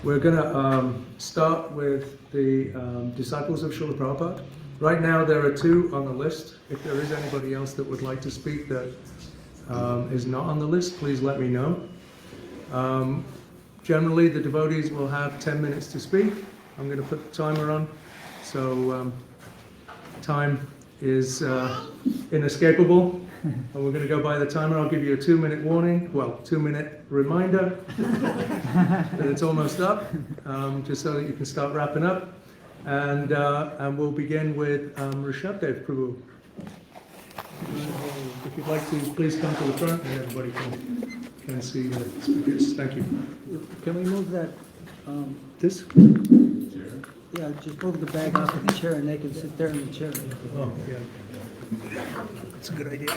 We're going to start with the disciples of Śrīla Prabhupada. Right now there are 2 on the list. If there is anybody else that would like to speak that is not on the list, please let me know. Generally the devotees will have 10 minutes to speak. I'm going to put the timer on, so time is inescapable, and we're going to go by the timer. I'll give you a 2-minute warning, well, 2-minute reminder that it's almost up, just so that you can start wrapping up, and we'll begin with Rishabdev Prabhu. If you'd like to, please come to the front, and everybody can see the speakers. Thank you. Can we move that? This? Yeah, just move the bag off of the chair and they can sit there in the chair. Oh, yeah. That's a good idea.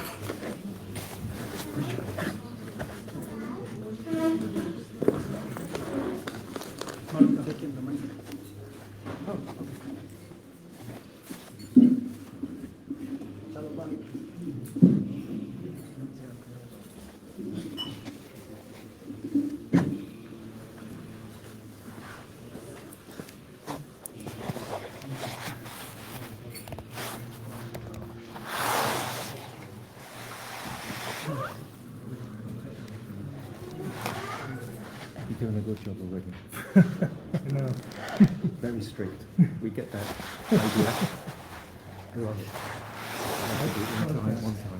Take in the mic. Oh, okay. You're doing a good job already. No. Very strict. We get that idea. I love it. One time.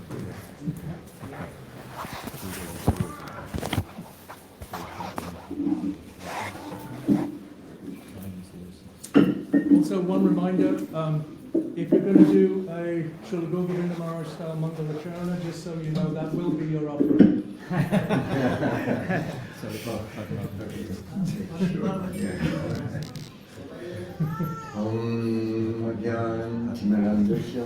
Also, one reminder, if you're going to do a Śrīla Govinda Maharaj style Mangala Charana, just so you know, that will be your offering. Om Agyan Timirandasya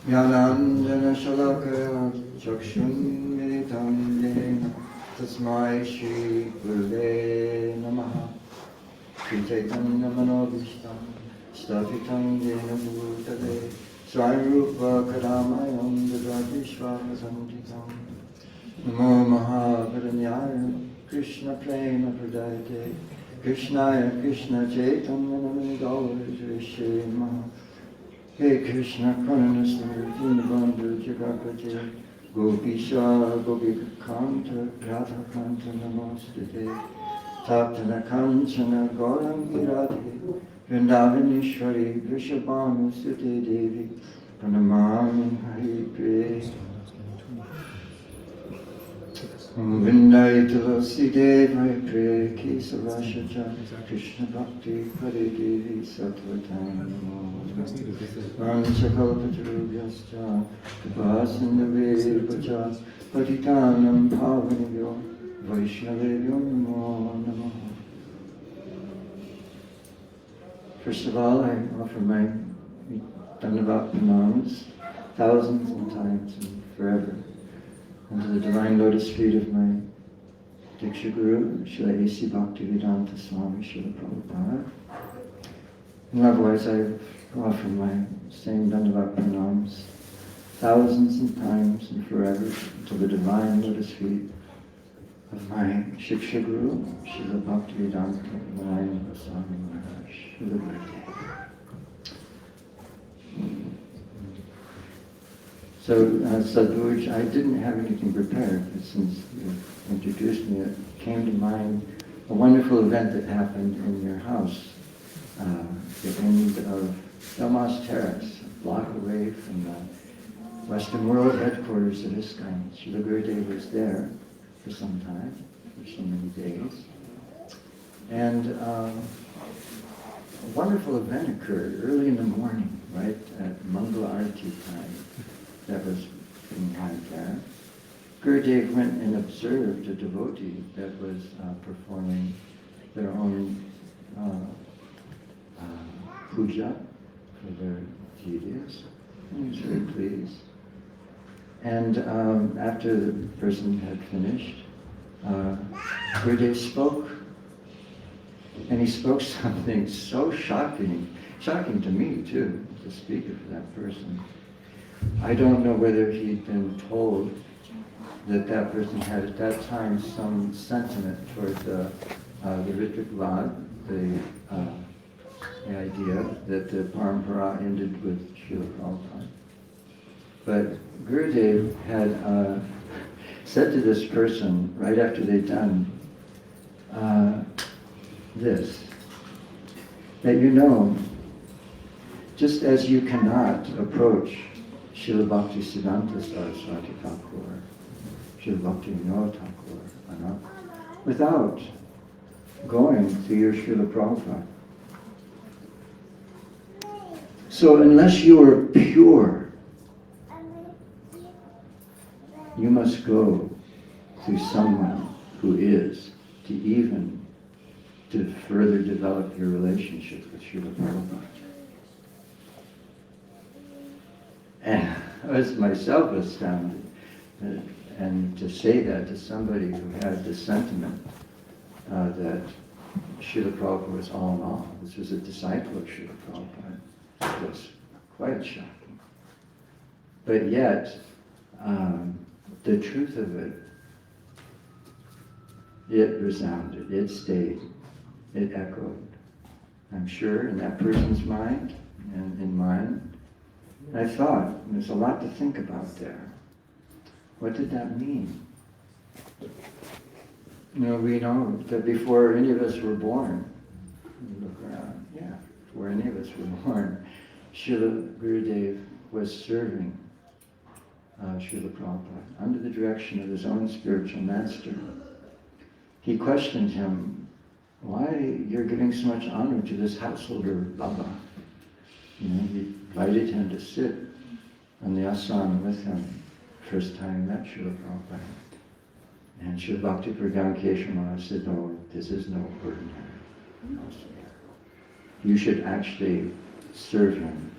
Jnanandjana Shalakaya Chakshun Militam Yena Tasmai Shri Gurudeva Namaha Shri Chaitanya Manobhishtam Stapitam Yena Bhutale Swayamrupa Kadamayam Dadadvishvara Samjitam Namo Mahaparanyaya Krishna Prema Pradayate Krishnaya Krishna Chaitanya Namani Shri Maha He Krishna Karunasmur Dinabandhu Jagapati Gopisha Gopikanta Radha Kanta Namostate Taptana Kanchana Gaurangi Radhe Vrindavanishwari Vrishabhanu Sute Devi Pranamami Hari Krishna Vindai Tulasi Devai Priya Kesavashaja Krishna Bhakti Pade Devi Sattvatana Namo Vanchakalpatarubhyascha Vipasindavevvacha Patitanam Pavanibhyo Vaishnavebhyo Namo Namo. First of all, I offer my Dandavat Pranams thousands and times and forever unto the divine lotus feet of my Diksha Guru, Srila A.C. Bhaktivedanta Swami Śrīla Prabhupada. And likewise, I offer my same Dandavat Pranams thousands and times and forever to the divine lotus feet of my Shiksha Guru, Srila Bhaktivedanta Swami Maharaj. Srila Gurudeva. So, Sadhuj, I didn't have anything prepared, but since you introduced me, it came to mind a wonderful event that happened in your house, the end of Damas Terrace, a block away from the Western World headquarters of ISKCON. Srila Gurudeva was there for some time, for so many days. And a wonderful event occurred early in the morning, right at Mangala Arati time. That was being had there. Gurudeva went and observed a devotee that was performing their own puja for their deities. And he was very pleased. And after the person had finished, Gurudeva spoke. And he spoke something so shocking to me too, the speaker for that person. I don't know whether he'd been told that that person had at that time some sentiment toward the the Ritvik the idea that the parampara ended with Srila Prabhupada. But Gurudev had said to this person, right after they'd done this, that just as you cannot approach Srila Bhakti Siddhanta Saraswati Thakur, Srila Bhakti Vinod Thakur, without going through your Srila Prabhupada. So unless you are pure, you must go through someone who is, to further develop your relationship with Srila Prabhupada. And I was myself astounded. And to say that to somebody who had the sentiment that Srila Prabhupada was all in all, this was a disciple of Srila Prabhupada, it was quite shocking. But yet, the truth of it, it resounded, it stayed, it echoed. I'm sure in that person's mind and in mine. I thought, there's a lot to think about there. What did that mean? We know that before any of us were born, we look around, before any of us were born, Srila Gurudev was serving Srila Prabhupada under the direction of his own spiritual master. He questioned him, why you're giving so much honor to this householder Baba? He invited him to sit on the asana with him first time he met Srila Prabhupada. And Srila Bhakti Pradhan Keshav Maharaj said, no, this is no ordinary asana. You should actually serve him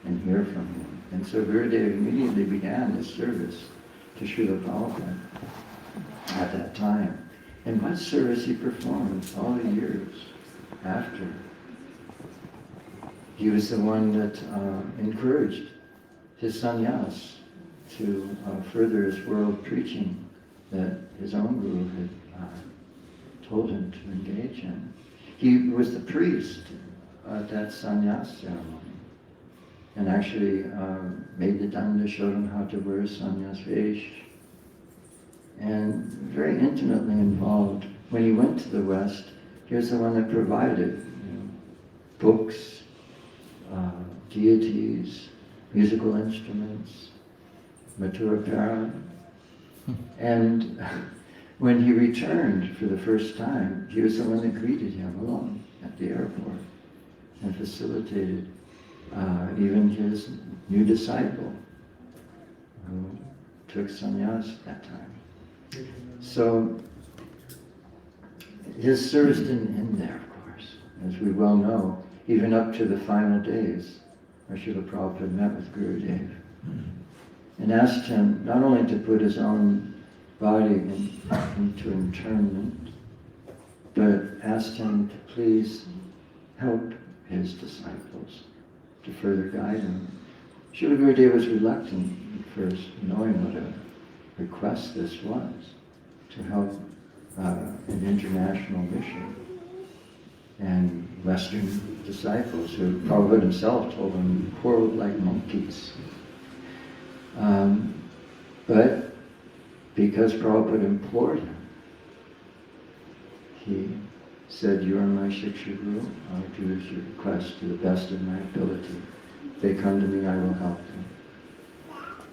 and hear from him. And so Gurudev immediately began his service to Srila Prabhupada at that time. And what service he performed all the years after. He was the one that encouraged his sannyas to further his world preaching that his own guru had told him to engage in. He was the priest at that sannyas ceremony and actually made the danda, showed him how to wear a sannyas vesh, and very intimately involved. When he went to the West, he was the one that provided books, deities, musical instruments, Mathura Para. And when he returned for the first time, he was the one that greeted him alone at the airport and facilitated even his new disciple who took sannyas at that time. So his service didn't end there, of course. As we well know, even up to the final days, where Srila Prabhupada met with Gurudev and asked him not only to put his own body into internment, but asked him to please help his disciples to further guide him. Srila Gurudeva was reluctant at first, knowing what a request this was, to help an international mission. And Western disciples who Prabhupada himself told them quarreled like monkeys. But because Prabhupada implored him, he said, you are my Shiksha Guru, I'll do as your request to the best of my ability. If they come to me, I will help them.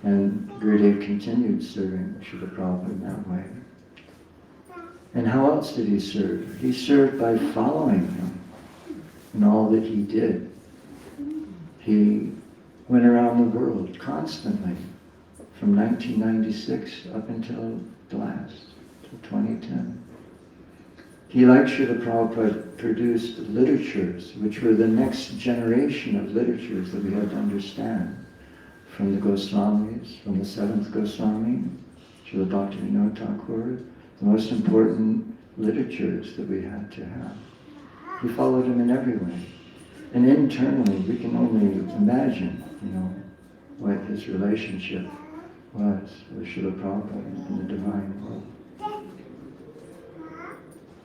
And Gurudev continued serving Srila Prabhupada in that way. And how else did he serve? He served by following him in all that he did. He went around the world constantly from 1996 up until the last, till 2010. He, like Srila Prabhupada, produced literatures which were the next generation of literatures that we had to understand. From the Goswamis, from the seventh Goswami, Srila Bhakti Vinod Thakur, the most important literatures that we had to have. He followed him in every way. And internally, we can only imagine, what his relationship was with Srila Prabhupada in the divine world.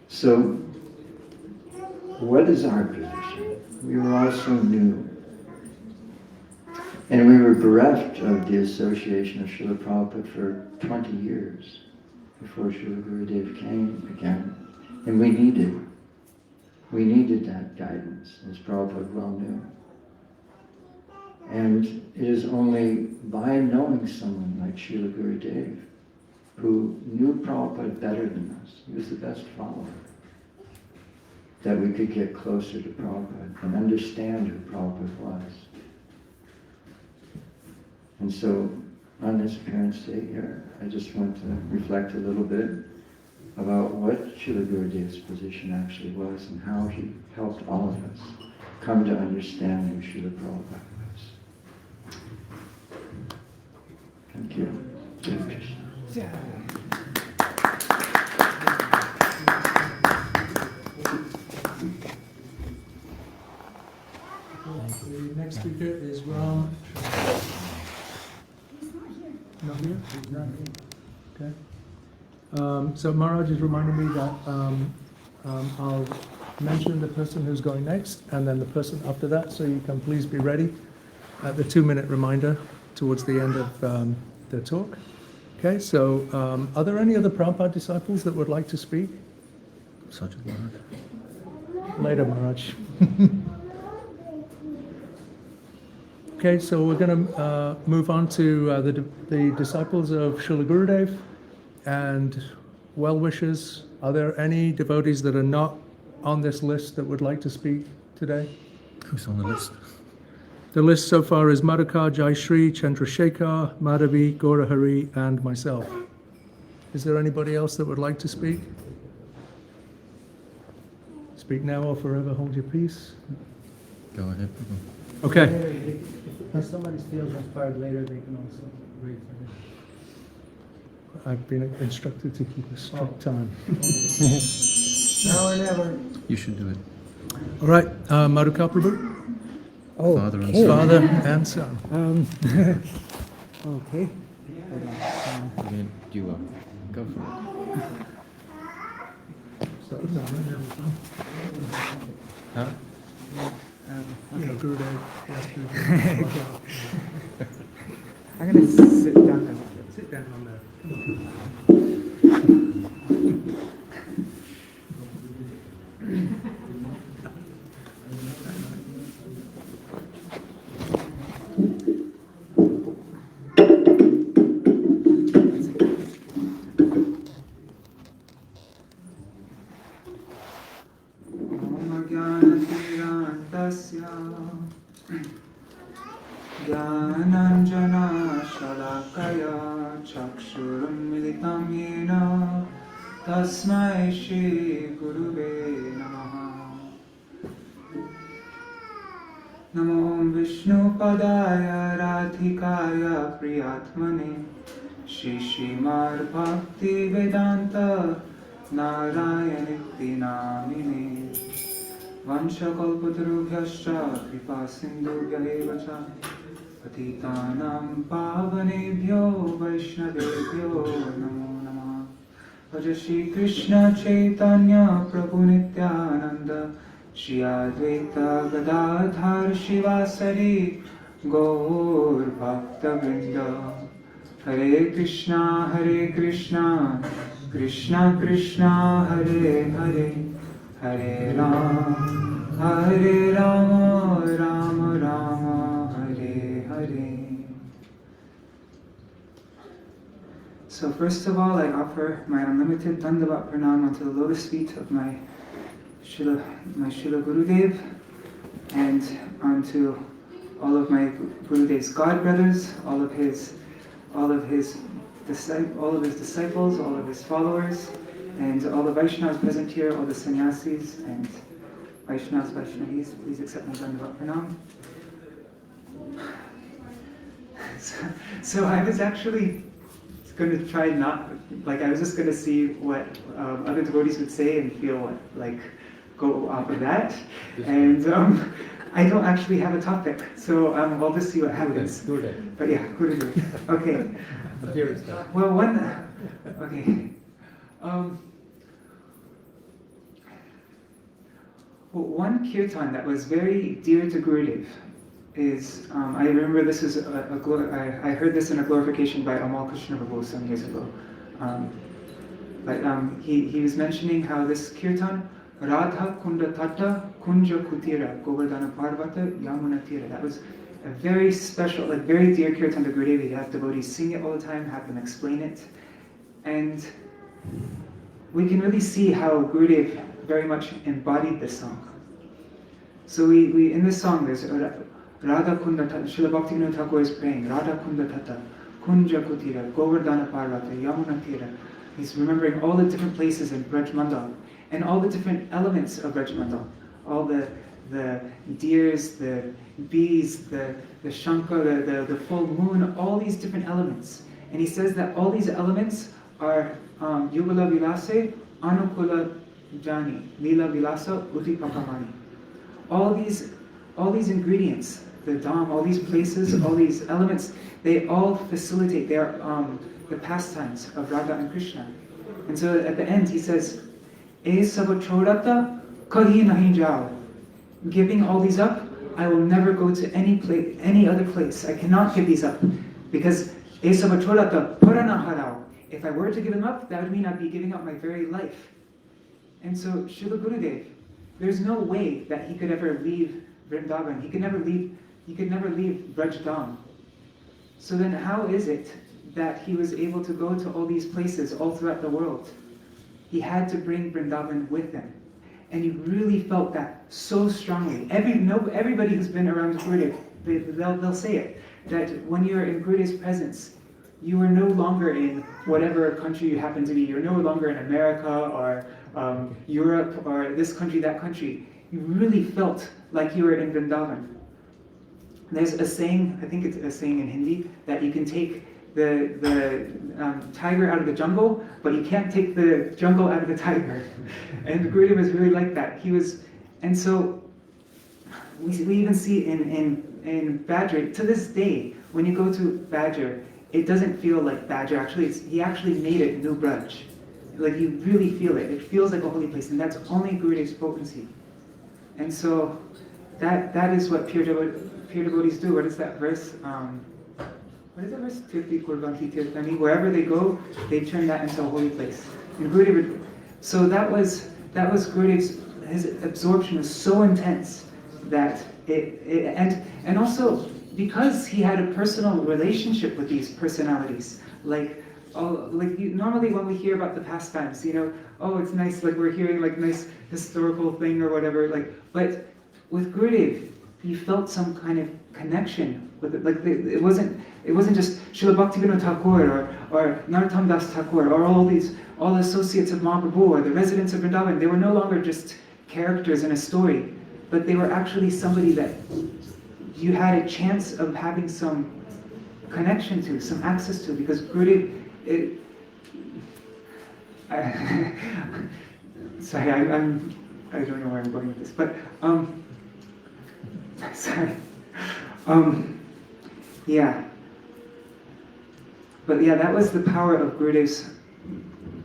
So, what is our position? We were all so new. And we were bereft of the association of Srila Prabhupada for 20 years before Srila Gurudeva came again. And we needed that guidance, as Prabhupada well knew. And it is only by knowing someone like Srila Gurudeva, who knew Prabhupada better than us, he was the best follower, that we could get closer to Prabhupada and understand who Prabhupada was. And so, on this Parents' Day here, I just want to reflect a little bit about what Srila Gurudeva's position actually was and how he helped all of us come to understand who Srila Prabhupada was. Thank you. Jai Krishna. The next speaker is Ram. Not here? He's not here. Okay. So Maharaj is reminding me that I'll mention the person who's going next and then the person after that, so you can please be ready at the 2-minute reminder towards the end of the talk. Okay, so are there any other Prabhupada disciples that would like to speak? Such a word. Later, Maharaj. Okay, so we're going to move on to the disciples of Srila Gurudev and well-wishers. Are there any devotees that are not on this list that would like to speak today? Who's on the list? The list so far is Madhukar, Jayashree, Chandrasekhar, Madhavi, Gaurahari, and myself. Is there anybody else that would like to speak? Speak now or forever hold your peace. Go ahead. Okay. If somebody feels inspired later, they can also read for I've been instructed to keep a strict time. Now or never. You should do it. All right, Madhukar Prabhu, Oh, Father and son. father and son. Okay. Hold on. Again, you go for it. Huh? Gurudev. I'm gonna sit down. Sit down on there. ज्ञानाञ्जना शलाकया चक्षुरुन्मिलितं येन तस्मै श्रीगुरुवे नमः। नमो विष्णुपदाय राधिकाय प्रियात्मने श्रीश्रीमद्भक्तिवेदान्त नारायणिति नामिने। वंशकल्पतरुभ्यश्च कृपासिन्धुभ्य एव च पतितानां पावनेभ्यो वैष्णवेभ्यो नमो नमः। भज श्रीकृष्ण चैतन्य प्रभु नित्यानन्द श्री अद्वैत गदाधर शिवासरि गौरभक्तवृन्द। हरे कृष्णा कृष्णा कृष्णा हरे हरे, हरे Ram Ram Ram Hare Hare. So first of all, I offer my unlimited Dandavat Pranam onto the lotus feet of my Srila Gurudev and onto all of my Gurudev's god brothers, all of his disciples, all of his followers, and all the Vaishnavas present here, all the sannyasis and Vaishnavas, Vaishnavis, please accept my Dandavat Pranam. So I was actually going to try I was just going to see what other devotees would say and feel go off of that. And I don't actually have a topic, so I'll just see what happens. But yeah, Gurudeva. Okay. Well, okay. one kirtan that was very dear to Gurudeva is, I remember this is I heard this in a glorification by Amal Krishna Prabhu some years ago. But he was mentioning how this kirtan, Radha Kunda Tata Kunja Kutira Govardhana Parvata Yamuna Tira. That was a very special, like very dear kirtan to Gurudeva. He had devotees sing it all the time, have them explain it. And we can really see how Gurudeva very much embodied this song. So we in this song there's Radha Kunda Tata, Srila Bhaktivinoda Thakur is praying, Radha Kunda Tata, Kunja Kutira, Govardhana Parvata, Yamuna Tira. He's remembering all the different places in Braj Mandal and all the different elements of Braj Mandal. All the deers, the bees, the shankar, the full moon, all these different elements. And he says that all these elements are Yugala Vilase, Anukula Jani, Lila Vilasa, Uti Pakamani. All these ingredients, the dham, all these places, all these elements, they all facilitate, they are the pastimes of Radha and Krishna. And so at the end he says, E sabachodata kahi nahi jao. Giving all these up, I will never go to any other place. I cannot give these up. Because E sabachodata parana harao. If I were to give them up, that would mean I'd be giving up my very life. And so Srila Gurudeva, there's no way that he could ever leave Vrindavan. He could never leave Braj Dham. So then how is it that he was able to go to all these places all throughout the world? He had to bring Vrindavan with him. And he really felt that so strongly. Everybody who's been around Gurudeva, they'll say it, that when you're in Gurudeva's presence, you are no longer in whatever country you happen to be. You're no longer in America or Europe or this country, that country. You really felt like you were in Vrindavan. There's a saying, I think it's a saying in Hindi, that you can take the tiger out of the jungle, but you can't take the jungle out of the tiger. And Gurudeva was really like that. And so we even see in Badger, to this day, when you go to Badger, it doesn't feel like Badger. Actually, he actually made it New Braj. Like you really feel it. It feels like a holy place, and that's only Gurudeva's potency. And so that is what pure devotees do. What is that verse? What is that verse? Tirthi Kurbanti Tirthani. Wherever they go, they turn that into a holy place. And Gurudeva, so that was Gurudeva's. His absorption was so intense that and also because he had a personal relationship with these personalities, normally when we hear about the pastimes, oh, it's nice, like we're hearing like nice historical thing or whatever, but with Gurudeva, you felt some kind of connection with it. Like it wasn't just Srila Bhaktivinoda Thakur or Narottam Das Thakur or all the associates of Mahaprabhu or the residents of Vrindavan. They were no longer just characters in a story, but they were actually somebody that you had a chance of having some connection to, some access to, because Gurudeva, sorry, I don't know where I'm going with this, but sorry, yeah, but yeah, that was the power of Gurudeva's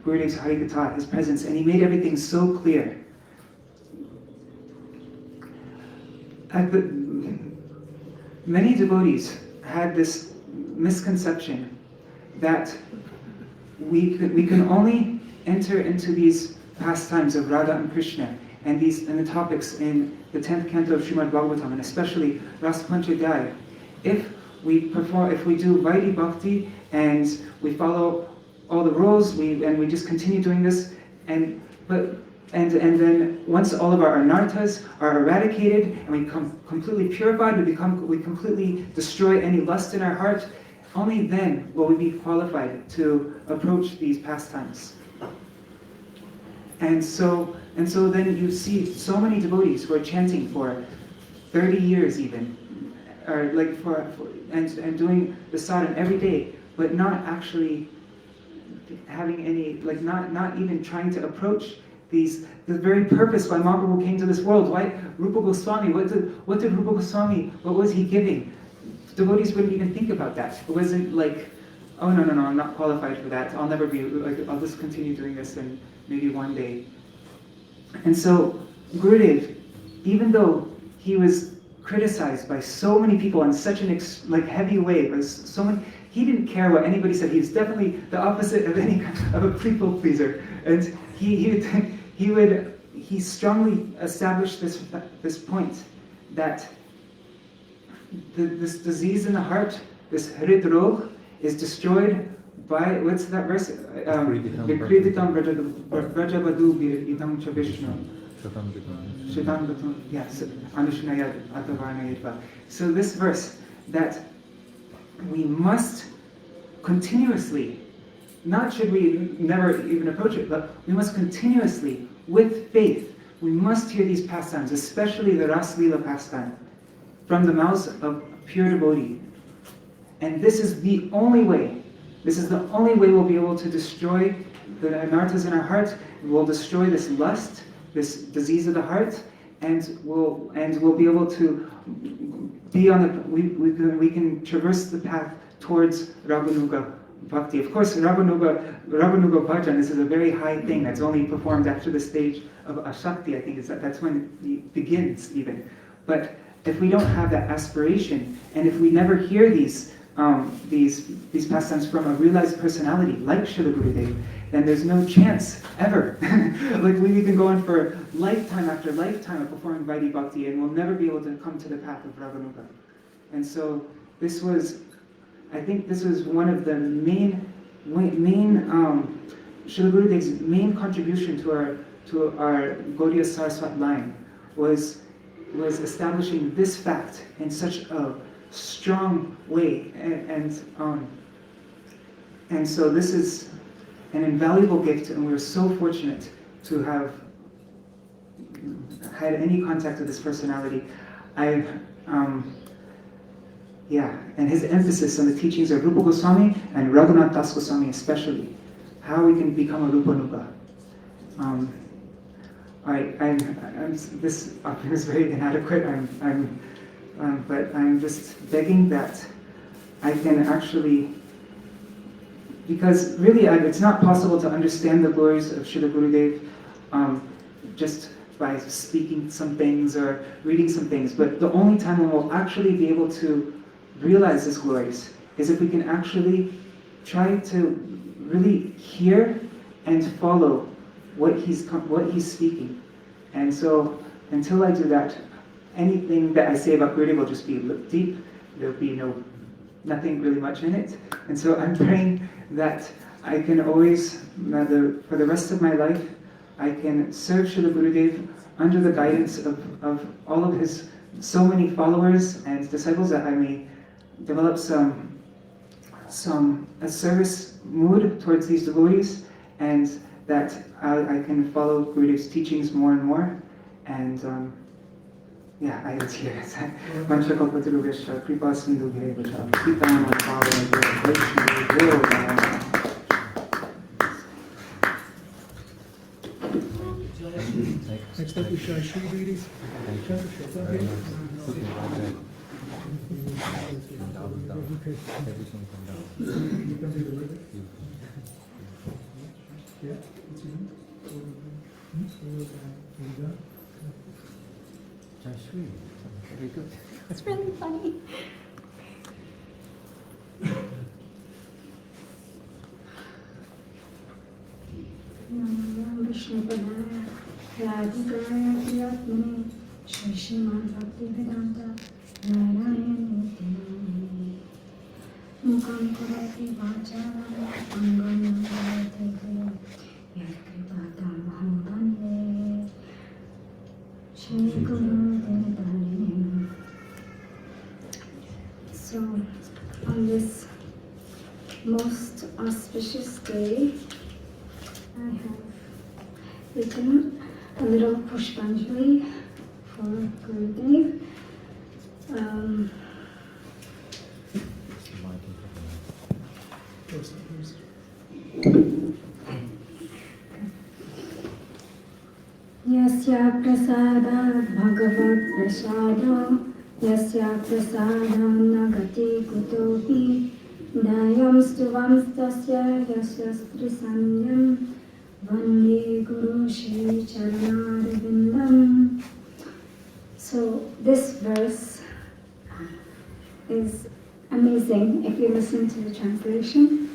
Harikatha, his presence, and he made everything so clear. Many devotees had this misconception that we can only enter into these pastimes of Radha and Krishna and the topics in the 10th canto of Srimad Bhagavatam, and especially Rasa Panchadhyaya, if we do Vaidhi Bhakti and we follow all the rules, and we just continue doing this, and then once all of our anarthas are eradicated and we become completely purified, we completely destroy any lust in our heart, only then will we be qualified to approach these pastimes. And so then you see so many devotees who are chanting for 30 years even, or like and doing the sadhana every day, but not actually having any, like not even trying to approach the very purpose why Mahaprabhu came to this world. Why Rupa Goswami? What did Rupa Goswami? What was he giving? Devotees wouldn't even think about that. It wasn't like, oh no, I'm not qualified for that. I'll never be, like, I'll just continue doing this and maybe one day. And so Gurudeva, even though he was criticized by so many people in such an heavy way, by so many, he didn't care what anybody said. He was definitely the opposite of a people pleaser, and he strongly established this point that this disease in the heart, this hrid rog, is destroyed by, what's that verse? Vikriditam vrajabadu idam cha Vishnu. Yes, Anushnaya Atavarnayatva. So this verse, that we must continuously, not should we never even approach it, but we must continuously, with faith, we must hear these pastimes, especially the Ras Lila pastime, from the mouths of pure devotee. And this is the only way we'll be able to destroy the anarthas in our heart. We'll destroy this lust, this disease of the heart, and we'll be able to be on we can traverse the path towards Raganuga Bhakti. Of course, Raganuga Bhajan, this is a very high thing that's only performed after the stage of Ashakti. I think that's when it begins even. But if we don't have that aspiration, and if we never hear these pastimes from a realized personality like Srila Gurudeva, then there's no chance ever. Like we can go on for lifetime after lifetime of performing Vaidhi Bhakti, and we'll never be able to come to the path of Raganuga. And so I think this was one of the main Srila Gurudeva's main contribution to our Gaudiya Saraswat line was establishing this fact in such a strong way, and so this is an invaluable gift, and we're so fortunate to have had any contact with this personality. And his emphasis on the teachings of Rupa Goswami and Raghunath Das Goswami especially, how we can become a Rupanuga. This offering is very inadequate. But I'm just begging that I can actually, because really it's not possible to understand the glories of Srila Gurudev just by speaking some things or reading some things. But the only time when we'll actually be able to realize his glories is if we can actually try to really hear and follow what he's speaking. And so until I do that, anything that I say about Gurudeva will just be lip deep. There'll be nothing really much in it. And so I'm praying that I can always, for the rest of my life, I can serve Srila Gurudev under the guidance of all of his so many followers and disciples, that I may develop a service mood towards these devotees, and that I can follow Gurudev's teachings more and more. And I end here. Vanchakalpatarubhyascha kripa sindhubhyeva cha pitama pavanabhyo vaishnavabhyo namo. Next up we shall Śrīla. Very good. It's really funny. Namo Vishnupadaya Radhikaya Priyatmane Shri Sriman Bhaktivedanta Narayana Mukam Karati Vacharam Angam Karate Kriya Yatkripatam Bhangande Shri Guru Devanim. So, on this most auspicious day, I have written a little Pushpanjali for Gurudev. Yasya prasadat bhagavat prasado Yasya prasadam nagati kutopi Dayam stuvam stasya yasyastri sanyam Vande Guru Shri Charanarvindam. this verse is amazing if you listen to the translation.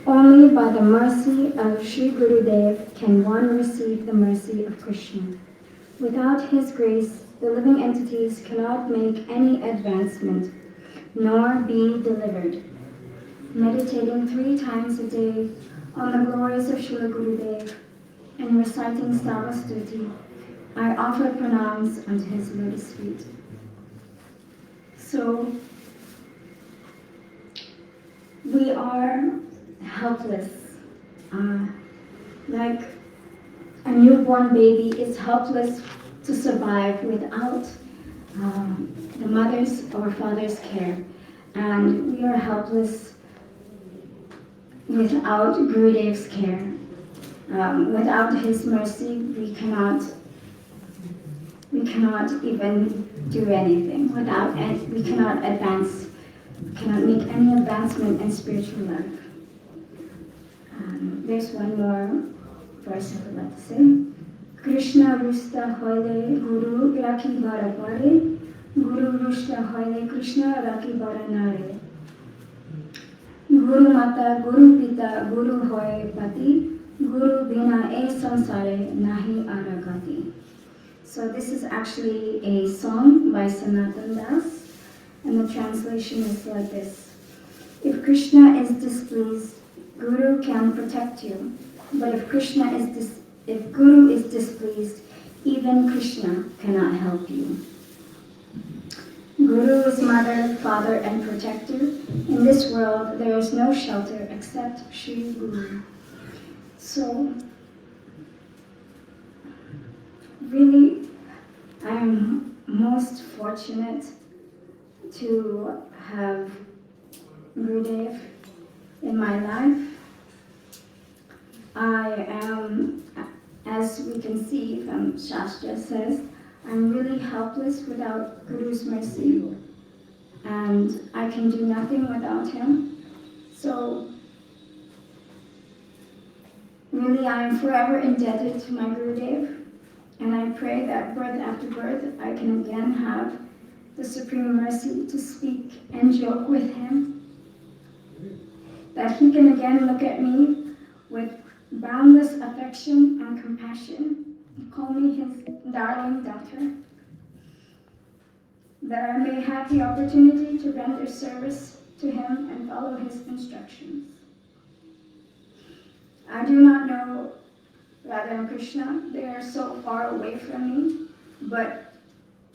Only by the mercy of Sri Gurudev can one receive the mercy of Krishna. Without his grace, the living entities cannot make any advancement, nor be delivered. Meditating 3 times a day on the glories of Srila Gurudev and reciting Stava-stuti, I offer pranams unto his lotus feet. So, we are helpless. Like a newborn baby is helpless to survive without the mother's or father's care. And we are helpless without Gurudev's care. Without his mercy, we cannot even do anything. We cannot advance. We cannot make any advancement in spiritual life. There's one more verse I would like to say. Krishna rusta hoile guru raki bara pare, guru rusta hoile Krishna raki bara nare. Guru mata, guru pita, guru hoye pati, guru bina e samsare nahi aragati. So this is actually a song by Sanatan Das, and the translation is like this. If Krishna is displeased, Guru can protect you. But if Guru is displeased, even Krishna cannot help you. Guru is mother, father, and protector. In this world, there is no shelter except Shri Guru. So, really, I am most fortunate to have Gurudev in my life. I am, as we can see from Shastra says, I'm really helpless without Guru's mercy, and I can do nothing without him. So, really, I am forever indebted to my Gurudev, and I pray that birth after birth, I can again have the supreme mercy to speak and joke with him, that he can again look at me with boundless affection and compassion, and call me his darling daughter, that I may have the opportunity to render service to him and follow his instructions. I do not know Radha and Krishna. They are so far away from me, but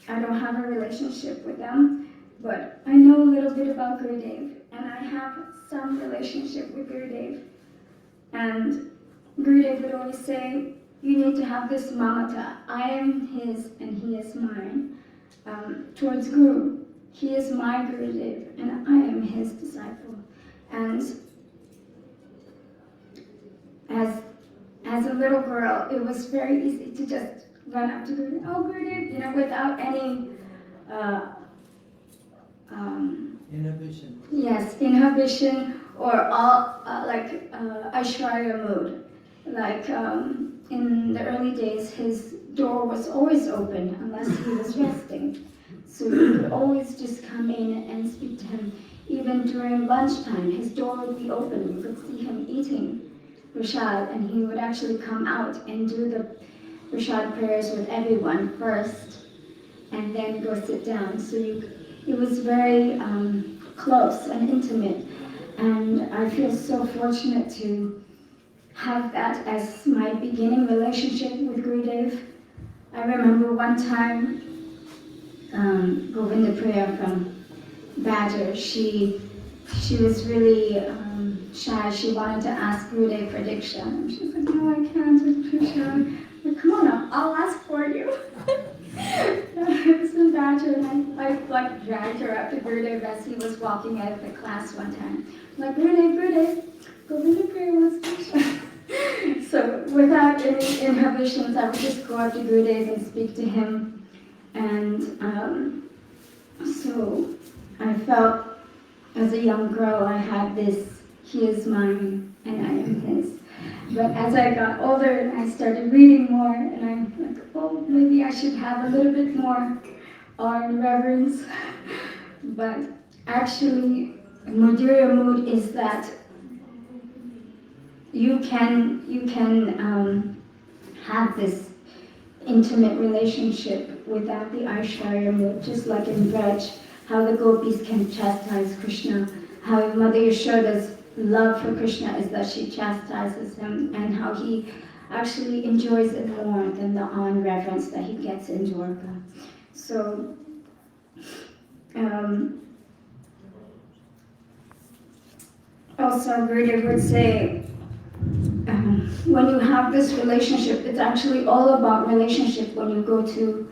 I don't have a relationship with them. But I know a little bit about Gurudev, and I have some relationship with Gurudev. And Gurudev would always say, you need to have this mamata. I am his and he is mine. Towards Guru, he is my Gurudev and I am his disciple. And as a little girl, it was very easy to just run up to Gurudev, oh Gurudev, without any Inhibition. Yes, inhibition or all Aishwarya mood. Like in the early days, his door was always open unless he was resting. So you could always just come in and speak to him. Even during lunchtime, his door would be open. You could see him eating Prashad, and he would actually come out and do the Prashad prayers with everyone first, and then go sit down. So it was very close and intimate, and I feel so fortunate to have that as my beginning relationship with Gurudev. I remember one time, Govinda Priya from Badger, she was really shy. She wanted to ask Gurudev for Diksha. And she was like, no, I can't with Krishna. Like, come on, I'll ask for you. It's in Badger, and I dragged her up to Gurudev as he was walking out of the class one time. I'm like, Gurudev, Govinda Priya wants Diksha. So without any inhibitions, I would just go up to Gurudev and speak to him. And so I felt as a young girl, I had this, he is mine and I am his. But as I got older and I started reading more, and I'm like, oh maybe I should have a little bit more awe and reverence. But actually, Madhurya mood is that you can have this intimate relationship without the Aishwarya mood, just like in Braj, how the gopis can chastise Krishna, how Mother Yashoda's love for Krishna is that she chastises him, and how he actually enjoys it more than the awe and reverence that he gets in Dwarka. So, also Gurudeva would say, when you have this relationship, it's actually all about relationship when you go to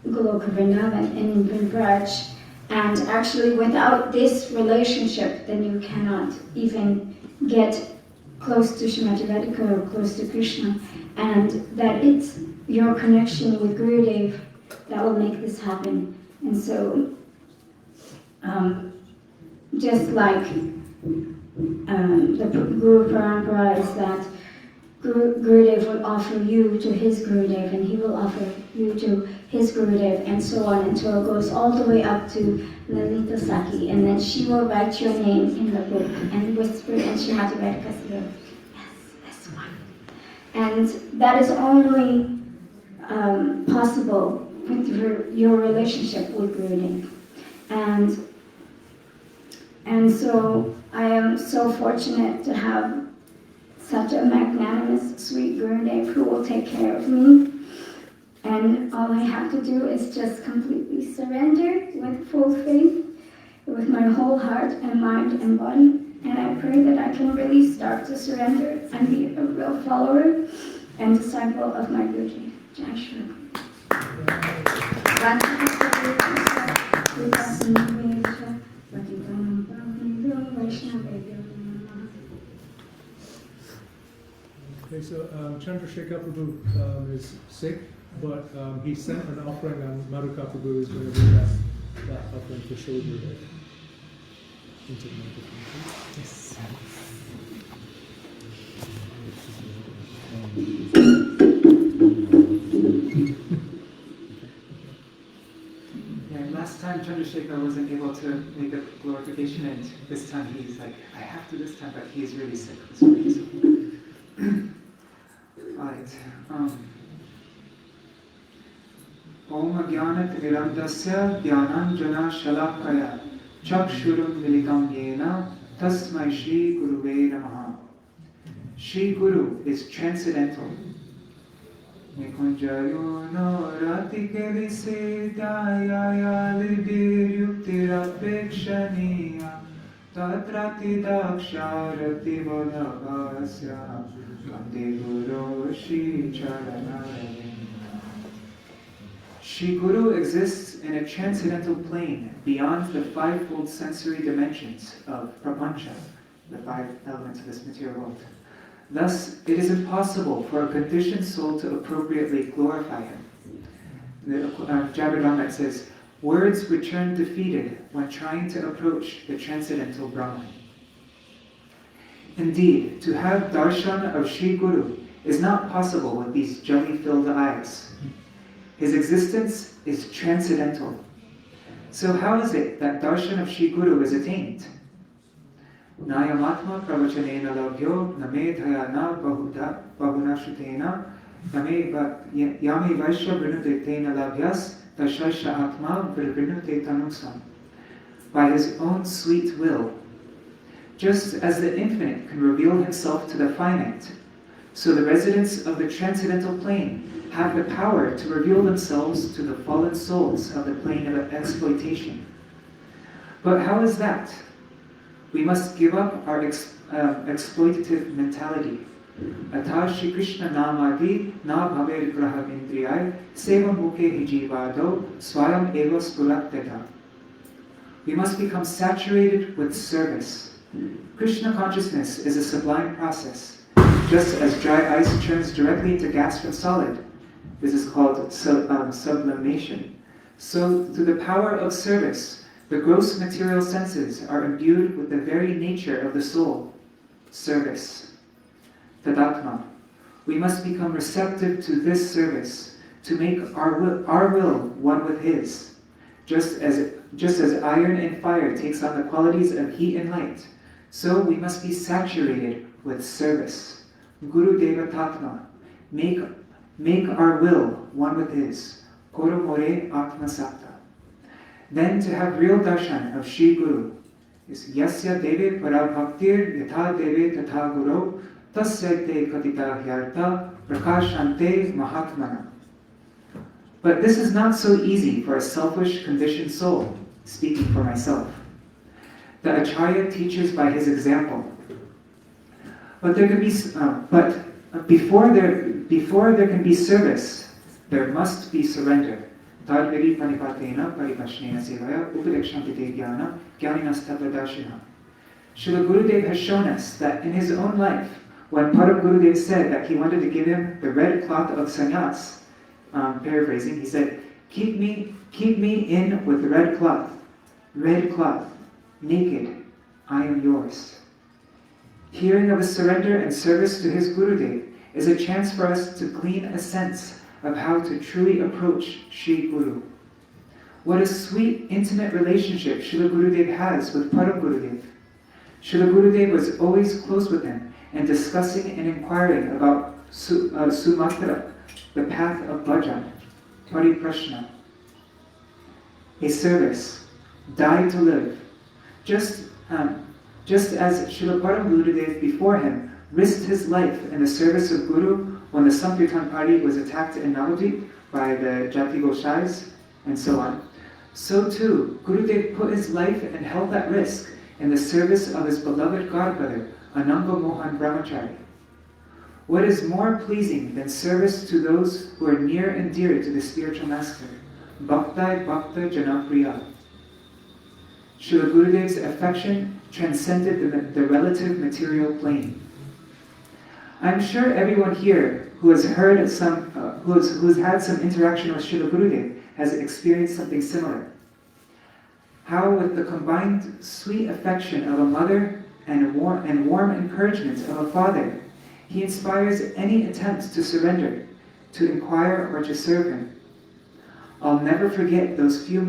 Goloka Vrindavan in Vraj. And actually without this relationship, then you cannot even get close to Srimati Radhika or close to Krishna. And that it's your connection with Gurudev that will make this happen. And so, just like the Guru Parampara is that Gurudev will offer you to his Gurudev, and he will offer you to his Gurudev, and so on until it goes all the way up to Lalita Saki, and then she will write your name in the book and whisper in Srimati Radhika's ear, yes, this one. And that is only possible with your relationship with Gurudev. And so I am so fortunate to have such a magnanimous, sweet Gurudev who will take care of me. And all I have to do is just completely surrender with full faith, with my whole heart and mind and body. And I pray that I can really start to surrender and be a real follower and disciple of my Guruji. Jai Shri. Okay, so Chandrasekhar Prabhu is sick, but he sent an offering, and Madhukar Prabhu is going to bring that offering for Śrīla Gurudeva into the microphone. Yes. Yeah, last time Chandrasekhar wasn't able to make a glorification, and this time he's like, I have to this time, but he's really sick for some reason. Alright. Om Agyanat Virandasya Dhyananjana Shalakaya Chakshurum Militam Yena Tasmai Shri Guruve Namaha. Shri Guru is transcendental. Nikunjayo no ratikeli se dayaya lidir yuktirapekshaniya tatrati daksharati vodavasya Vande Guru Shri Charanaravinda. Shri Guru exists in a transcendental plane beyond the fivefold sensory dimensions of Prapancha, the 5 elements of this material world. Thus, it is impossible for a conditioned soul to appropriately glorify him. The Jabir says, words return defeated when trying to approach the transcendental Brahman. Indeed, to have darshan of Shri Guru is not possible with these jelly-filled eyes. His existence is transcendental. So how is it that darshan of Shri Guru is attained? Nayamatma pravachanena labhyo namedhaya na bahuna shutena yame vaishya vrinudetena labhyas tashaisha atma vrinute tanusam. By his own sweet will, just as the infinite can reveal himself to the finite, so the residents of the transcendental plane have the power to reveal themselves to the fallen souls of the plane of exploitation. But how is that? We must give up our exploitative mentality. Atha Shri Krishna namadi na bhaver graha indriyai seva mukhe hijivado swayam eva spurateta. We must become saturated with service. Krishna consciousness is a sublime process. Just as dry ice turns directly into gas from solid, this is called sublimation. So, through the power of service, the gross material senses are imbued with the very nature of the soul, service. tadatma. We must become receptive to this service, to make our will one with His. Just as iron and fire takes on the qualities of heat and light, so we must be saturated with service. Gurudeva tatma. Make our will one with His. Koro more atma sakta. Then to have real darshan of Shri Guru is Yasya deve para bhaktir yatha deve tatha guru tasya te katita hyarta prakashante mahatmana. But this is not so easy for a selfish, conditioned soul, speaking for myself. The Acharya teaches by his example. But before there can be service, there must be surrender. Tadviri panipatena paripashnena sevaya upadekshantite jnana jnaninastatadashina. Srila Gurudeva has shown us that in his own life, when Param Gurudev said that he wanted to give him the red cloth of sannyas, paraphrasing, he said, keep me in with the red cloth, naked, I am yours. Hearing of his surrender and service to his Gurudev is a chance for us to glean a sense of how to truly approach Shri Guru. What a sweet, intimate relationship Srila Gurudev has with Param Gurudev. Srila Gurudev was always close with him and discussing and inquiring about Sumatra, the path of bhajan, pariprashna, a service, die to live. Just as Srila Param Gurudev before him risked his life in the service of Guru when the Sankirtan party was attacked in Navadvip by the Jati Goshais and so on, so too Gurudev put his life and health at risk in the service of his beloved godbrother Ananga Mohan Brahmachari. What is more pleasing than service to those who are near and dear to the spiritual master? Bhaktai Bhakta Janapriya. Srila Gurudev's affection transcended the relative material plane. I'm sure everyone here who has heard who's had some interaction with Srila Gurudev has experienced something similar. How with the combined sweet affection of a mother and warm encouragement of a father, he inspires any attempt to surrender, to inquire, or to serve him. I'll never forget those few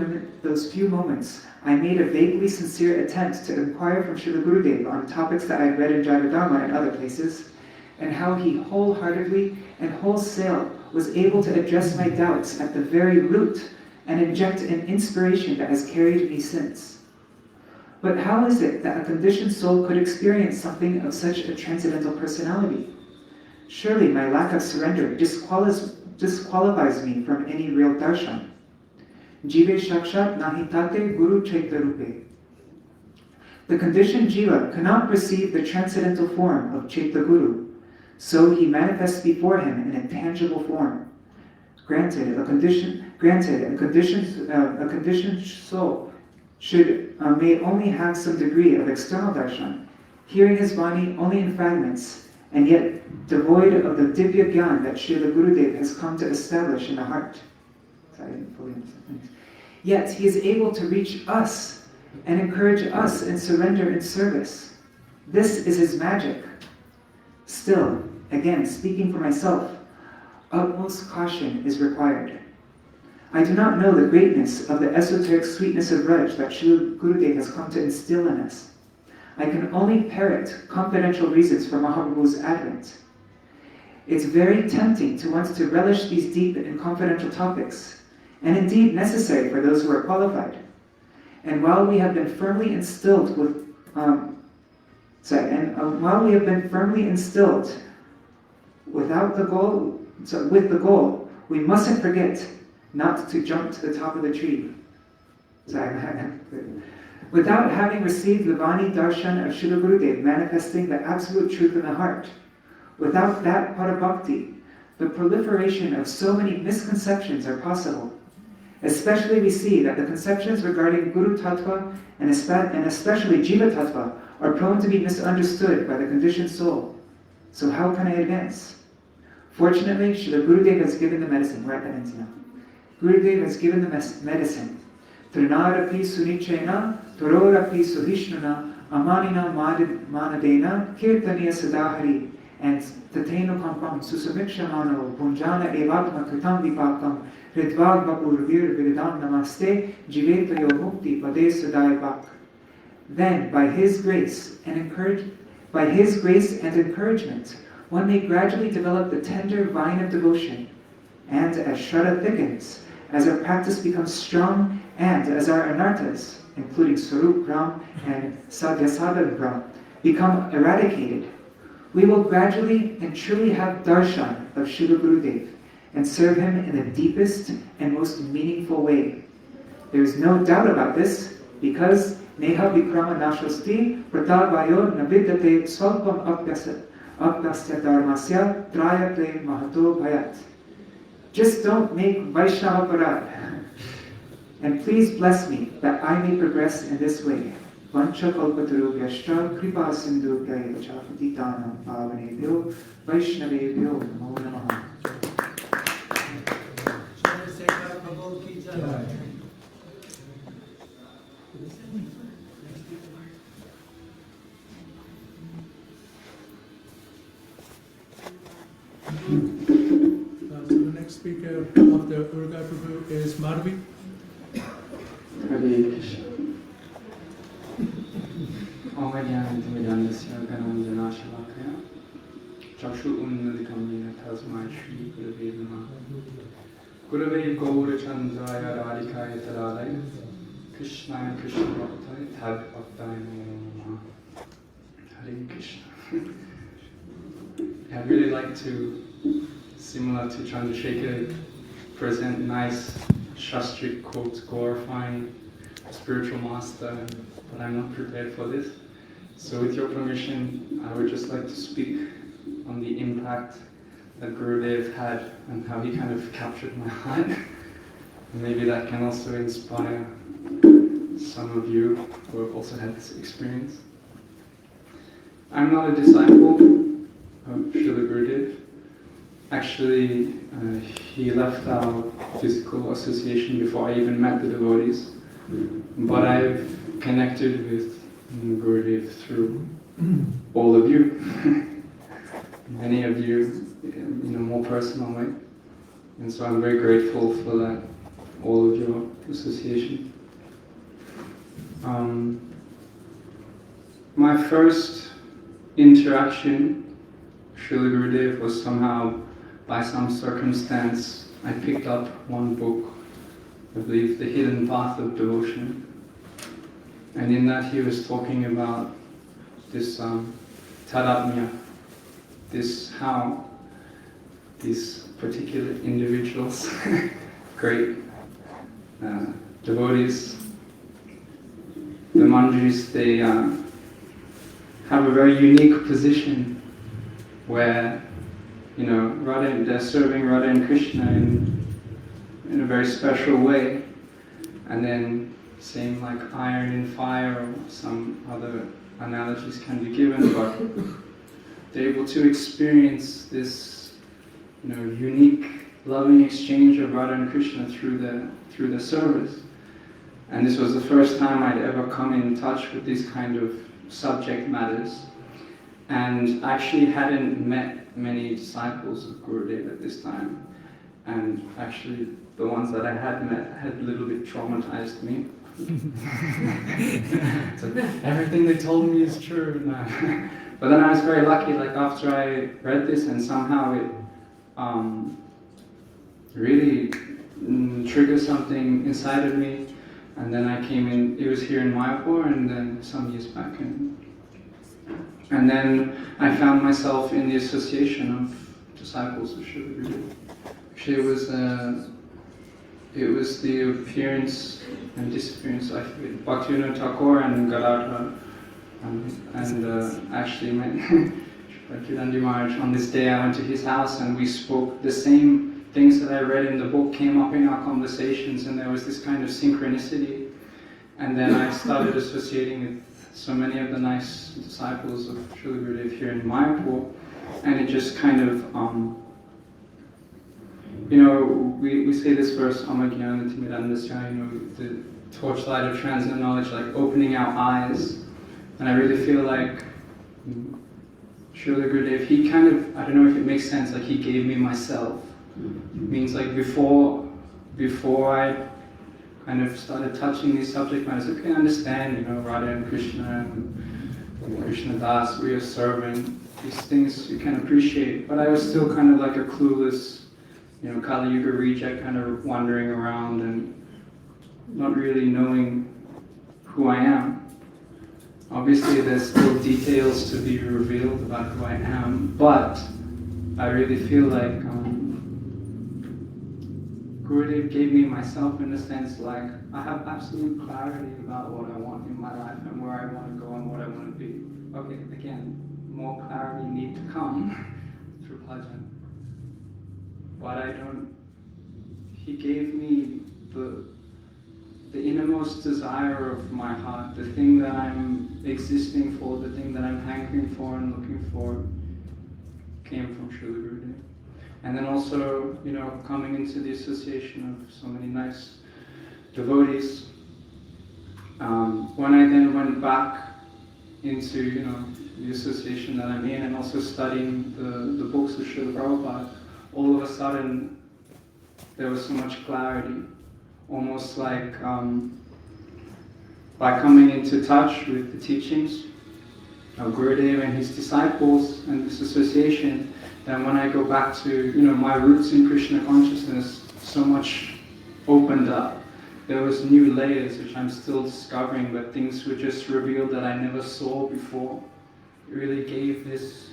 moments I made a vaguely sincere attempt to inquire from Srila Gurudev on topics that I'd read in Jayavadharma and other places, and how he wholeheartedly and wholesale was able to address my doubts at the very root and inject an inspiration that has carried me since. But how is it that a conditioned soul could experience something of such a transcendental personality? Surely my lack of surrender disqualifies me from any real darshan. Jive shakshat nahitate guru chaitarupe. The conditioned jiva cannot perceive the transcendental form of Chaita Guru, so he manifests before him in a tangible form. Granted, a conditioned soul may only have some degree of external darshan, hearing his Vani only in fragments, and yet devoid of the Divya Gyan that Srila Gurudev has come to establish in the heart. Sorry, I didn't fully understand. Yet he is able to reach us and encourage us in surrender and service. This is his magic. Still, again, speaking for myself, utmost caution is required. I do not know the greatness of the esoteric sweetness of Raj that Srila Gurudev has come to instill in us. I can only parrot confidential reasons for Mahaprabhu's advent. It's very tempting to want to relish these deep and confidential topics, and indeed necessary for those who are qualified. And while we have been firmly instilled with the goal, we mustn't forget not to jump to the top of the tree. Without having received the Vani Darshan of Srila Gurudev manifesting the absolute truth in the heart, without that parabhakti, the proliferation of so many misconceptions are possible. Especially we see that the conceptions regarding Guru Tattva and especially Jiva Tattva are prone to be misunderstood by the conditioned soul. So how can I advance? Fortunately, Srila Gurudev has given the medicine. We're at that end now. Gurudev has given the medicine. Trinarapi sunichena, tororapi suhishnuna, amanina manadena, kirtaniya sadahari. and tateno kampam susavikshamano punjana evatma kritam vipakam hridvag vapurvir viridam namaste jivetayo mukti pade sadai bak. Then, by His grace and encouragement, one may gradually develop the tender vine of devotion, and as Shraddha thickens, as our practice becomes strong, and as our anarthas, including Sarup Ram and Sadhyasadhan Ram, become eradicated, we will gradually and truly have darshan of Srila Gurudev and serve him in the deepest and most meaningful way. There is no doubt about this, because Neha Vikrama Nashasti Pratavayo Navidate Swalpam Apyasya Dharmasya Trayate Mahato Bhayat. Just don't make Vaishnava Parad. And please bless me that I may progress in this way. Vancha kalpataru vyashtra kripa sindhu vyaya patitana pavanebhyo Vaishnavebhyo namo namaha. So the next speaker after Urga Prabhu is Madhavi. Hare Krishna. Om Jnanamidandasya Gananjanashalakaya Chakshu Unnadikam Yena Tasmai Shri Gurave Namaha. Gurave Gaurachandraya Radhikaya Tadalaya Krishnaya Krishna Bhaktaya Tad Bhaktaya Namo Namaha. Hare Krishna. I'd really like to, similar to Chandrasekhar, present nice Shastric quotes glorifying a spiritual master, but I'm not prepared for this. So with your permission, I would just like to speak on the impact that Gurudev had and how he kind of captured my heart. And maybe that can also inspire some of you who have also had this experience. I'm not a disciple of Srila Gurudev. Actually, he left our physical association before I even met the devotees. But I've connected with Gurudev through all of you. Many of you in a more personal way. And so I'm very grateful for that, all of your association. My first interaction with Srila Gurudev was somehow, by some circumstance, I picked up one book, I believe The Hidden Path of Devotion. And in that he was talking about this tadatmya, this how these particular individuals, great devotees, the manjris, they have a very unique position where, you know, they're serving Radha and Krishna in a very special way, and then same like iron in fire, or some other analogies can be given, but they're able to experience this, you know, unique, loving exchange of Radha and Krishna through the service. And this was the first time I'd ever come in touch with these kind of subject matters, and actually hadn't met many disciples of Gurudev at this time, and actually the ones that I had met had a little bit traumatized me. So everything they told me is true. No. But then I was very lucky, like after I read this, and somehow it really triggered something inside of me. And then I came in, it was here in Mayapura, and then some years back. And then I found myself in the association of disciples of Srila Gurudev. Actually, it was the appearance and disappearance of Bhaktivinoda Thakur and Gadadhar, and actually met Bhaktivedanta Maharaj. On this day I went to his house and we spoke. The same things that I read in the book came up in our conversations, and there was this kind of synchronicity. And then I started associating with so many of the nice disciples of Srila Gurudev here in Mayapur, and it just kind of, you know, we say this verse, Amagyanatimidandasya, you know, the torchlight of transcendent knowledge, like opening our eyes. And I really feel like Srila Śrīla Gurudeva, he kind of, I don't know if it makes sense, like he gave me myself. It means like before I kind of started touching these subject matters, okay, I understand, you know, Radha and Krishna and Krishna Das, we are serving, these things you can appreciate, but I was still kind of like a clueless, you know, Kali Yuga reject, kind of wandering around and not really knowing who I am. Obviously there's still details to be revealed about who I am, but I really feel like Gurudev gave me myself in the sense like I have absolute clarity about what I want in my life and where I want to go and what I want to be. Okay, again, more clarity need to come through bhajan. But I don't, he gave me the innermost desire of my heart, the thing that I'm existing for, the thing that I'm hankering for and looking for, came from Śrīla Gurudeva. And then also, you know, coming into the association of so many nice devotees. When I then went back into, you know, the association that I'm in and also studying the books of Srila Prabhupada, all of a sudden there was so much clarity. Almost like by coming into touch with the teachings of Gurudeva and his disciples and this association, then when I go back to, you know, my roots in Krishna consciousness, so much opened up. There was new layers which I'm still discovering, but things were just revealed that I never saw before. It really gave this,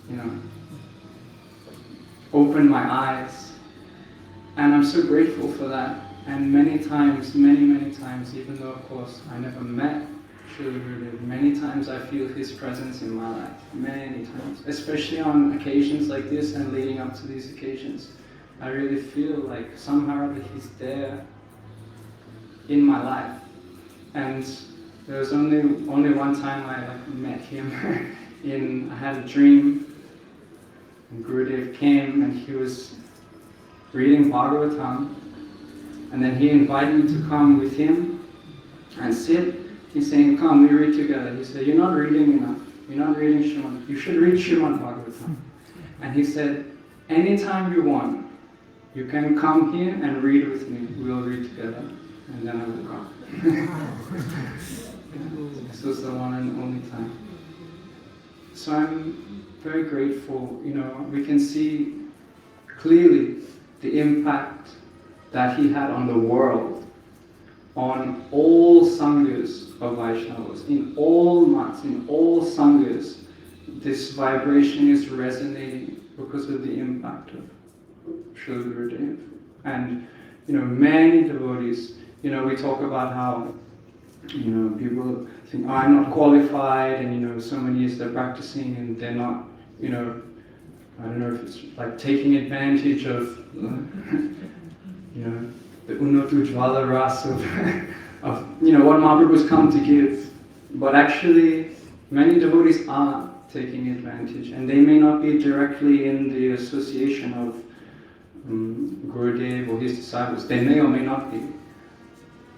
you know, opened my eyes. And I'm so grateful for that. And many times, many times, even though of course I never met Śrīla Gurudeva, many times I feel his presence in my life, many times. Especially on occasions like this and leading up to these occasions. I really feel like somehow that he's there in my life. And there was only one time I met him I had a dream, and Gurudev came and he was reading Bhagavatam. And then he invited me to come with him and sit. He's saying, come, we read together. He said, you're not reading enough. You're not reading Srimad. You should read Srimad Bhagavatam. And he said, anytime you want, you can come here and read with me. We'll read together. And then I will come. This was the one and only time. So I'm very grateful. You know, we can see clearly the impact that he had on the world, on all sanghas of Vaishnavas, in all mats, in all sanghas. This vibration is resonating because of the impact of Śrīla Gurudeva. And, you know, many devotees, you know, we talk about how, you know, people think, oh, I'm not qualified, and, you know, so many years they're practicing and they're not, you know, I don't know if it's like taking advantage of, you know, the Unnatu Jvala Ras of, you know, what Mahaprabhu's come to give. But actually, many devotees are taking advantage, and they may not be directly in the association of Gurudev or his disciples. They may or may not be.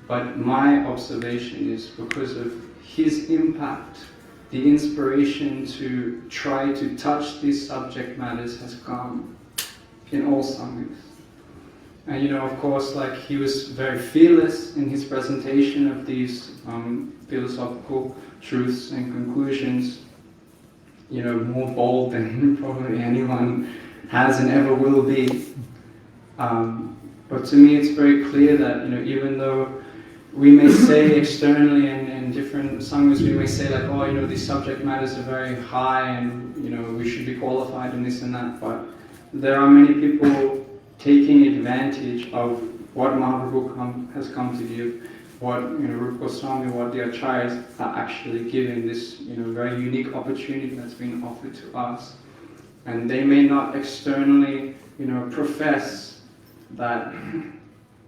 But my observation is because of his impact, the inspiration to try to touch these subject matters has come in all sanghas. And, you know, of course, like, he was very fearless in his presentation of these philosophical truths and conclusions, you know, more bold than probably anyone has and ever will be. But to me it's very clear that, you know, even though we may say externally and in different sanghas, we may say like, oh, you know, these subject matters are very high and, you know, we should be qualified in this and that, but there are many people taking advantage of what Mahaprabhu has come to give, what, you know, Rupa Goswami, what the Acharyas are actually giving, this, you know, very unique opportunity that's been offered to us. And they may not externally, you know, profess that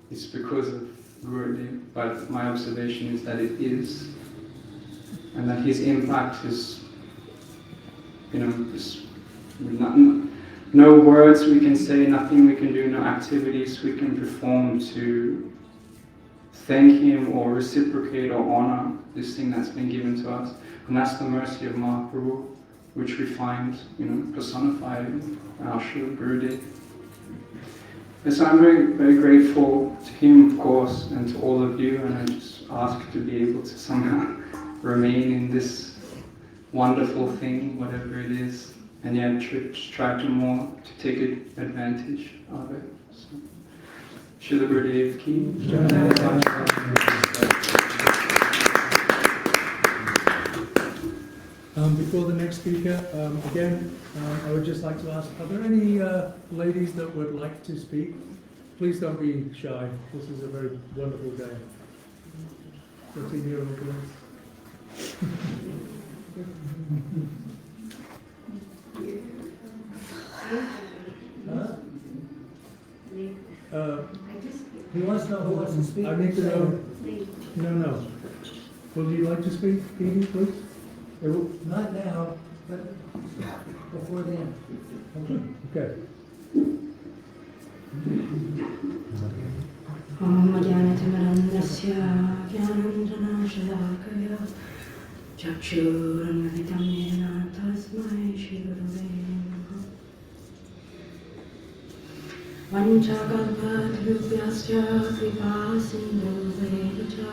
it's because of Gurudev, but my observation is that it is, and that his impact is, you know, no words we can say, nothing we can do, no activities we can perform to thank him or reciprocate or honor this thing that's been given to us. And that's the mercy of Mahaprabhu. which we find, personified in our Śrīla Gurudeva. And so I'm very, very grateful to him, of course, and to all of you, and I just ask to be able to somehow remain in this wonderful thing, whatever it is, and yet try to take advantage of it. So, Śrīla Gurudeva ki. Before the next speaker, again, I would just like to ask, are there any ladies that would like to speak? Please don't be shy. This is a very wonderful day. Continue, please. He wants to know who wants to speak. I need to know. No. Would you like to speak, Edie, please? Not now, but before then. Okay. Om Jnanatimandasya Jnanandana Shalakaya Chakshurunmilitam Yena Tasmai Shri Gurave Namaha. Vanchakalpatarubhyascha Kripa Sindhu Cha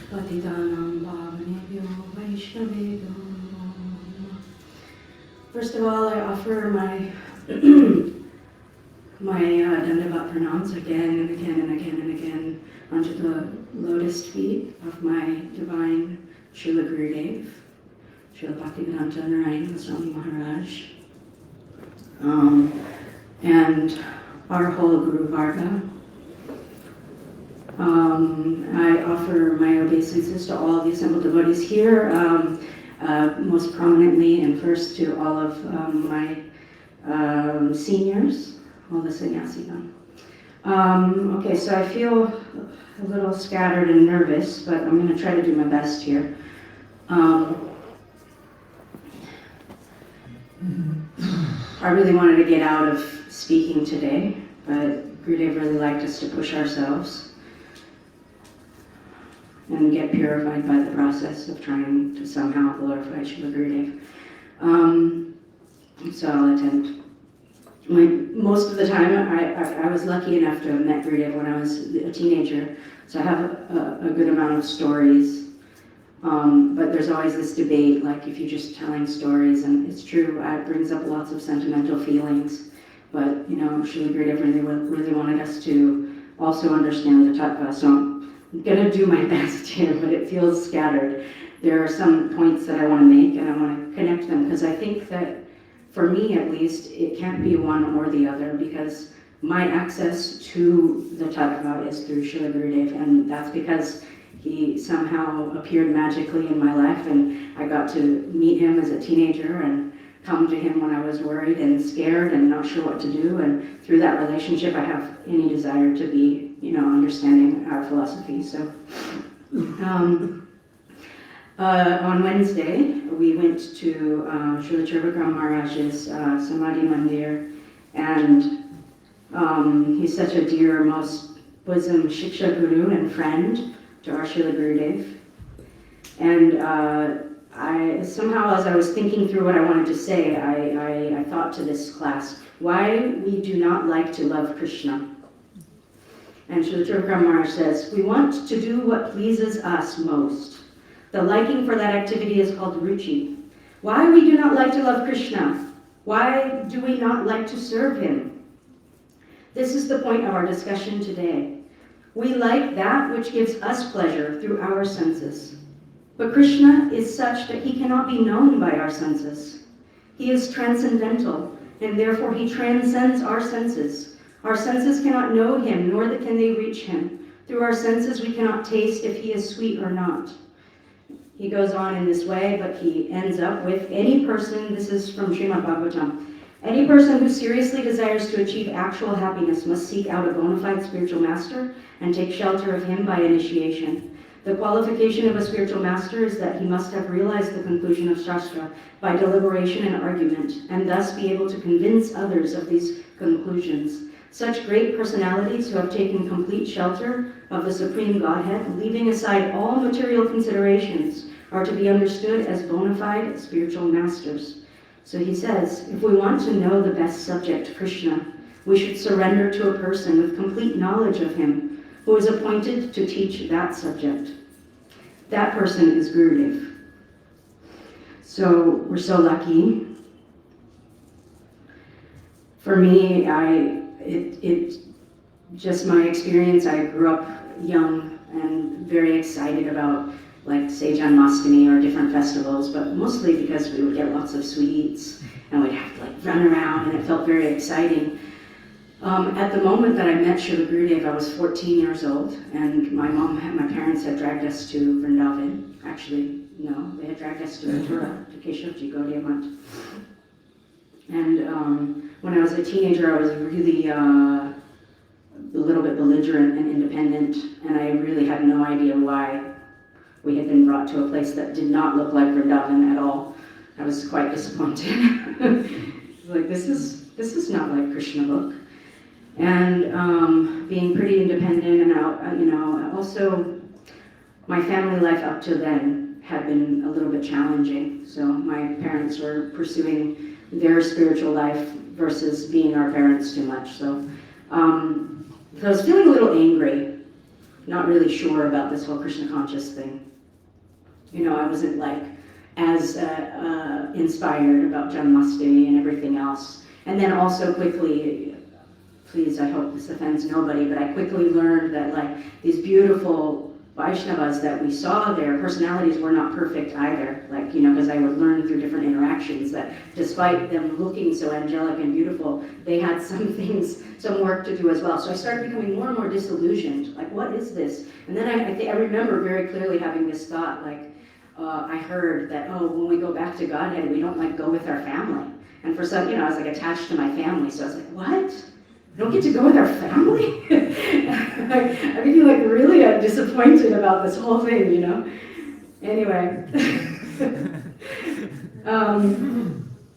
Patitanam Bhavanebhyo Vaishnavebhyo Namo. First of all, I offer my Dandavat pranams again and again and again and again onto the lotus feet of my divine Śrīla Gurudeva, Śrīla Bhaktivedanta Narayana Swami Maharaj, and our whole Guru Varga. I offer my obeisances to all the assembled devotees here, most prominently and first to all of my seniors, all the sannyasigan. Okay, so I feel a little scattered and nervous, but I'm going to try to do my best here. I really wanted to get out of speaking today, but Gurudeva really liked us to push ourselves and get purified by the process of trying to somehow glorify Śrīla Gurudeva. So I'll attempt. Most of the time, I was lucky enough to have met Gurudeva when I was a teenager, so I have a good amount of stories. But there's always this debate, like if you're just telling stories, and it's true, it brings up lots of sentimental feelings. But Śrīla Gurudeva really wanted us to also understand the tattva. So I'm gonna do my best here, but it feels scattered. There are some points that I want to make, and I want to connect them because I think that, for me at least, it can't be one or the other, because my access to the tattva is through Śrīla Gurudeva, and that's because he somehow appeared magically in my life, and I got to meet him as a teenager and come to him when I was worried and scared and not sure what to do, and through that relationship I have any desire to be, understanding our philosophy. So on Wednesday, we went to Srila Chirvagram Maharaj's Samadhi Mandir, and he's such a dear, most bosom Shiksha Guru and friend to our Śrīla Gurudev. And I somehow, as I was thinking through what I wanted to say, I thought to this class, why we do not like to love Krishna. And Srila Chirvagram Maharaj says, we want to do what pleases us most. The liking for that activity is called ruchi. Why we do not like to love Krishna? Why do we not like to serve him? This is the point of our discussion today. We like that which gives us pleasure through our senses. But Krishna is such that he cannot be known by our senses. He is transcendental, and therefore he transcends our senses. Our senses cannot know him, nor can they reach him. Through our senses we cannot taste if he is sweet or not. He goes on in this way, but he ends up with any person, this is from Srimad Bhagavatam, any person who seriously desires to achieve actual happiness must seek out a bona fide spiritual master and take shelter of him by initiation. The qualification of a spiritual master is that he must have realized the conclusion of Shastra by deliberation and argument, and thus be able to convince others of these conclusions. Such great personalities who have taken complete shelter of the Supreme Godhead, leaving aside all material considerations, are to be understood as bona fide spiritual masters. So he says, if we want to know the best subject, Krishna, we should surrender to a person with complete knowledge of him, who is appointed to teach that subject. That person is Gurudev. So we're so lucky. For me, just my experience, I grew up young and very excited about like say Janmashtami or different festivals, but mostly because we would get lots of sweets and we'd have to like run around, and it felt very exciting. At the moment that I met Srila Gurudeva, I was 14 years old, and my parents had dragged us to Vrindavan. Actually, no, they had dragged us to Mayapura, to Keshavji Gaudiya Math. And when I was a teenager, I was really a little bit belligerent and independent, and I really had no idea why we had been brought to a place that did not look like Vrindavan at all. I was quite disappointed. Like, this is not like Krishna book. And being pretty independent, and also my family life up to then had been a little bit challenging. So my parents were pursuing their spiritual life versus being our parents too much. So I was feeling a little angry, not really sure about this whole Krishna conscious thing. You know, I wasn't like as inspired about Janmashtami and everything else. And then also quickly, please, I hope this offends nobody, but I quickly learned that like these beautiful Vaishnavas that we saw, their personalities were not perfect either. Like, you know, because I would learn through different interactions that despite them looking so angelic and beautiful, they had some things, some work to do as well. So I started becoming more and more disillusioned. Like, what is this? And then I remember very clearly having this thought, like, I heard that, oh, when we go back to Godhead, we don't like go with our family. And for some, you know, I was like attached to my family. So I was like, what? We don't get to go with our family? I became like really disappointed about this whole thing, you know? Anyway.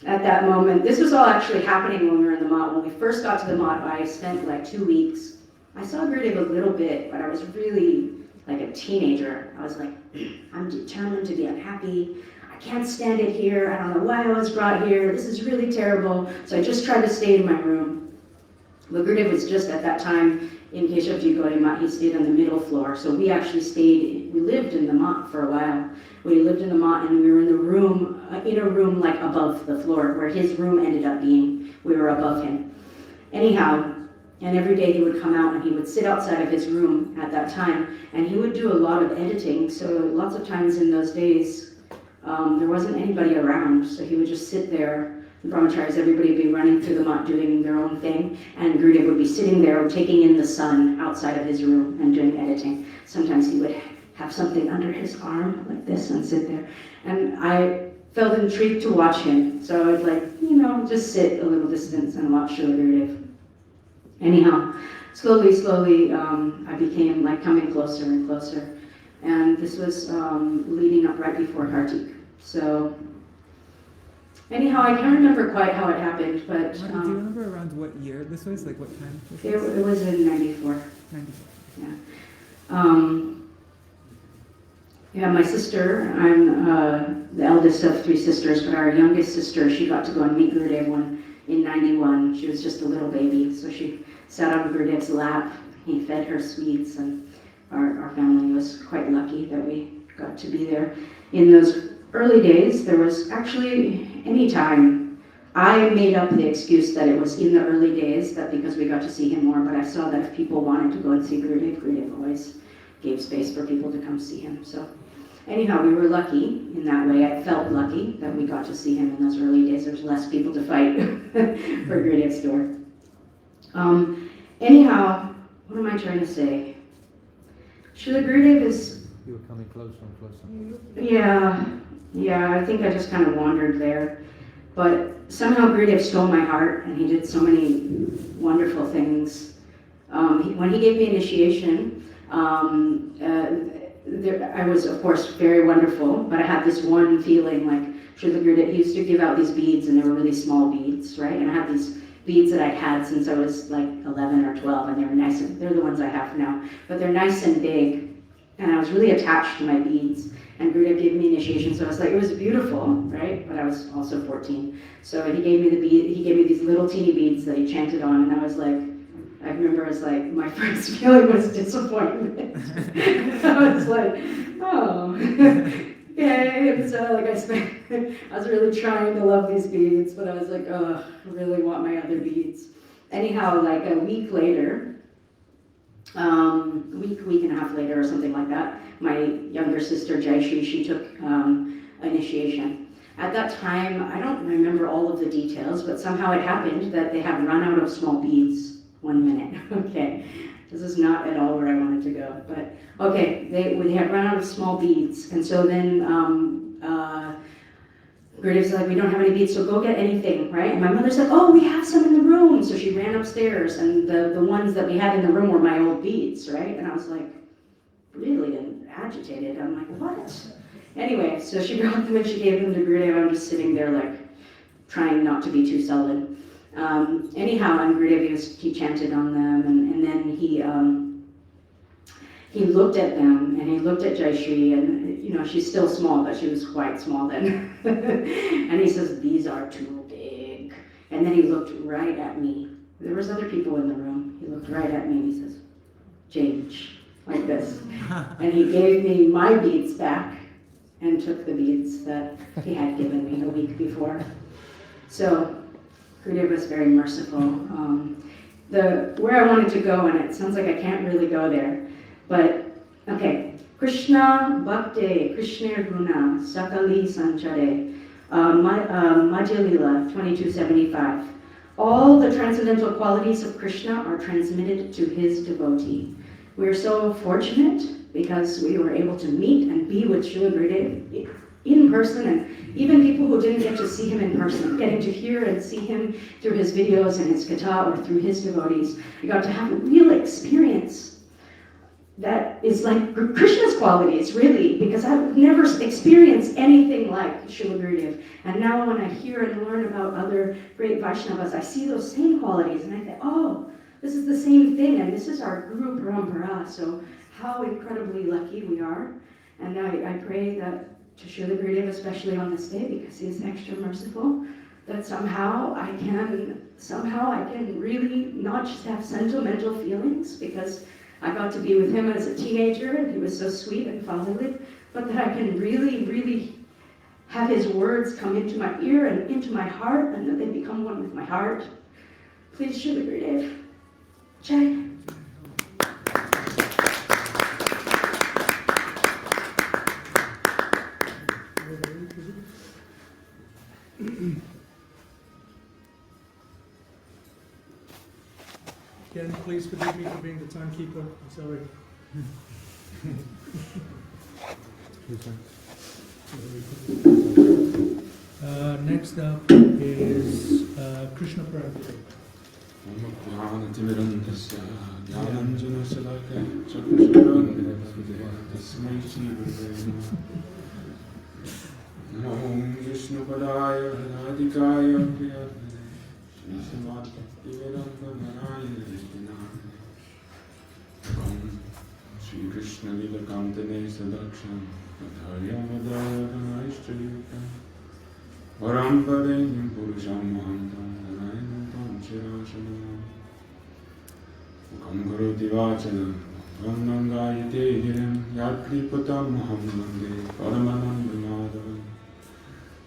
At that moment, this was all actually happening when we were in the Mat. When we first got to the Mat, I spent like 2 weeks. I saw Gurudeva a little bit, but I was really like a teenager. I was like, I'm determined to be unhappy. I can't stand it here. I don't know why I was brought here. This is really terrible. So I just tried to stay in my room. But Gurudeva was just at that time in Keshavji Gaudiya Math. He stayed on the middle floor. So we actually we lived in the Mat for a while. We lived in the Mat, and we were in a room like above the floor, where his room ended up being. We were above him. Anyhow, and every day he would come out and he would sit outside of his room at that time, and he would do a lot of editing. So lots of times in those days, there wasn't anybody around. So he would just sit there. Brahmacharis, everybody would be running through the Mat doing their own thing, and Gurudeva would be sitting there taking in the sun outside of his room and doing editing. Sometimes he would have something under his arm like this and sit there. And I felt intrigued to watch him. So I would like, you know, just sit a little distance and watch Srila Gurudeva. Anyhow, slowly, I became like coming closer and closer. And this was leading up right before Kartik. So anyhow, I can't remember quite how it happened, but... Do you remember around what year this was? Like what time? It was in 94. 94. Yeah. Yeah, my sister, I'm the eldest of 3 sisters, but our youngest sister, she got to go and meet Gurudeva in 91. She was just a little baby, so she sat on Gurudev's lap. He fed her sweets, and our family was quite lucky that we got to be there. In those early days, there was actually any time. I made up the excuse that it was in the early days, that because we got to see him more, but I saw that if people wanted to go and see Gurudeva always gave space for people to come see him. So anyhow, we were lucky in that way. I felt lucky that we got to see him in those early days. There was less people to fight for Gurudeva's door. Anyhow, what am I trying to say? Srila Gurudeva is... You were coming closer and closer. Yeah, I think I just kind of wandered there. But somehow Gurudeva stole my heart, and he did so many wonderful things. When he gave me initiation, I was, of course, very wonderful, but I had this one feeling like Srila Gurudeva, he used to give out these beads, and they were really small beads, right? And I had these beads that I'd had since I was like 11 or 12, and they were nice, and they're the ones I have now, but they're nice and big, and I was really attached to my beads. And Gurudev gave me initiation, so I was like, it was beautiful, right? But I was also 14. So he gave me he gave me these little teeny beads that he chanted on, and I was like, I remember it was like, my first feeling was disappointment. I was like, oh, yay. And so like I was really trying to love these beads, but I was like, oh, I really want my other beads. Anyhow, like a week later, week and a half later or something like that, my younger sister Jaishri, she took initiation. At that time, I don't remember all of the details, but somehow it happened that they had run out of small beads. 1 minute, okay. This is not at all where I wanted to go, but okay, they had run out of small beads, and so then Gurudev's like, we don't have any beads, so go get anything, right? And my mother's like, oh, we have some in the room. So she ran upstairs, and the ones that we had in the room were my old beads, right? And I was like, really agitated. I'm like, what? Anyway, so she brought them and she gave them to Gurudev. I'm just sitting there like, trying not to be too sullen. Anyhow, and Gurudev, he chanted on them, and then he looked at them, and he looked at Jaishri, and you know, she's still small, but she was quite small then. And he says, these are too big. And then he looked right at me. There was other people in the room. He looked right at me and he says, change, like this. And he gave me my beads back and took the beads that he had given me a week before. So Gurudev was very merciful. Where I wanted to go, and it sounds like I can't really go there, but okay. Krishna Bhakte, Krishna Guna, Sakali Sanchare, Madhya-lila, 2275. All the transcendental qualities of Krishna are transmitted to his devotee. We are so fortunate because we were able to meet and be with Srila Gurudev in person, and even people who didn't get to see him in person, getting to hear and see him through his videos and his katha or through his devotees. We got to have a real experience that is like Krishna's qualities, really, because I've never experienced anything like Srila Gurudev. And now when I hear and learn about other great Vaishnavas, I see those same qualities, and I think, oh, this is the same thing, and this is our Guru Parampara, so how incredibly lucky we are. And I pray that to Srila Gurudev, especially on this day, because he is extra merciful, that somehow I can really not just have sentimental feelings, because I got to be with him as a teenager, and he was so sweet and fatherly, but that I can really, really have his words come into my ear and into my heart, and that they become one with my heart. Please, Srila Gurudev. Jai. Again, please forgive me for being the timekeeper. I'm sorry. Next up is Krishna Prabhu. Om Vishnu Padaya Radhikaya Shri Krishna Lila Kantane Sadaksham Adharya Madhaya Ishtriyuka Varam Padenyam Purusham Mahantam Narayanam Shirashanam Mukam Karoti Vachanam Vandam Gayate Hiram Yakripatam Maham Vande Paramanam Madhavam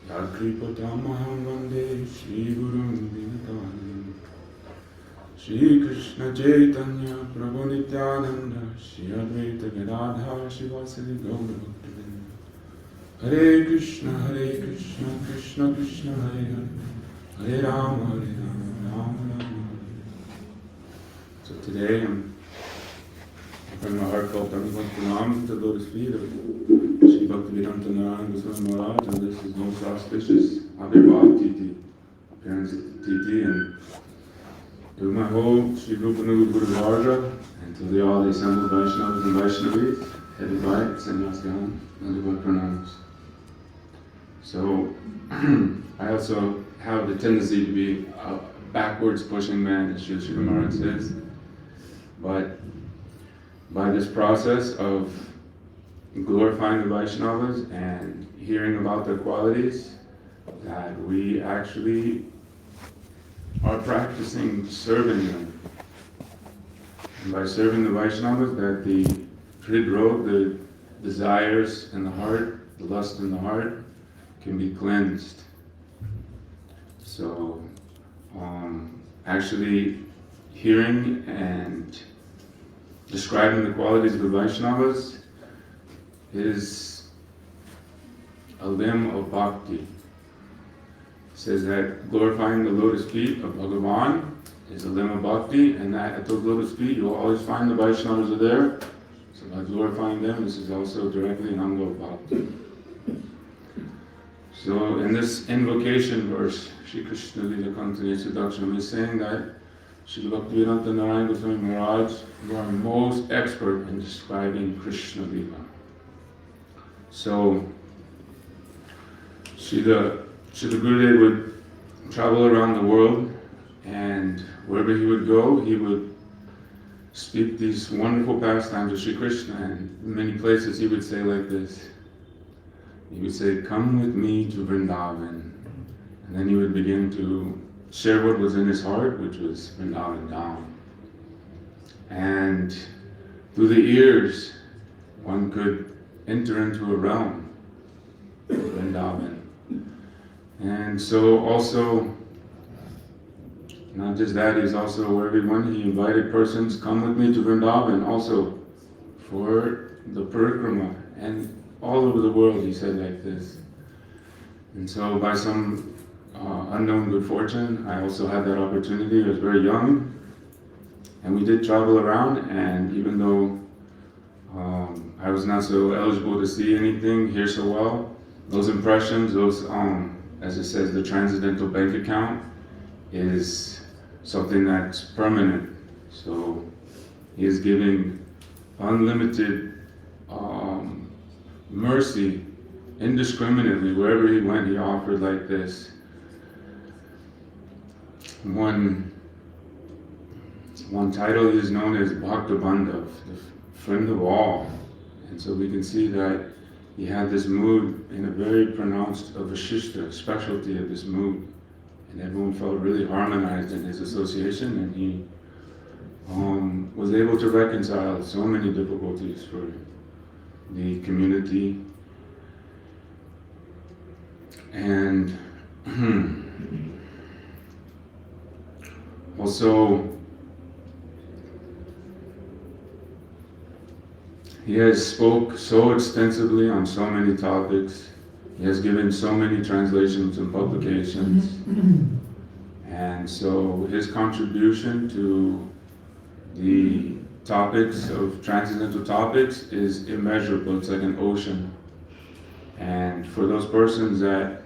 Yakripatam Maham Vande Shri Gurum Dinatanam Shri Krishna Chaitanya Prabhu Nityananda Shri Advaita Gadadhar Shivasadi Gaura Bhaktivinoda Hare Krishna Krishna Krishna Hare Hare Hare Rama Rama Rama So today I'm offering my heartfelt pranam to the lotus feet of Shri Bhaktivedanta Narayana Goswami Maharaj, and this is most auspicious Avirbhav Titi, appearance at Titi, and to my whole Shri Rupanuga Guru Varga, and to all the assembled Vaishnavas and Vaishnavis, headed by Sannyas Gahan, Nandavad Pranams. So, I also have the tendency to be a backwards pushing man, as Sri Maharaj says, but by this process of glorifying the Vaishnavas and hearing about their qualities, that we actually are practicing serving them. And by serving the Vaishnavas, that the hridrog, the desires in the heart, the lust in the heart, can be cleansed. So, actually hearing and describing the qualities of the Vaishnavas is a limb of bhakti. It says that glorifying the lotus feet of Bhagavan is a limb of bhakti, and that at those lotus feet you'll always find the Vaishnavas are there. So by glorifying them, this is also directly an anga of bhakti. So in this invocation verse, Shri Krishna Lila Kantani Siddhakshanam is saying that Shri Bhaktivedanta Narayana Goswami Maharaj, you are most expert in describing Krishna Lila. So Srila Gurudeva would travel around the world, and wherever he would go, he would speak these wonderful pastimes of Sri Krishna, and in many places he would say like this. He would say, "Come with me to Vrindavan." And then he would begin to share what was in his heart, which was Vrindavan Dham. And through the ears, one could enter into a realm of Vrindavan. And so also, not just that, he's also, wherever he went, he invited persons, come with me to Vrindavan, also for the parikrama. And all over the world he said like this. And so by some unknown good fortune, I also had that opportunity. I was very young, and we did travel around, and even though I was not so eligible to see anything, hear so well, those impressions, those, as it says, the transcendental bank account is something that's permanent. So he is giving unlimited mercy indiscriminately. Wherever he went, he offered like this. One title is known as Bhakta Bandhav, the friend of all. And so we can see that he had this mood in a very pronounced Vashishta, specialty of this mood. And everyone felt really harmonized in his association, and he was able to reconcile so many difficulties for the community. And also, he has spoke so extensively on so many topics. He has given so many translations and publications. And so his contribution to the topics of transcendental topics is immeasurable. It's like an ocean. And for those persons that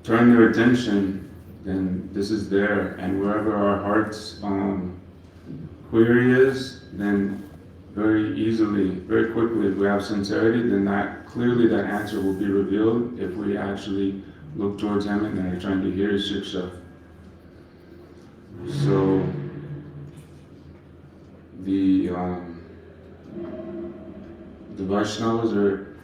turn their attention, then this is there. And wherever our heart's query is, then very easily, very quickly, if we have sincerity, then clearly that answer will be revealed if we actually look towards him and are trying to hear his shiksha. So the Vaishnavas are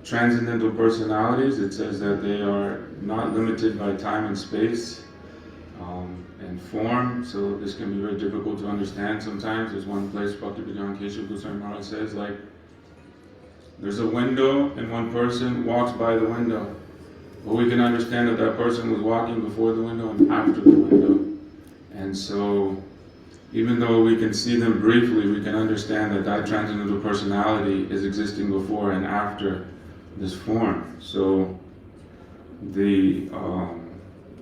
transcendental personalities. It says that they are not limited by time and space and form, so this can be very difficult to understand sometimes. There's one place Bhaktivedanta Keshav Goswami Maharaj says, like, there's a window and one person walks by the window, but we can understand that that person was walking before the window and after the window. And so even though we can see them briefly, we can understand that that transcendental personality is existing before and after this form. So the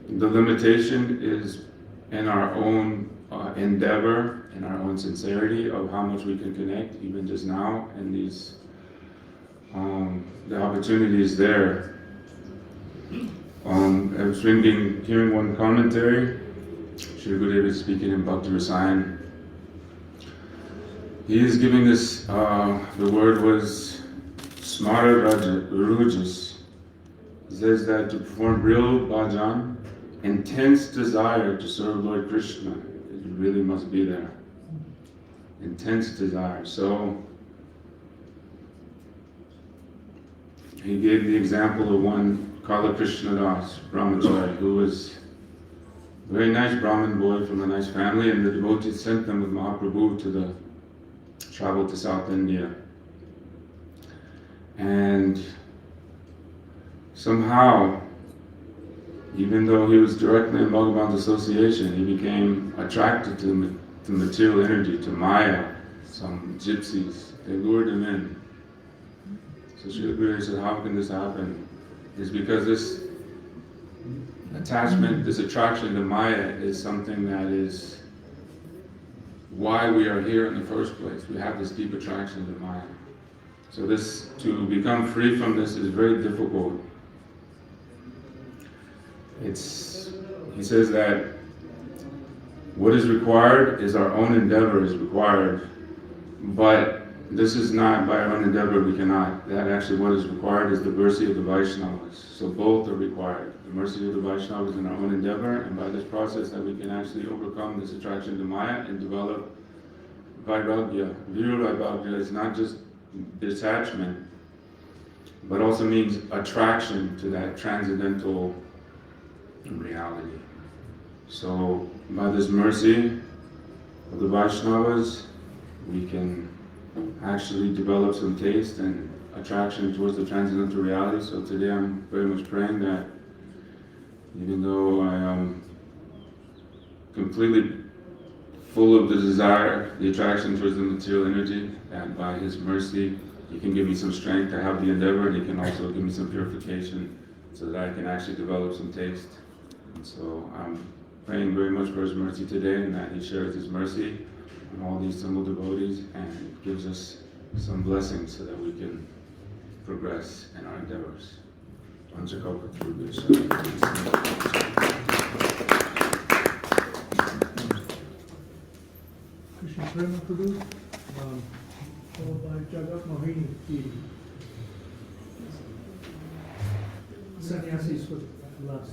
limitation is in our own endeavor, in our own sincerity of how much we can connect, even just now, and these the opportunity is there. I was hearing one commentary. Shri Gurudeva is speaking in Bhakti Rasayan. He is giving this, the word was Smara Rujas. He says that to perform real bhajan, intense desire to serve Lord Krishna, it really must be there. Intense desire. So he gave the example of one Kala Krishna Das, Brahmachari, who was a very nice Brahmin boy from a nice family, and the devotees sent them with Mahaprabhu to travel to South India. And somehow, even though he was directly in Bhagavan's association, he became attracted to material energy, to Maya, some gypsies. They lured him in. So Srila Gurudeva said, how can this happen? It's because this attachment, this attraction to Maya is something that is why we are here in the first place. We have this deep attraction to Maya. So to become free from this is very difficult. He says that what is required is our own endeavor is required, but this is not by our own endeavor we cannot. That actually what is required is the mercy of the Vaishnavas. So both are required. The mercy of the Vaishnavas in our own endeavor, and by this process that we can actually overcome this attraction to Maya and develop Vairagya. Virula Vairagya is not just detachment, but also means attraction to that transcendental reality. So by this mercy of the Vaishnavas, we can actually develop some taste and attraction towards the transcendental reality. So today I'm very much praying that even though I am completely full of the desire, the attraction towards the material energy, that by His mercy He can give me some strength to have the endeavor, and He can also give me some purification so that I can actually develop some taste. And so I'm praying very much for His mercy today, and that He shares His mercy on all these simple devotees and gives us some blessings so that we can progress in our endeavors. Krishna Prema Prabhu, followed by Jagat Mohini Giri. Sannyasis for last.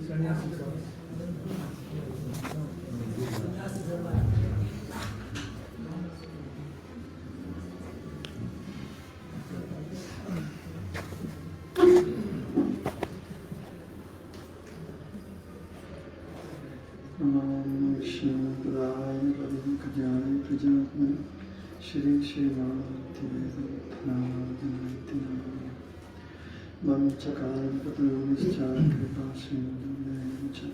Sannyasis for last. Śrīla Mamchakāna Patarunischa Kripāsindhunevicha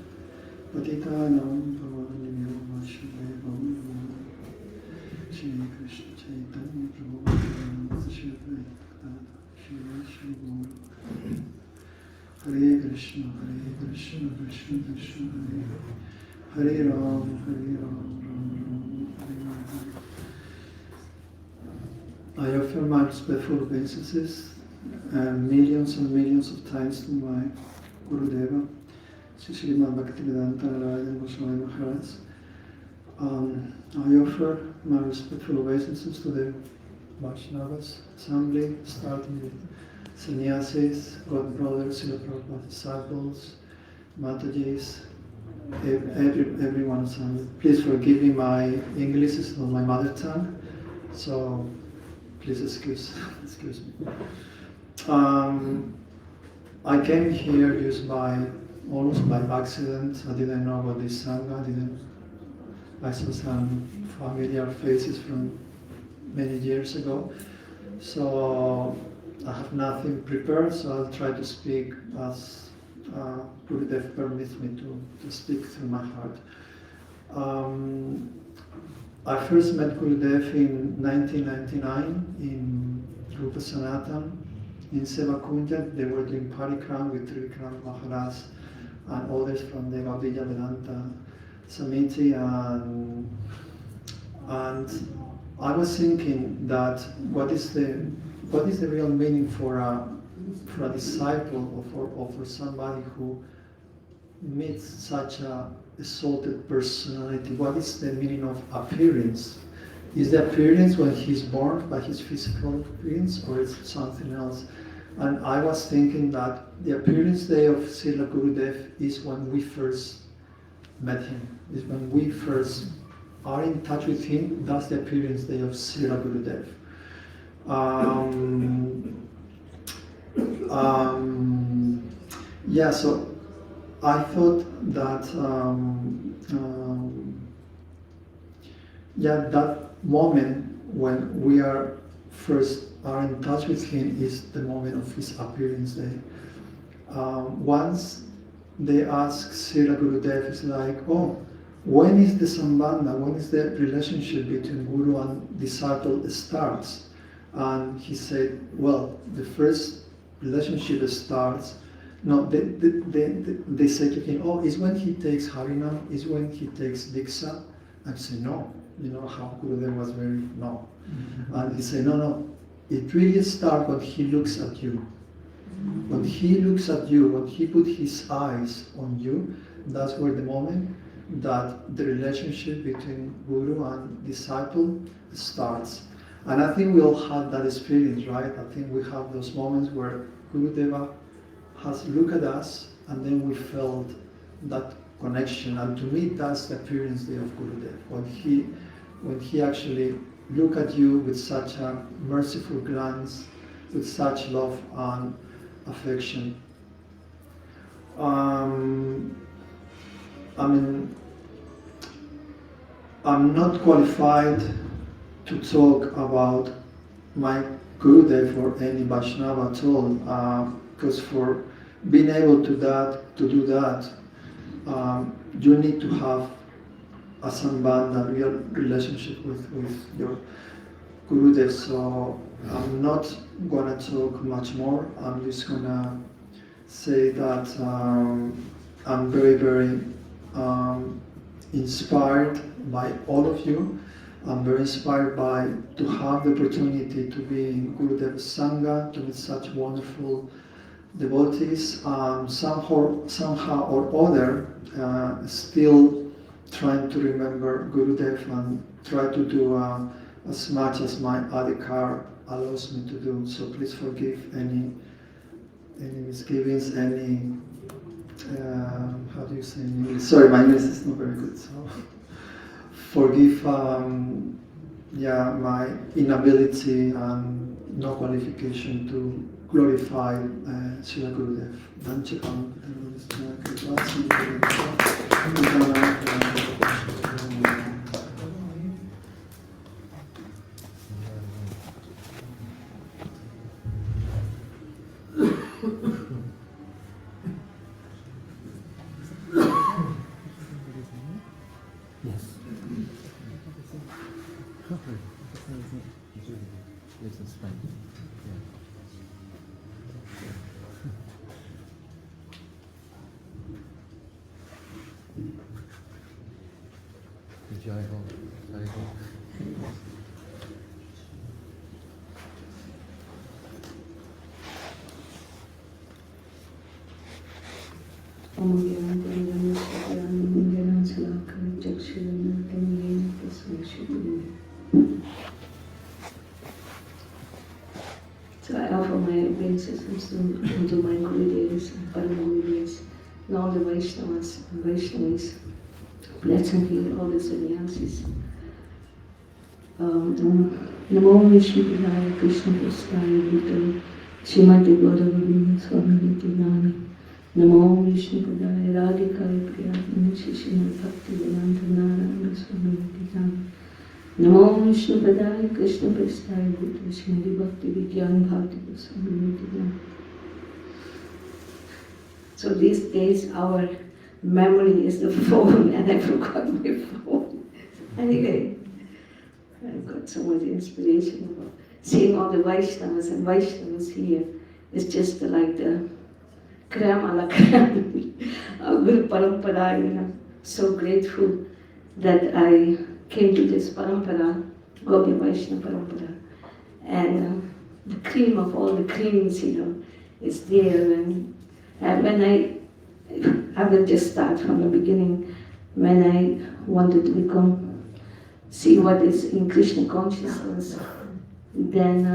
Patitānam Bhavanibhyo Vasudevam Namo Shri Krishna Chaitanya Prabhu Shri Advaita Shri Guru Hare Krishna Krishna Krishna Hare Ram Ram Ram Hare Hare. I offer my respectful obeisances millions and millions of times to my Gurudeva, Srimad Bhaktivedanta Narayana Goswami Maharaj. I offer my respectful obeisances to the Vaishnavas assembly, starting with sannyasis, God brothers, Srila Prabhupada disciples, Matajis, everyone assembly. Please forgive me, my English is not my mother tongue, so please excuse me. I came here almost by accident. I didn't know about this sangha. I saw some familiar faces from many years ago. So I have nothing prepared, so I'll try to speak as Gurudeva permits me to speak through my heart. I first met Gurudeva in 1999 in Rupa Sanatan in Sevakunja. They were doing parikram with Trikram Maharaj and others from the Gaudiya Vedanta Samiti, and I was thinking that what is the real meaning for a disciple or for somebody who meets such a exalted personality? What is the meaning of appearance? Is the appearance when he's born by his physical appearance, or is it something else? And I was thinking that the appearance day of Srila Gurudeva is when we first met him, is when we first are in touch with him. That's the appearance day of Srila Gurudeva. Yeah, so I thought that yeah, that moment when we are in touch with him is the moment of his appearance day. Once they ask Śrīla Gurudeva, it's like, oh, when is the sambandha, when is the relationship between guru and disciple starts? And he said, well, the first relationship starts, no, they say to him, oh, it's when he takes Harinam, it's when he takes Diksha. And I say, no, you know how Gurudeva was very, no. And he said, no, it really starts when he looks at you. When he looks at you, when he puts his eyes on you, that's where the moment that the relationship between guru and disciple starts. And I think we all had that experience, right? I think we have those moments where Gurudeva has looked at us and then we felt that connection. And to me, that's the appearance day of Gurudeva. When he actually look at you with such a merciful glance, with such love and affection. I mean, I'm not qualified to talk about my Gurudev or any Vaishnava at all, because for being able to do that, you need to have a sambandha, a real relationship with your Gurudev. So I'm not gonna talk much more. I'm just gonna say that I'm very, very inspired by all of you. I'm very inspired to have the opportunity to be in Gurudev's Sangha, to meet such wonderful devotees. Somehow or other, still trying to remember Gurudev and try to do as much as my adhikar allows me to do. So please forgive any misgivings, any how do you say in English? Sorry, my English is not very good. So forgive my inability and no qualification to glorify Śrīla Gurudev. Yes. Lives in Spain. Yeah. Jai Ho. Jai Ho. So I offer my obeisances to my Gurudevas and Param Gurudevas and all the Vaishnavas and Vaishnavis, pleasantly all the sannyasis. Namo Vishnu Padaya Krishna Prasthaya Bhutale Srimati Gauravadini Swami Nityanami. Namo Vishnu Padaya Radhikaya Priyatmani Shishimati Bhakti Vedanta Narayana Swami Nityanami. Namo Vishnu Padaya Krishna Prasthaya Bhutale Srimati Bhakti Vidyan Bhakti Swami Nityanami. So these days our memory is the phone and I forgot my phone. Anyway, I got so much inspiration about seeing all the Vaishnavas and Vaishnavas here. It's just like the crème à la crème of Guru Parampara, you know. So grateful that I came to this Parampara, Gaudiya Vaishnava Parampara. And the cream of all the creams, you know, is there. And when I will just start from the beginning. When I wanted to see what is in Krishna consciousness, then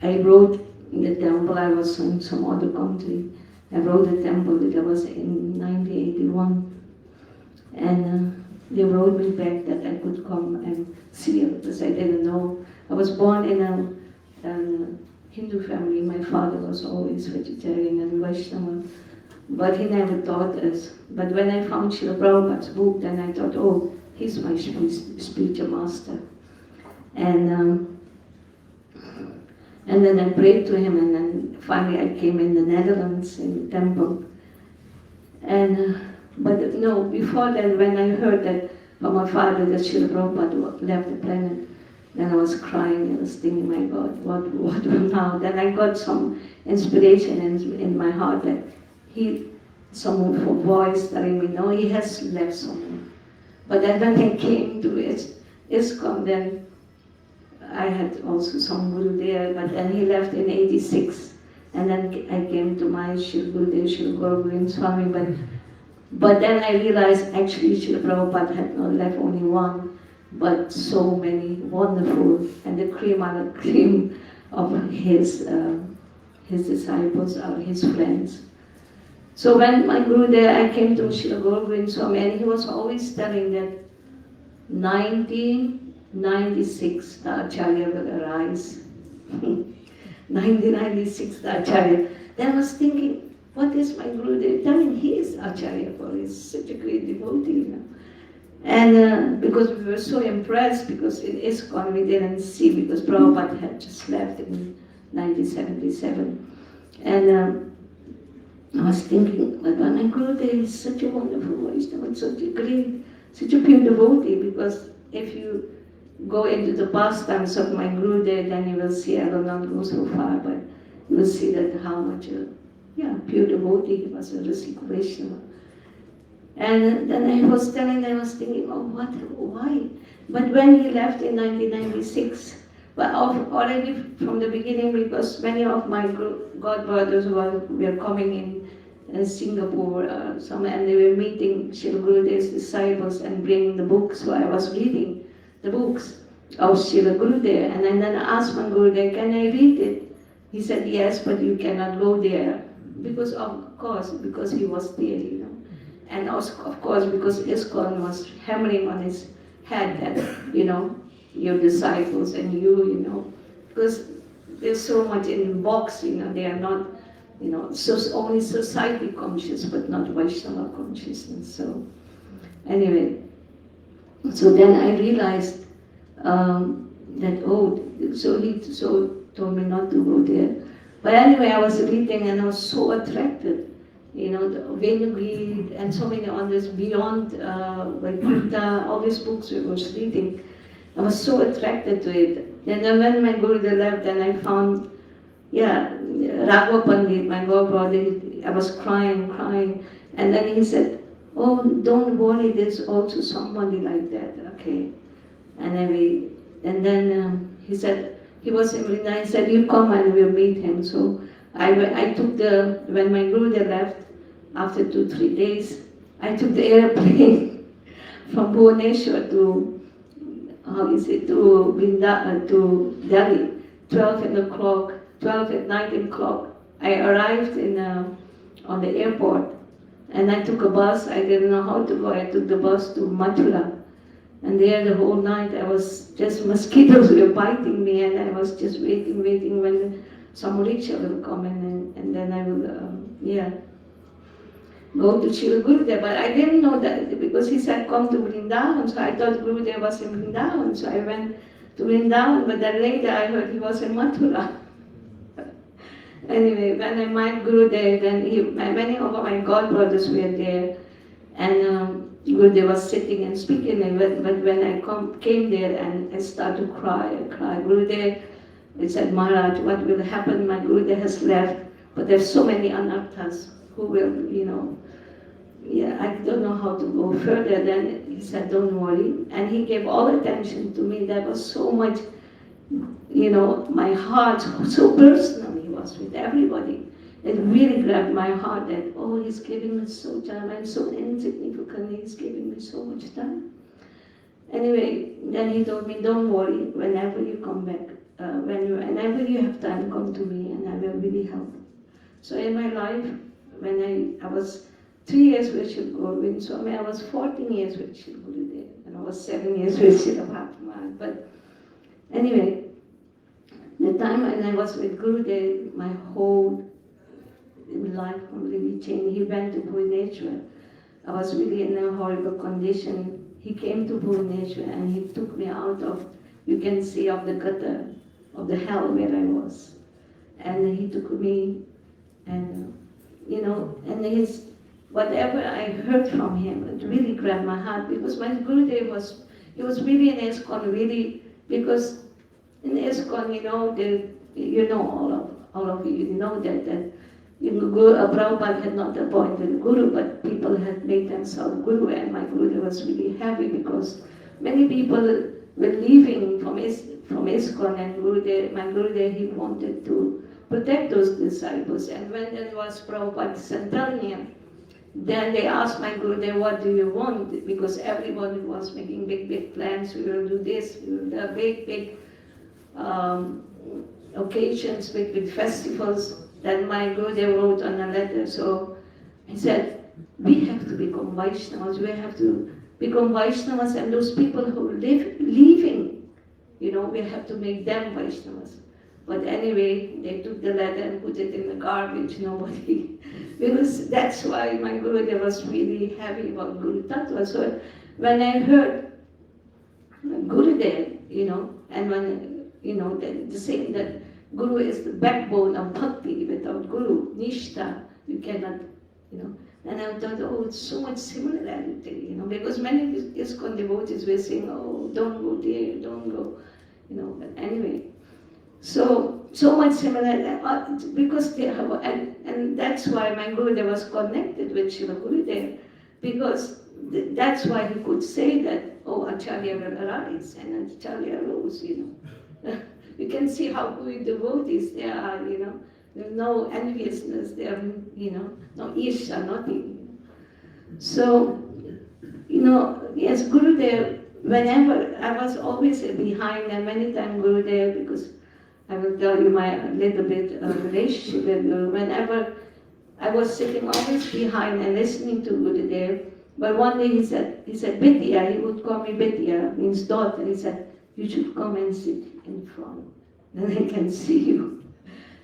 I wrote in the temple. I was in some other country. I wrote the temple that I was in 1981, and they wrote me back that I could come and see it because I didn't know. I was born in a Hindu family. My father was always vegetarian and Vaishnava, but he never taught us. But when I found Srila Prabhupada's book, then I thought, oh, he's my spiritual master. And then I prayed to him, and then finally I came in the Netherlands in the temple. And but no, before that, when I heard that from my father that Srila Prabhupada left the planet, then I was crying. I was thinking, my God, what will now? Then I got some inspiration in my heart that someone for voice telling me, no, he has left someone. But then when I came to ISKCON, then I had also some Guru there, but then he left in 86. And then I came to my Srila Gurudeva, Srila Gaura Swami, but then I realized actually Srila Prabhupada had not left only one, but so many wonderful, and the cream of his disciples are his friends. So when my Guru there, I came to Srila Gaura Swami, and he was always telling that 1996 the Acharya will arise. 1996 the Acharya. Then I was thinking, what is my Guru there telling? He is Acharya, for he's such a great devotee, you know. And because we were so impressed, because in ISKCON we didn't see, because Prabhupada had just left in 1977. And I was thinking, but my Guru there is such a wonderful Vaishnava, such a pure devotee, because if you go into the pastimes of my Guru there, then you will see, I will not go so far, but you will see that how much pure devotee he was, a Rasika Vaishnava. And then I was thinking, oh, why? But when he left in 1996, but already from the beginning, because many of my godbrothers were coming in Singapore, and they were meeting Srila Gurudev's disciples and bringing the books, so I was reading the books of Srila Gurudeva, and then I asked my Gurudeva, can I read it? He said, yes, but you cannot go there, because he was there, you know. And also, of course, because ISKCON was hammering on his head that, you know, your disciples and you know, because there's so much in the box, you know, they are not, you know, only society conscious, but not Vaishnava consciousness. So, anyway, so then I realized that, so he told me not to go there. But anyway, I was reading and I was so attracted. You know, the Venugid and so many others beyond Vaikuntha, all these books we was reading. I was so attracted to it. And then when my Gurudeva left, then I found, Raghava Pandit, my godbrother, I was crying. And then he said, oh, don't worry, there's also somebody like that, okay. And then he said, he was in Vrindavan, he said, you come and we'll meet him. So I took when my Gurudeva left, after 2-3 days, I took the airplane from Bhubaneswar to Delhi, 12 at 9 o'clock. I arrived on the airport, and I took a bus. I didn't know how to go. I took the bus to Mathura. And there the whole night I was just, mosquitoes were biting me, and I was just waiting when some rickshaw will come in, and then I will, go to Srila Gurudeva. But I didn't know that, because he said come to Vrindavan, so I thought Gurudeva was in Vrindavan, so I went to Vrindavan, but then later I heard he was in Mathura. Anyway, when I met Gurudeva, then many of my godbrothers were there, and Gurudeva was sitting and speaking, but when I came there and I started to cry. Gurudeva, he said, Maharaj, what will happen? My Gurudeva has left, but there's so many anarthas who will, you know, I don't know how to go further. Then he said, don't worry. And he gave all attention to me. There was so much, you know, my heart, so personal he was with everybody. It really grabbed my heart that, oh, he's giving me so time. I'm so insignificant. He's giving me so much time. Anyway, then he told me, don't worry, whenever you come back, whenever you have time, come to me and I will really help. So in my life, when I was 3 years with Srila Govind Swami, I was 14 years with Srila Gurudeva, and I was 7 years with Srila Bhakti Maharaj. But anyway, The time when I was with Gurudev, my whole life completely changed. He went to Bhubaneswar. I was really in a horrible condition. He came to Bhubaneswar and he took me out of, you can see, of the gutter, of the hell where I was. And he took me and, and his, whatever I heard from him, it really grabbed my heart because my Gurudev was, he was really in ISKCON, really, because in ISKCON, all of you know that Prabhupada had not appointed a guru, but people had made themselves guru, and my Gurudev was really happy because many people were leaving from ISKCON, and my Gurudev, he wanted to protect those disciples. And when there was Prabhupada's centennial, then they asked my Gurudev, what do you want? Because everybody was making big plans. We will do this, we will do big occasions, big festivals. Then my Gurudev wrote on a letter. So he said, we have to become Vaishnavas. We have to become Vaishnavas, and those people who are leaving, we have to make them Vaishnavas. But anyway, they took the letter and put it in the garbage. Nobody, because that's why my Gurudev was really happy about Guru Tattva. So when I heard Gurudev, and when, the saying that Guru is the backbone of bhakti. Without Guru, Nishtha, you cannot, And I thought, oh, it's so much similarity, because many ISKCON devotees were saying, oh, don't go there, don't go, But anyway, so much similarity, because they have, and that's why my Gurudev was connected with Srila Gurudev, because that's why he could say that, oh, Acharya will arise, and Acharya rose, You can see how good devotees they are, There's no enviousness, there, no isha, nothing. So, yes, Gurudev, whenever, I was always behind, and many times Gurudev, because I will tell you my little bit relationship with Guru. Whenever I was sitting always behind and listening to Gurudev, but one day he said, Bidya, he would call me Bidya, means daughter. He said, you should come and sit in front, then I can see you.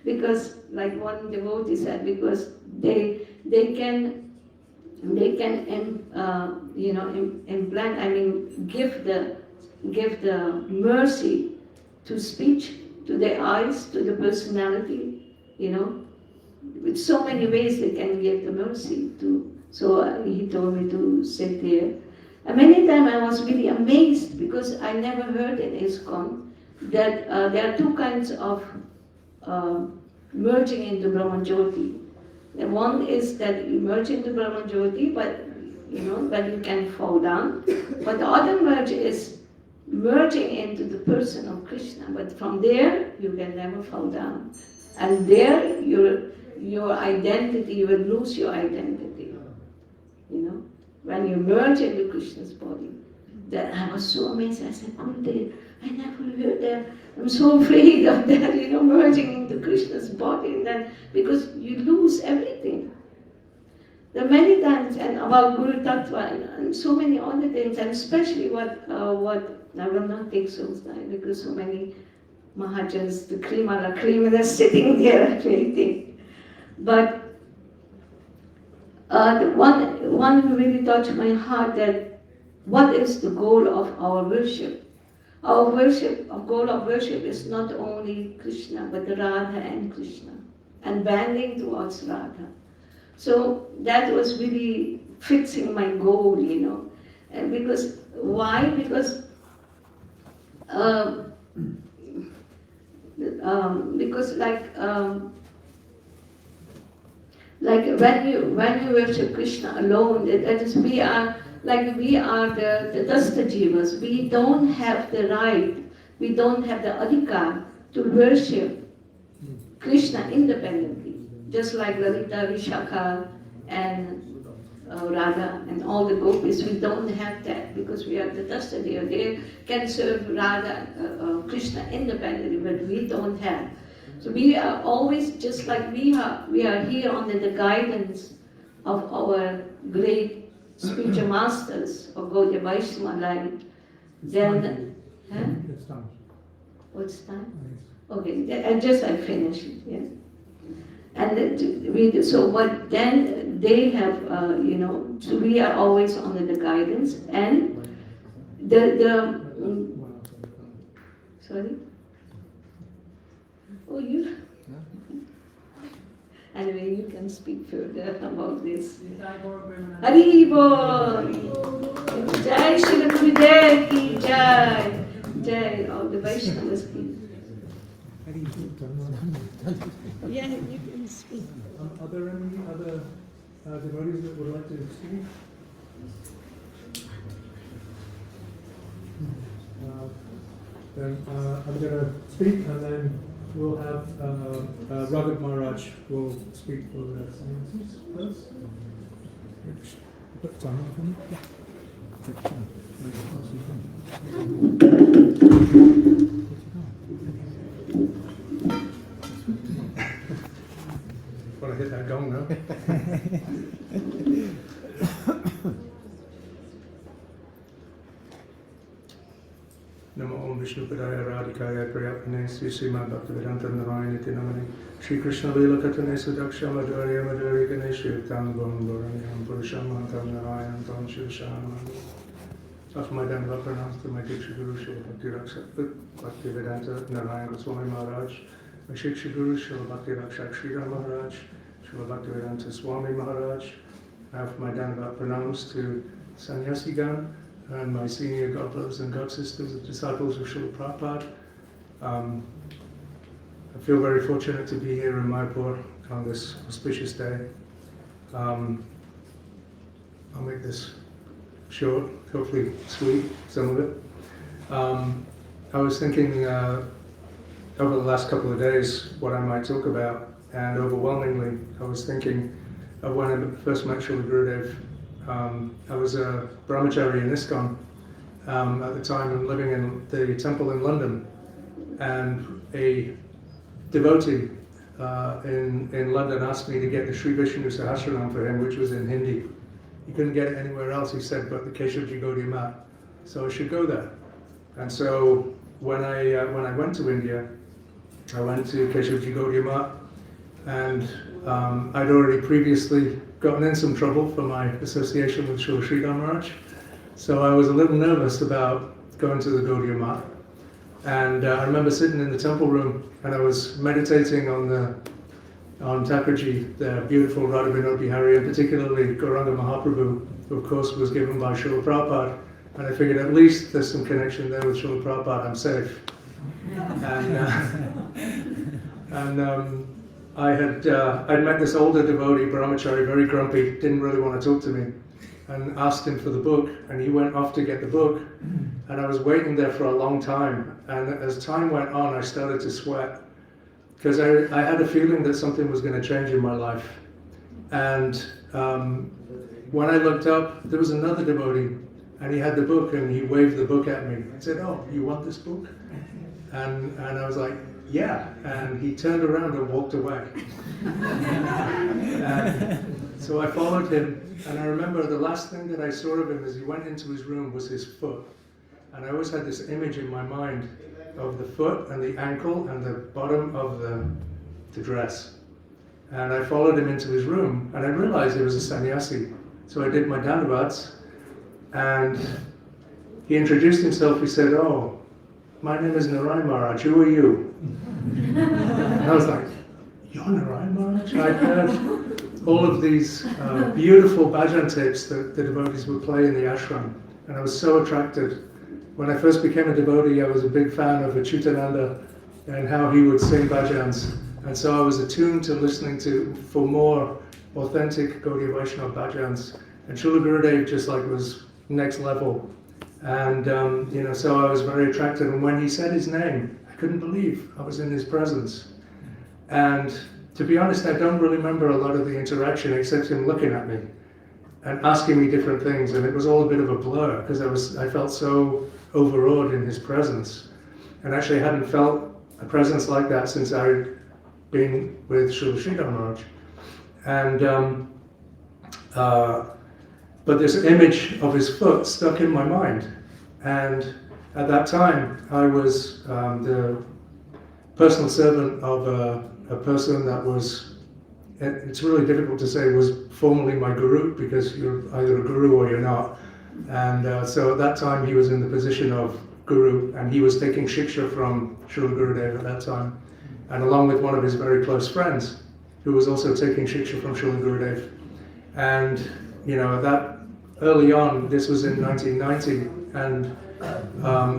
Because, like one devotee said, because they can implant, give the mercy to speech, to their eyes, to the personality, with so many ways they can give the mercy to. So he told me to sit there. And many times I was really amazed because I never heard in ISKCON that there are two kinds of merging into Brahman Jyoti. The one is that you merge into Brahman Jyoti, but you can fall down. But the other merge is merging into the person of Krishna. But from there, you can never fall down. And there, your identity, you will lose your identity. When you merge into Krishna's body. Then I was so amazed. I said, Gurudev, I never heard that. I'm so afraid of that, merging into Krishna's body. And then, because you lose everything. There are many times, and about Guru Tattva, and so many other things, and especially what I will not take so much time, because so many Mahajans, the cream a la cream, they're sitting there waiting. But the one who really touched my heart, that what is the goal of our worship? Our goal of worship is not only Krishna, but Radha and Krishna, and bending towards Radha. So that was really fixing my goal, and because, why? Because like when you worship Krishna alone, that is, we are the Dastajivas. We don't have the right, we don't have the adhikar to worship Krishna independently. Just like Lalita, Vishakha, and Radha, and all the gopis, we don't have that because we are the Dastajiva. They can serve Radha, Krishna independently, but we don't have. So we are always, just like we are here under the guidance of our great spiritual masters of Gaudiya Vaishnava life. Then, It's time. what's time? Okay, I finished it, yeah. And so what then they have, so we are always under the guidance and sorry? Oh, you? Anyway, you can speak further about this. Haribo! Jai Shri Gurudev ki Jai! Jai, all the Vaishnavas ki. Yeah, you can speak. Are there any other devotees that would like to speak? Then I'm going to speak, and then we'll have Raghav Maharaj will speak for the sciences first. Put time on for me? Yeah. Want to hit that gong now? Namo Om Vishnu Padaya Radhikaya Priyapane Sri Srimad Bhaktivedanta Narayana Namani Shri Krishna Lila Katane Sudaksha Madhurya Madhurya Ganesh Yuktam Gom Goranyam Purusham Mahatam Narayan Tam Shivasham. Offer my Dhamma pranams to my Diksha Guru Srila Bhaktivedanta Narayana Goswami Maharaj, my Shiksha Guru Srila Bhakti Rakshak Sridhar Maharaj, Srila Bhaktivedanta Swami Maharaj. I offer my Dhamma pranams to Sannyasigan and my senior godbrothers and godsisters, the disciples of Srila Prabhupada. I feel very fortunate to be here in Mayapura on this auspicious day. I'll make this short, hopefully sweet, some of it. I was thinking over the last couple of days what I might talk about, and overwhelmingly I was thinking of when I first met Srila Gurudev. I was a brahmachari in ISKCON at the time and living in the temple in London, and a devotee in London asked me to get the Sri Vishnu Sahasranam for him, which was in Hindi. He couldn't get it anywhere else, he said, but the Keshavji Gaudiya Mat. So I should go there. And so when I went to India, I went to Keshavji Gaudiya Mat, and I'd already previously gotten in some trouble for my association with Srila Sridhar Maharaj. So I was a little nervous about going to the Gaudiya Mat. And I remember sitting in the temple room and I was meditating on Thakurji, the beautiful Radha Vinod Bihari, and particularly Gauranga Mahaprabhu, who of course was given by Srila Prabhupada. And I figured at least there's some connection there with Srila Prabhupada, I'm safe. I'd met this older devotee, brahmachari, very grumpy, didn't really want to talk to me, and asked him for the book, and he went off to get the book, and I was waiting there for a long time, and as time went on I started to sweat, because I had a feeling that something was going to change in my life. And when I looked up, there was another devotee, and he had the book, and he waved the book at me. I said, "Oh, you want this book?" And I was like, "Yeah," and he turned around and walked away. And so I followed him, and I remember the last thing that I saw of him as he went into his room was his foot. And I always had this image in my mind of the foot and the ankle and the bottom of the dress. And I followed him into his room, and I realized he was a sannyasi. So I did my dandavats, and he introduced himself. He said, "Oh, my name is Narayan Maharaj, who are you?" And I was like, "You're Narayan Maharaj?" I'd heard all of these beautiful bhajan tapes that the devotees would play in the ashram, and I was so attracted. When I first became a devotee, I was a big fan of Achyutananda and how he would sing bhajans, and so I was attuned to listening for more authentic Gaudiya Vaishnava bhajans, and Srila Gurudev just was next level. And so I was very attracted, and when he said his name, I couldn't believe I was in his presence. And to be honest, I don't really remember a lot of the interaction except him looking at me and asking me different things, and it was all a bit of a blur because I felt so overawed in his presence. And actually I hadn't felt a presence like that since I'd been with Srila Sridhar Maharaj. And but this image of his foot stuck in my mind. And at that time, I was personal servant of a person that was, it's really difficult to say, was formerly my guru, because you're either a guru or you're not. And so at that time he was in the position of guru, and he was taking shiksha from Srila Gurudeva at that time, and along with one of his very close friends, who was also taking shiksha from Srila Gurudeva. And that early on, this was in 1990, and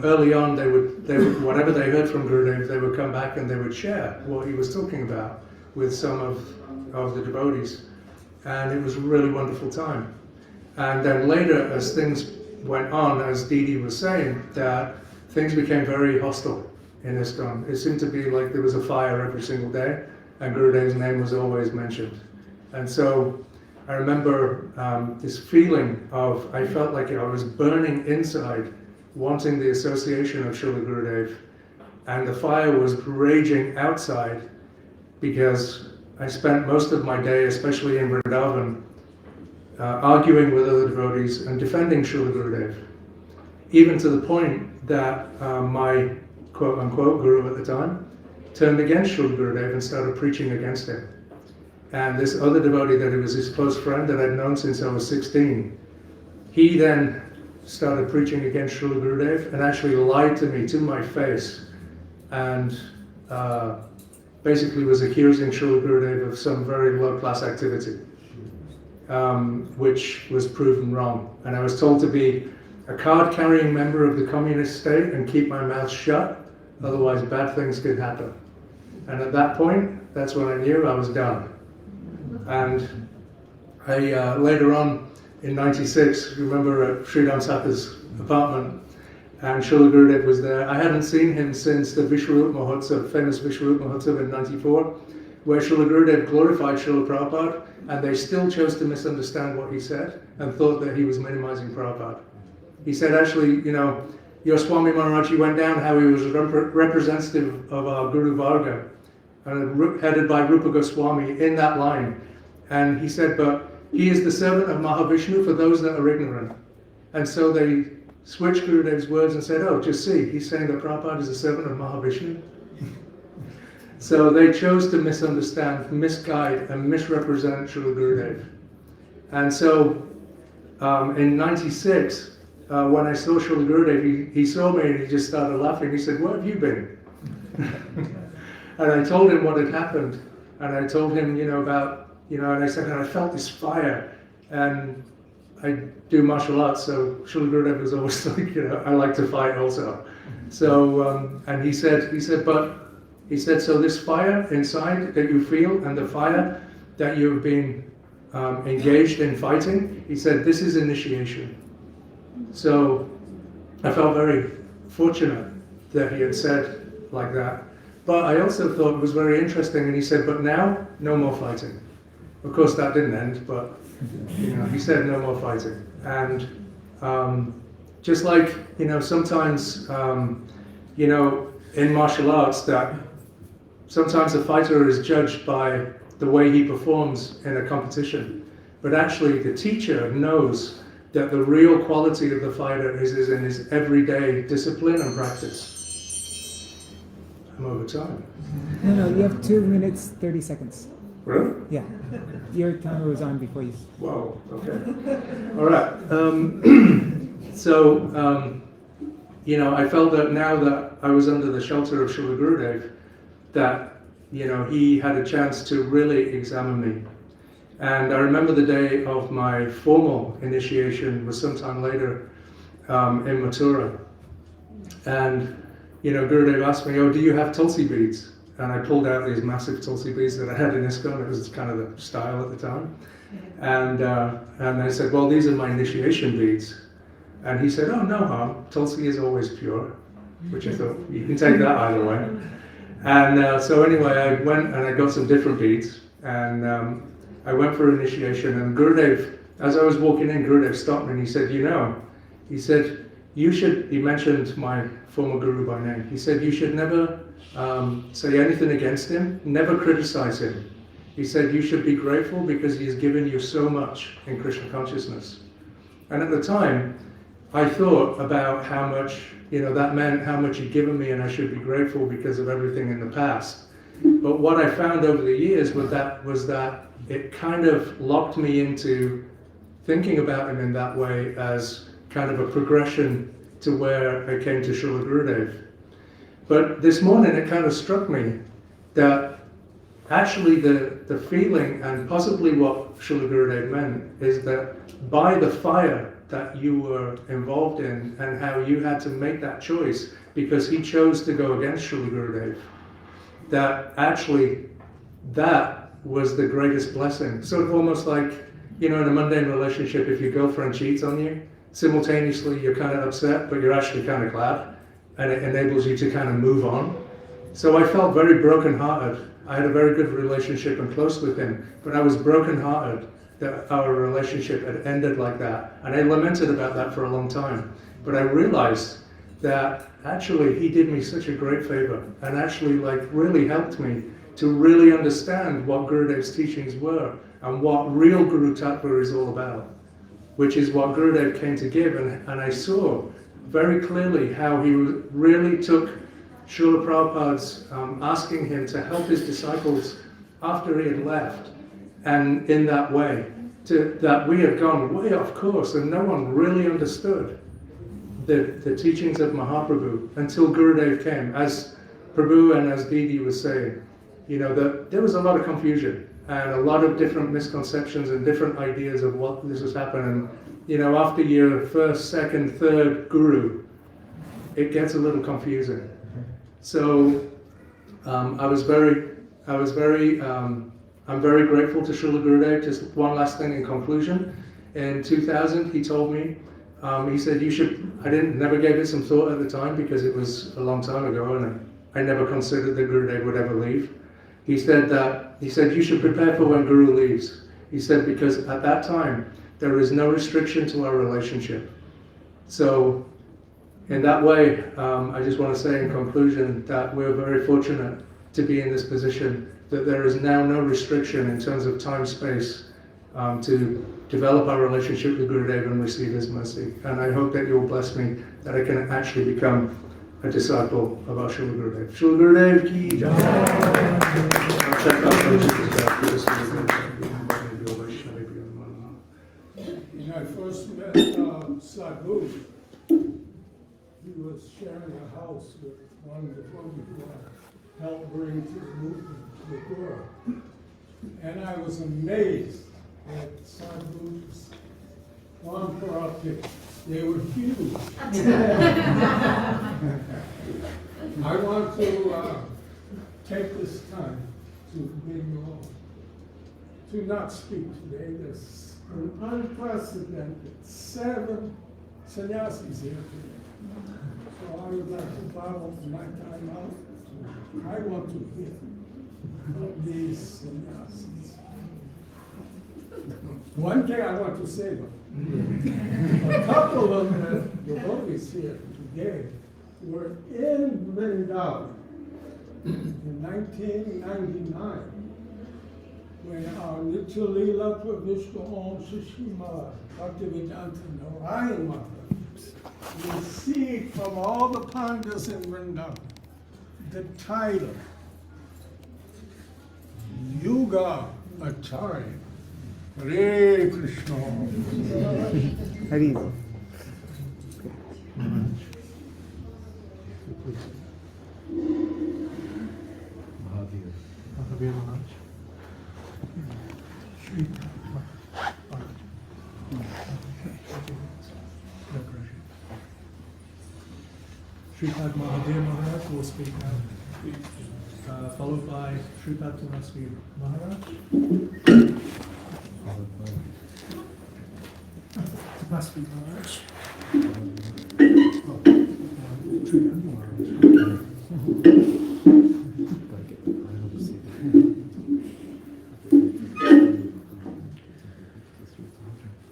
early on they would whatever they heard from Gurudeva, they would come back and they would share what he was talking about with some of the devotees, and it was a really wonderful time. And then later, as things went on, as Didi was saying, that things became very hostile in ISKCON. It seemed to be like there was a fire every single day, and Gurudev's name was always mentioned. And so I remember this feeling of, I felt like I was burning inside, wanting the association of Srila Gurudev, and the fire was raging outside, because I spent most of my day, especially in Vrindavan, arguing with other devotees and defending Srila Gurudev, even to the point that my quote-unquote guru at the time turned against Srila Gurudev and started preaching against him. And this other devotee that was his close friend that I'd known since I was 16, he then started preaching against Srila Gurudev and actually lied to me to my face, and basically was accusing Srila Gurudev of some very low-class activity, which was proven wrong. And I was told to be a card-carrying member of the communist state and keep my mouth shut, otherwise bad things could happen. And at that point, that's when I knew I was done. And I later on in '96, remember at Sridham Sakha's apartment, and Srila Gurudev was there. I hadn't seen him since the Vishwarup Mahotsav, famous Vishwarup Mahotsav in '94, where Srila Gurudev glorified Srila Prabhupada, and they still chose to misunderstand what he said and thought that he was minimizing Prabhupada. He said, actually, your Swami Maharaj, he went down how he was representative of our Guru Varga, and headed by Rupa Goswami in that line. And he said, but he is the servant of Mahavishnu for those that are ignorant. And so they switched Gurudev's words and said, oh, just see, he's saying that Prabhupada is a servant of Mahavishnu. So they chose to misunderstand, misguide, and misrepresent Srila Gurudev. And so in '96, when I saw Srila Gurudev, he saw me and he just started laughing. He said, where have you been? And I told him what had happened. And I told him, about, and I said, and I felt this fire. And I do martial arts, so Srila Gurudev was always like, I like to fight also. So, and he said, so this fire inside that you feel, and the fire that you've been engaged in fighting, he said, this is initiation. So I felt very fortunate that he had said like that. But I also thought it was very interesting, and he said, but now, no more fighting. Of course, that didn't end, but he said no more fighting. And just like, sometimes, in martial arts, that sometimes a fighter is judged by the way he performs in a competition. But actually, the teacher knows that the real quality of the fighter is in his everyday discipline and practice. I'm over time. No, you have 2 minutes, 30 seconds. Really? Yeah. Your timer was on before you... Whoa, okay. All right. I felt that now that I was under the shelter of Srila Gurudev, that, he had a chance to really examine me. And I remember the day of my formal initiation was sometime later in Mathura. And, Gurudev asked me, oh, do you have Tulsi beads? And I pulled out these massive Tulsi beads that I had in ISKCON. It was kind of the style at the time. And I said, well, these are my initiation beads. And he said, oh, no harm. Tulsi is always pure, which I thought, you can take that either way. And so anyway, I went and I got some different beads. And I went for initiation. And Gurudev, as I was walking in, Gurudev stopped me and he said, he said, he mentioned my former guru by name. He said, you should never say anything against him, never criticize him. He said, you should be grateful because he has given you so much in Krishna consciousness. And at the time, I thought about how much, that meant how much he'd given me, and I should be grateful because of everything in the past. But what I found over the years was that it kind of locked me into thinking about him in that way as kind of a progression to where I came to Srila Gurudev. But this morning it kind of struck me that actually the feeling, and possibly what Srila Gurudev meant, is that by the fire that you were involved in and how you had to make that choice because he chose to go against Srila Gurudev, that actually that was the greatest blessing. Sort of almost like, in a mundane relationship, if your girlfriend cheats on you, simultaneously you're kind of upset, but you're actually kind of glad, and it enables you to kind of move on. So I felt very brokenhearted. I had a very good relationship and close with him, but I was brokenhearted that our relationship had ended like that. And I lamented about that for a long time. But I realized that actually he did me such a great favor and actually really helped me to really understand what Gurudev's teachings were and what real Guru Tattva is all about, which is what Gurudev came to give. And I saw very clearly how he really took Srila Prabhupada's asking him to help his disciples after he had left, and in that way, that we had gone way off course and no one really understood the teachings of Mahaprabhu until Gurudev came. As Prabhu and as Didi was saying, that there was a lot of confusion and a lot of different misconceptions and different ideas of what this was happening. After your first, second, third guru, it gets a little confusing. So I'm very grateful to Srila Gurudev. Just one last thing in conclusion. In 2000, he told me, he said, I never gave it some thought at the time because it was a long time ago and I never considered that Gurudev would ever leave. He said, you should prepare for when Guru leaves. He said, because at that time, there is no restriction to our relationship. So, in that way, I just want to say in conclusion that we're very fortunate to be in this position, that there is now no restriction in terms of time, space, to develop our relationship with Gurudev and receive his mercy. And I hope that you'll bless me that I can actually become a disciple of our Srila Gurudev. Srila Gurudev ki jai. I'll check out those When I first met Sadhu, he was sharing a house with one of the devotees who helped bring to the movement to the Guru. And I was amazed at Sadhu's one parapet. They were huge. I want to take this time to bid you all to not speak today. There's an unprecedented 7 sannyasis here today. So I would like to borrow my time out. I want to hear from these sannyasis. One thing I want to say though, a couple of the devotees here today were in Vrindavan in 1999 when our Nityalila Pravishta Om Shishima Bhaktivedanta Narayan Maharaj received from all the Pandas in Vrindavan the title Yuga Acharya. Hare Krishna. Hare. Mahavir Maharaj. Sripad Mahavir Maharaj will speak now, followed by Sripad Tumasvi Maharaj. Tumasvi Maharaj. Sripad Maharaj.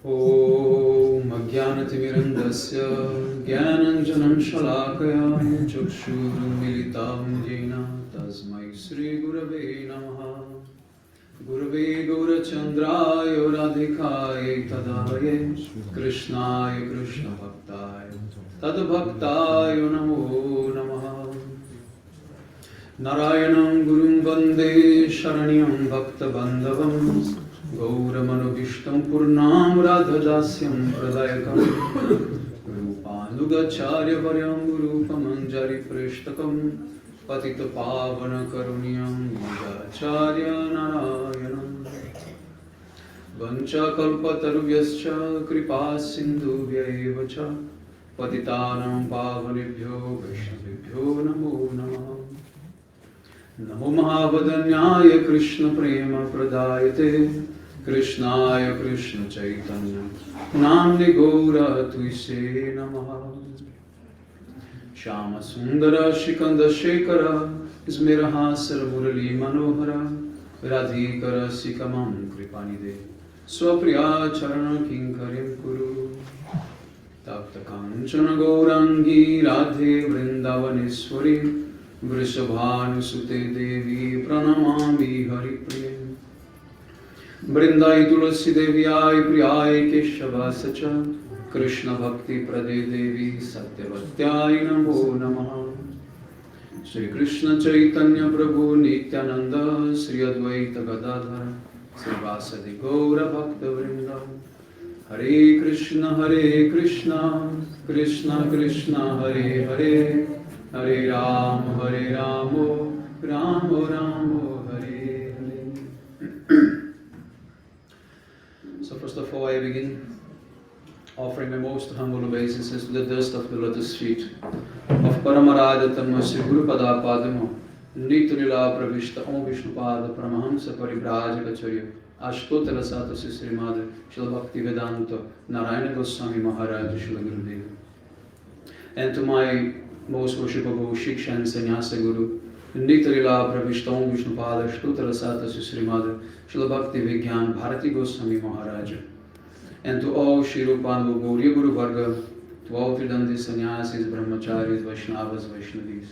Om Ajnanatimirandasya Jnananjanam Shalakaya Chakshurmilitam Jena Tasmai Shri Gurave Namaha Gurave Gaurachandraya Radhikaya Tadavaye Krishnaya Krishna Bhaktaya Tadbhaktaya Namo Namaha Narayanam Gurum Vande Sharanyam Bhakta Bandhavam Gauramanovistam Purnam Radhadasyam Pradayakam Rupalugacharya Varyam Gurupamanjari Prishtakam Patita Pavana Karuniyam Yugacharya Narayanam Vancha Kalpatarvyascha Kripa Sindhubhyaevacha Patitanam Pavanebhyo Vaishnavibhyo Namo Namah Namo Mahavadanyaya Krishna Prema Pradayate Krishnaya Krishna Chaitanya Namni Gaura Tuise Namaha Shama Sundara Shikanda Shekara Smiraha Murali Manohara Radhikara Sikamam Kripanide Swapriya Charana Kinkarim Kuru Tapta Kanchana Gaurangi Radhe Vrindavaneshwari Vrishabhanusute Devi Pranamami Haripriya Vrindai Tulasi Devyai Priyai Keshava Sacha Krishna Bhakti Prade Devi Satyavatyai Namo Namaha Shri Krishna Chaitanya Prabhu Nityananda Sri Advaita Gadadhara Sri Vasadi Gaura Bhakta Vrinda Hare Krishna Krishna Krishna Hare Hare Hare Rama Rama Rama Hare Hare. So first of all I begin offering my most humble obeisances to the dust of the lotus feet of Paramarada Tamma Sri Guru Pada Padamo Nitulila Pravishta Om Vishnupada Paramahamsa Paribrajacharya Ashtotara Satasi Srimad Srila Bhakti Vedanta Narayana Goswami Maharaj Srila Gurudeva. And to my most worshipable Shiksha and Sannyasa Guru Nitulila Pravishta Om Vishnupada Ashtotara Satasi Srimad Srila Bhakti Vigyan Bharati Goswami Maharaj. And to all Shri Rupanvu Gauriya Guru Varga, to all Tridandi Sannyasis, Brahmacharis, Vaishnavas, Vaishnavis,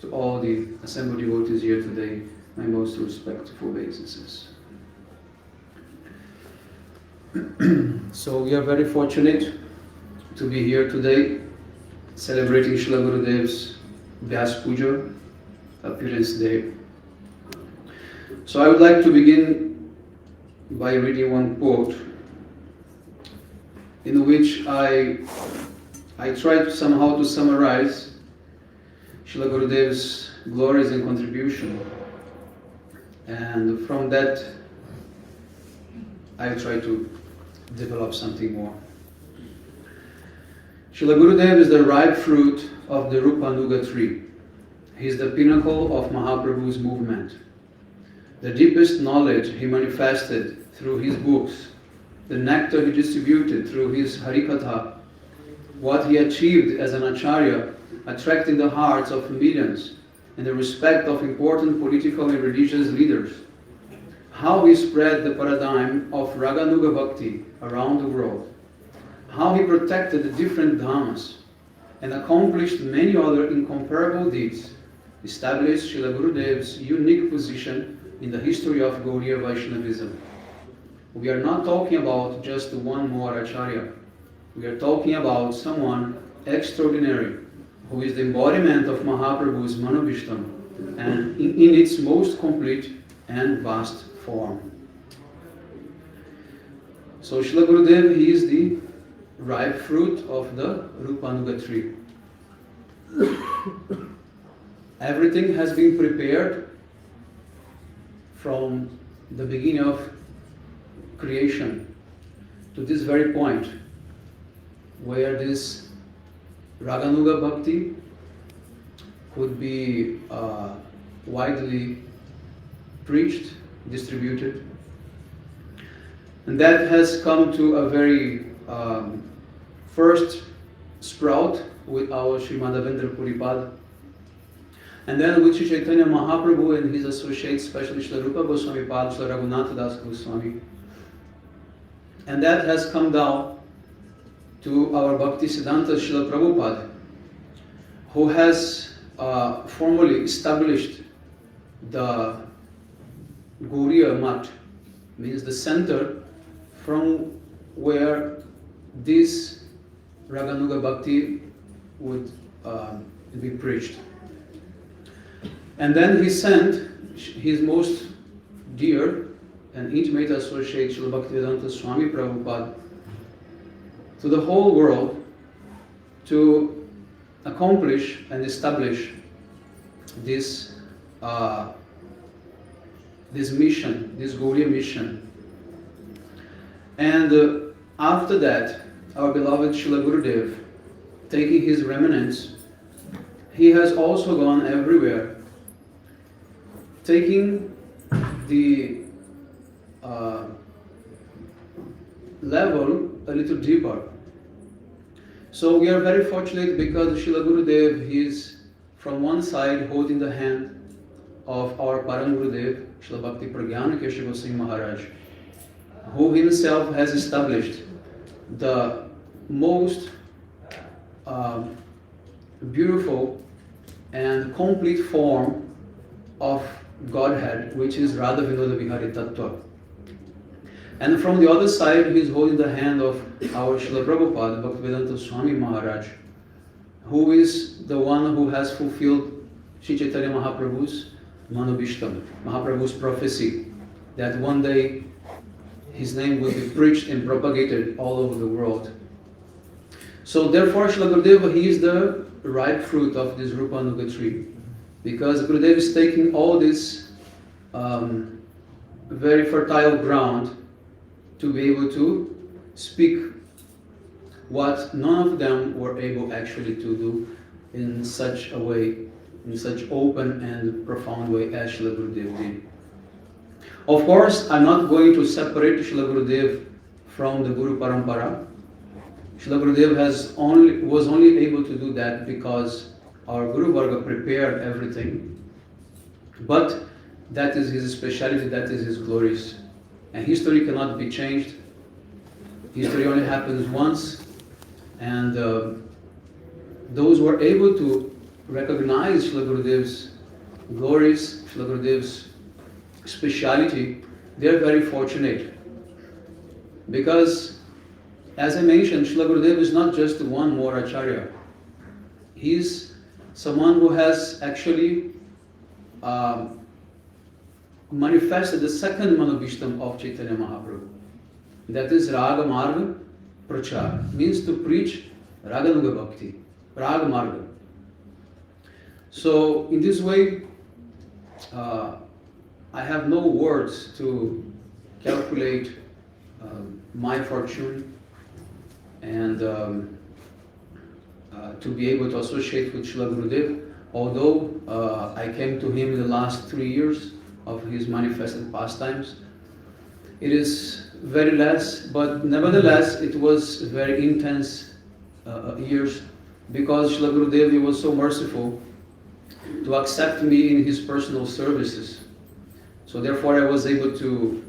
to all the assembled devotees here today, my most respectful obeisances. So we are very fortunate to be here today, celebrating Srila Gurudev's Vyas Puja, appearance day. So I would like to begin by reading one quote in which I tried somehow to summarize Srila Gurudev's glories and contribution, and from that I try to develop something more. Srila Gurudev is the ripe fruit of the Rupanuga tree. He is the pinnacle of Mahaprabhu's movement. The deepest knowledge he manifested through his books, the nectar he distributed through his Harikatha, what he achieved as an Acharya, attracting the hearts of millions and the respect of important political and religious leaders, how he spread the paradigm of Raganuga Bhakti around the world, how he protected the different dhammas and accomplished many other incomparable deeds, established Srila Gurudev's unique position in the history of Gauriya Vaishnavism. We are not talking about just one more Acharya. We are talking about someone extraordinary, who is the embodiment of Mahaprabhu's Manovishtam, and in its most complete and vast form. So Srila Gurudev, he is the ripe fruit of the Rupanuga tree. Everything has been prepared from the beginning of creation to this very point, where this Raganuga Bhakti could be widely preached, distributed. And that has come to a very first sprout with our Srimad Avendra Puripad. And then with Sri Chaitanya Mahaprabhu and his associates, especially Srila Rupa Goswami Pad, Srila Raghunatha Das Goswami. And that has come down to our Bhakti Siddhanta Srila Prabhupada, who has formally established the Gauriya Mat, means the center from where this Raganuga Bhakti would be preached. And then he sent his most dear and intimate associate, Srila Bhaktivedanta Swami Prabhupada, to the whole world to accomplish and establish this this mission, this Gauriya mission. And after that, our beloved Srila Gurudeva, taking his remnants, he has also gone everywhere, taking the level a little deeper. So we are very fortunate because Srila Gurudeva, he is from one side holding the hand of our Param Gurudev, Srila Bhakti Pragyana Keshav Goswami Maharaj, who himself has established the most beautiful and complete form of Godhead, which is Radha Vinoda Vihari Tattva. And from the other side, he is holding the hand of our Srila Prabhupada, Bhaktivedanta Swami Maharaj, who is the one who has fulfilled Sri Chaitanya Mahaprabhu's Manobishtam, Mahaprabhu's prophecy, that one day his name will be preached and propagated all over the world. So therefore, Srila Gurudeva, he is the ripe fruit of this Rupanuga tree, because Gurudeva is taking all this very fertile ground to be able to speak what none of them were able actually to do in such a way, in such open and profound way as Srila Gurudeva did. Of course, I'm not going to separate Srila Gurudeva from the Guru Parampara. Srila Gurudeva was only able to do that because our Guru Varga prepared everything. But that is his speciality, that is his glories. And history cannot be changed. History only happens once. And those who are able to recognize Srila Gurudeva's glories, Srila Gurudeva's speciality, they are very fortunate. Because, as I mentioned, Srila Gurudeva is not just one more Acharya. He is someone who has actually manifested the second Manobishtam of Chaitanya Mahaprabhu. That is Raga Marga Prachar, means to preach Raganuga Bhakti, Raga Marga. So in this way, I have no words to calculate my fortune and to be able to associate with Srila Gurudeva, although I came to him in the last 3 years of his manifested pastimes. It is very less, but nevertheless it was very intense years, because Srila Gurudeva was so merciful to accept me in his personal services. So therefore I was able to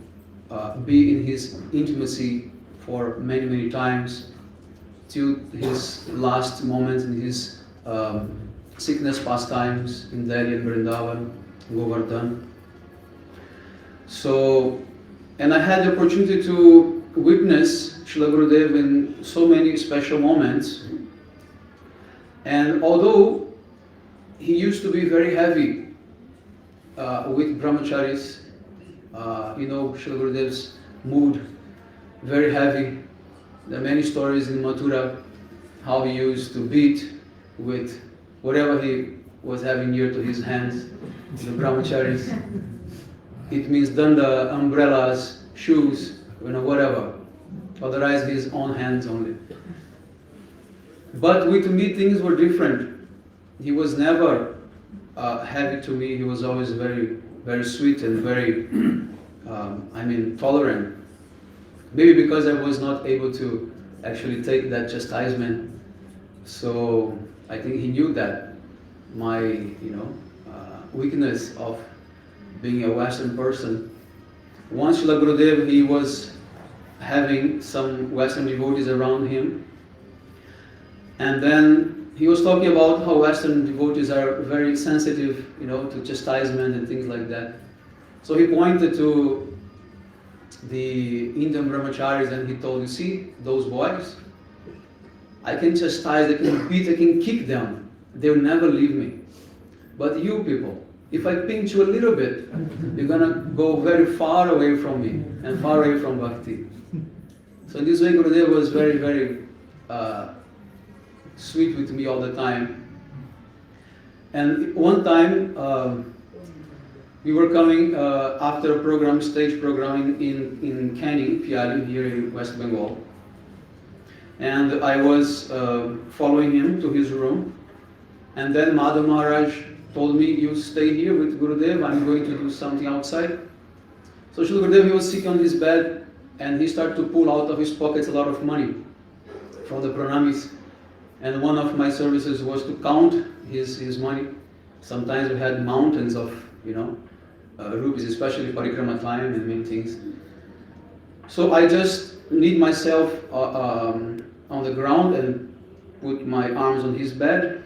be in his intimacy for many, many times, till his last moments in his sickness pastimes in Delhi and Vrindavan, Govardhan. So, and I had the opportunity to witness Srila Gurudeva in so many special moments. And although he used to be very heavy with brahmacharis, Srila Gurudeva's mood, very heavy. There are many stories in Mathura how he used to beat with whatever he was having near to his hands, the brahmacharis. It means danda, umbrellas, shoes, whatever. Otherwise his own hands only. But with me things were different. He was never heavy to me. He was always very, very sweet and very, tolerant. Maybe because I was not able to actually take that chastisement. So I think he knew that my, weakness of being a Western person. Once Srila Gurudeva, he was having some Western devotees around him, and then he was talking about how Western devotees are very sensitive, to chastisement and things like that. So he pointed to the Indian brahmacharis and he told, you see, those boys, I can chastise, I can beat, I can kick them. They will never leave me. But you people, if I pinch you a little bit, you're going to go very far away from me and far away from bhakti. So in this way, Gurudeva was very, very sweet with me all the time. And one time, we were coming after a program, stage program in Canning, Piali, here in West Bengal. And I was following him to his room. And then Madhav Maharaj told me, you stay here with Gurudev, I'm going to do something outside. So Srila Gurudev, he was sitting on his bed and he started to pull out of his pockets a lot of money from the pranamis. And one of my services was to count his money. Sometimes we had mountains of, rupees, especially parikrama time and many things. So I just laid myself on the ground and put my arms on his bed.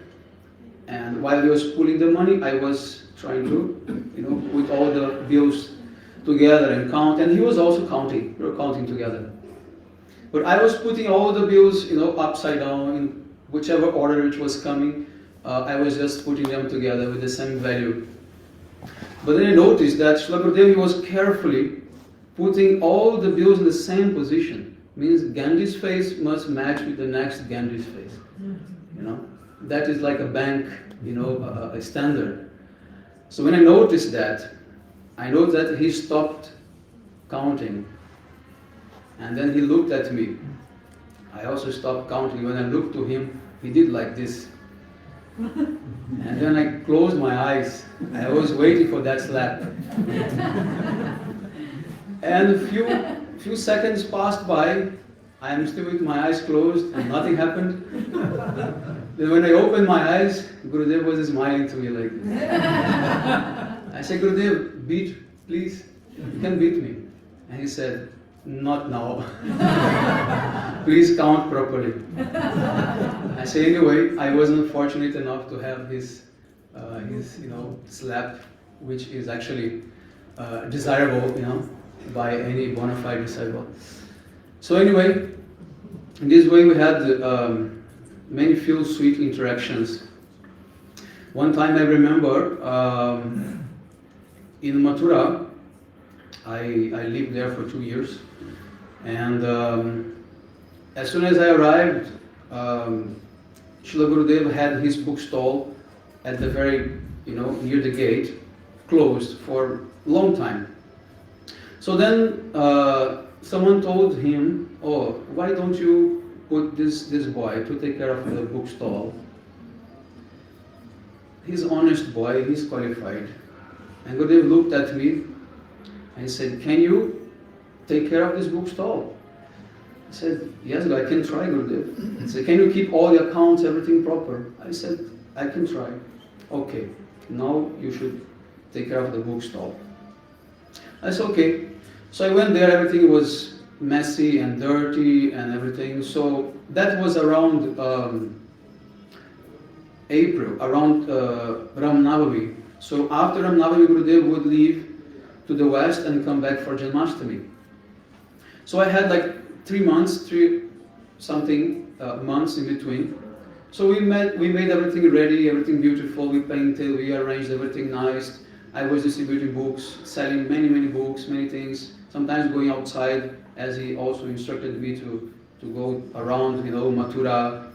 And while he was pulling the money, I was trying to, put all the bills together and count. And he was also counting. We were counting together. But I was putting all the bills, upside down in whichever order it was coming. I was just putting them together with the same value. But then I noticed that Srila Gurudeva, he was carefully putting all the bills in the same position. Means Gandhi's face must match with the next Gandhi's face. That is like a bank, a standard. So when I noticed that, he stopped counting. And then he looked at me. I also stopped counting. When I looked to him, he did like this. And then I closed my eyes. I was waiting for that slap. And a few seconds passed by. I am still with my eyes closed and nothing happened. Then when I opened my eyes, Gurudev was smiling to me like this. I said, Gurudev, beat, please. You can beat me. And he said, not now. Please count properly. I say, anyway, I wasn't fortunate enough to have his slap, which is actually desirable, by any bona fide disciple. So anyway, in this way we had many few sweet interactions. One time I remember in Mathura, I lived there for 2 years, and as soon as I arrived, Srila Gurudeva had his bookstall at the very, near the gate, closed for a long time. So then someone told him, oh, why don't you put this boy to take care of the bookstall? He's an honest boy, he's qualified. And Gurudev looked at me and said, can you take care of this bookstall? I said, yes, I can try, Gurudev. He said, can you keep all the accounts, everything proper? I said, I can try. Okay, now you should take care of the bookstall. I said, okay. So I went there, everything was messy and dirty and everything. So that was around April, around Ram Navami. So after Ram Navami, Gurudev would leave to the west and come back for Janmashtami. So I had like 3 months in between. So we made everything ready, everything beautiful, we painted, we arranged everything nice. I was distributing books, selling many books, many things, sometimes going outside, as he also instructed me to go around, Mathura,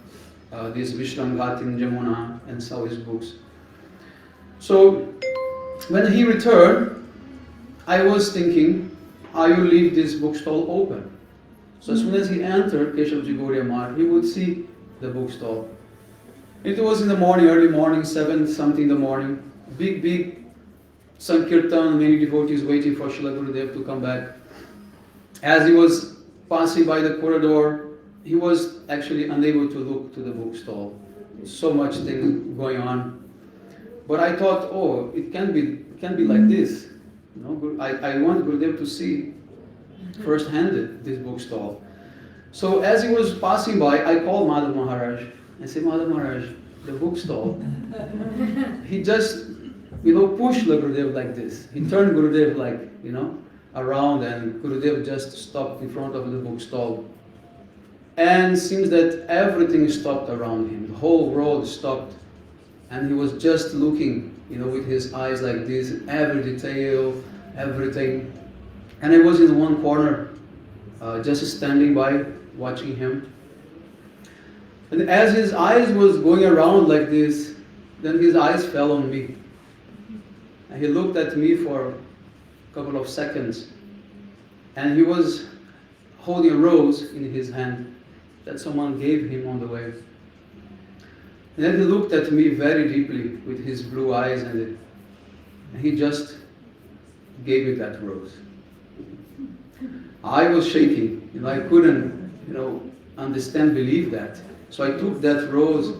this Vishram Ghat in Jamuna, and sell his books. So when he returned, I was thinking, I will leave this bookstall open. So as soon as he entered Keshavji Gauriya Mart, he would see the bookstall. It was in the morning, early morning, 7 something in the morning. Big Sankirtan, many devotees waiting for Srila Gurudev to come back. As he was passing by the corridor, he was actually unable to look to the bookstall. So much thing going on. But I thought, oh, it can be like this. I want Gurudev to see first-handed this bookstall. So as he was passing by, I called Madhav Maharaj. I said, Madhav Maharaj, the bookstall. He just push Gurudev like this. He turned Gurudev like, around, and Gurudev just stopped in front of the bookstall. And seems that everything stopped around him. The whole world stopped. And he was just looking, with his eyes like this, every detail, everything. And I was in one corner, just standing by, watching him. And as his eyes was going around like this, then his eyes fell on me. And he looked at me for a couple of seconds. And he was holding a rose in his hand that someone gave him on the way. And then he looked at me very deeply with his blue eyes, and he just gave me that rose. I was shaking, I couldn't, understand, believe that. So I took that rose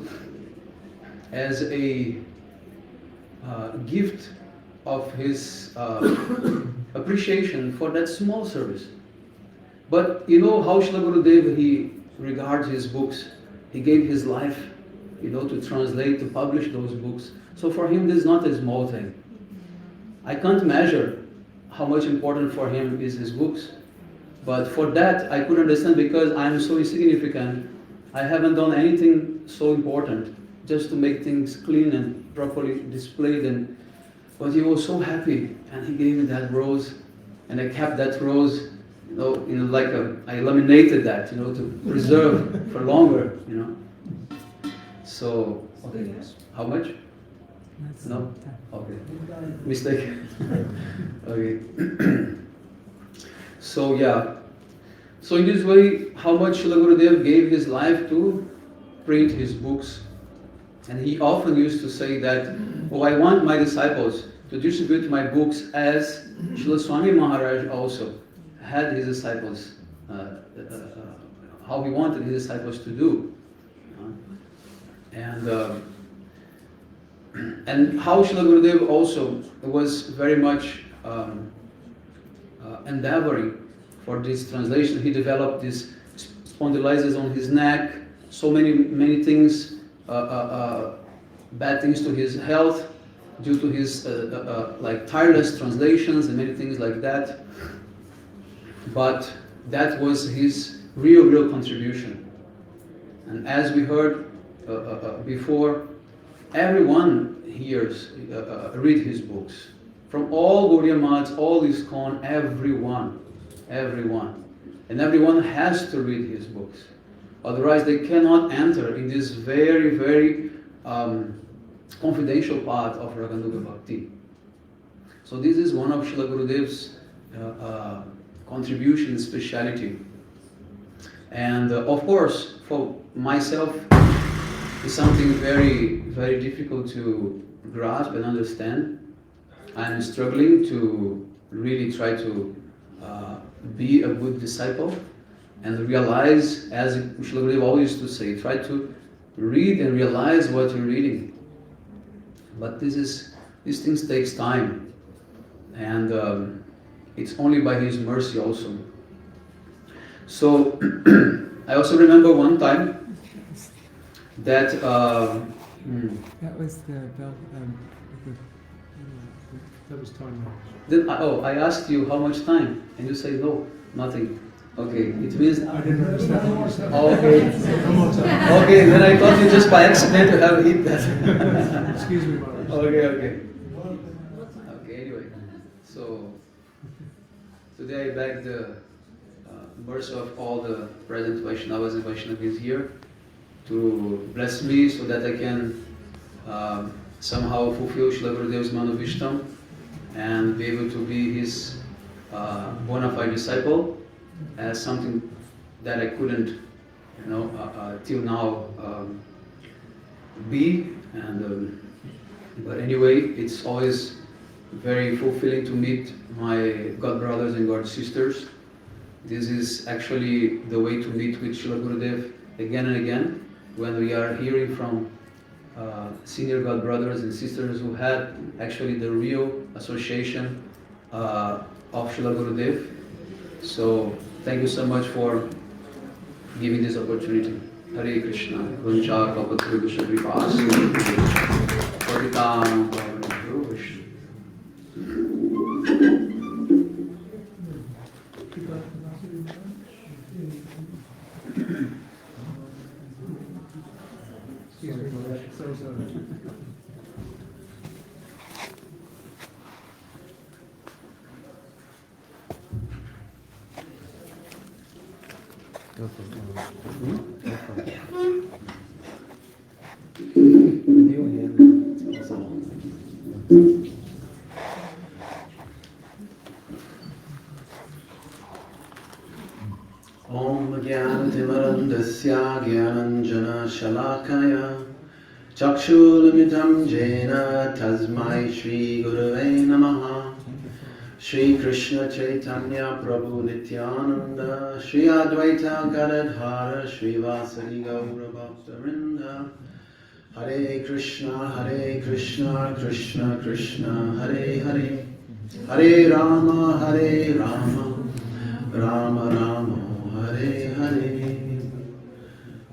as a gift of his appreciation for that small service. But how Srila Gurudeva, he regards his books. He gave his life, to translate, to publish those books. So for him, this is not a small thing. I can't measure how much important for him is his books. But for that, I could understand, because I am so insignificant. I haven't done anything so important, just to make things clean and properly displayed. But he was so happy, and he gave me that rose, and I kept that rose, I laminated that, to preserve for longer, So, okay, how much? No? Okay. Mistake. Okay. So, yeah. So in this way, how much Srila Gurudev gave his life to print his books. And he often used to say that, I want my disciples to distribute my books as Srila Swami Maharaj also had his disciples, how he wanted his disciples to do. And how Srila Gurudev also was very much endeavoring for this translation. He developed these spondylitis on his neck, so many things, bad things to his health due to his tireless translations and many things like that. But that was his real contribution. And as we heard before, everyone hears, read his books. From all Gaudiya Maths, all ISKCON, everyone. And everyone has to read his books. Otherwise they cannot enter in this very confidential part of Raganuga Bhakti. So this is one of Srila Gurudev's contribution, speciality. And of course, for myself, it's something very difficult to grasp and understand. I'm struggling to really try to be a good disciple and realize, as Srila Gurudeva always used to say, try to read and realize what you're reading. But these things takes time, and it's only by His mercy also. So I also remember one time that that was the bell. That was time. Then I asked you how much time, and you say no, nothing. Okay, it means I didn't understand what you said. Okay. Okay, then I thought you just by accident to have hit that. Excuse me, Maharaj. Okay. Okay, anyway, so today I beg the mercy of all the present Vaishnavas and Vaishnavis here to bless me so that I can somehow fulfill Srila Gurudev's Manovishtam and be able to be his bona fide disciple as something that I couldn't, till now be. And but anyway, it's always very fulfilling to meet my God brothers and God sisters. This is actually the way to meet with Srila Gurudev again and again, when we are hearing from senior God brothers and sisters who had actually the real association of Srila Gurudev. So thank you so much for giving this opportunity. Hare Krishna. Vancha kalpatarubhasya kripa sindhu. Go for it. Go for it. With your hand, it's possible. Om Jnanatimarandasya Jnananjana Shalakaya Chakshulamitam Jena Tasmai Shri Gurave Namaha Shri Krishna Chaitanya Prabhu Nityananda Shri Advaita Gadadhara Shri Vasari Gaura Bhaktarinda Hare Krishna Krishna Krishna Hare Hare Hare Rama Rama Rama Hare Hare.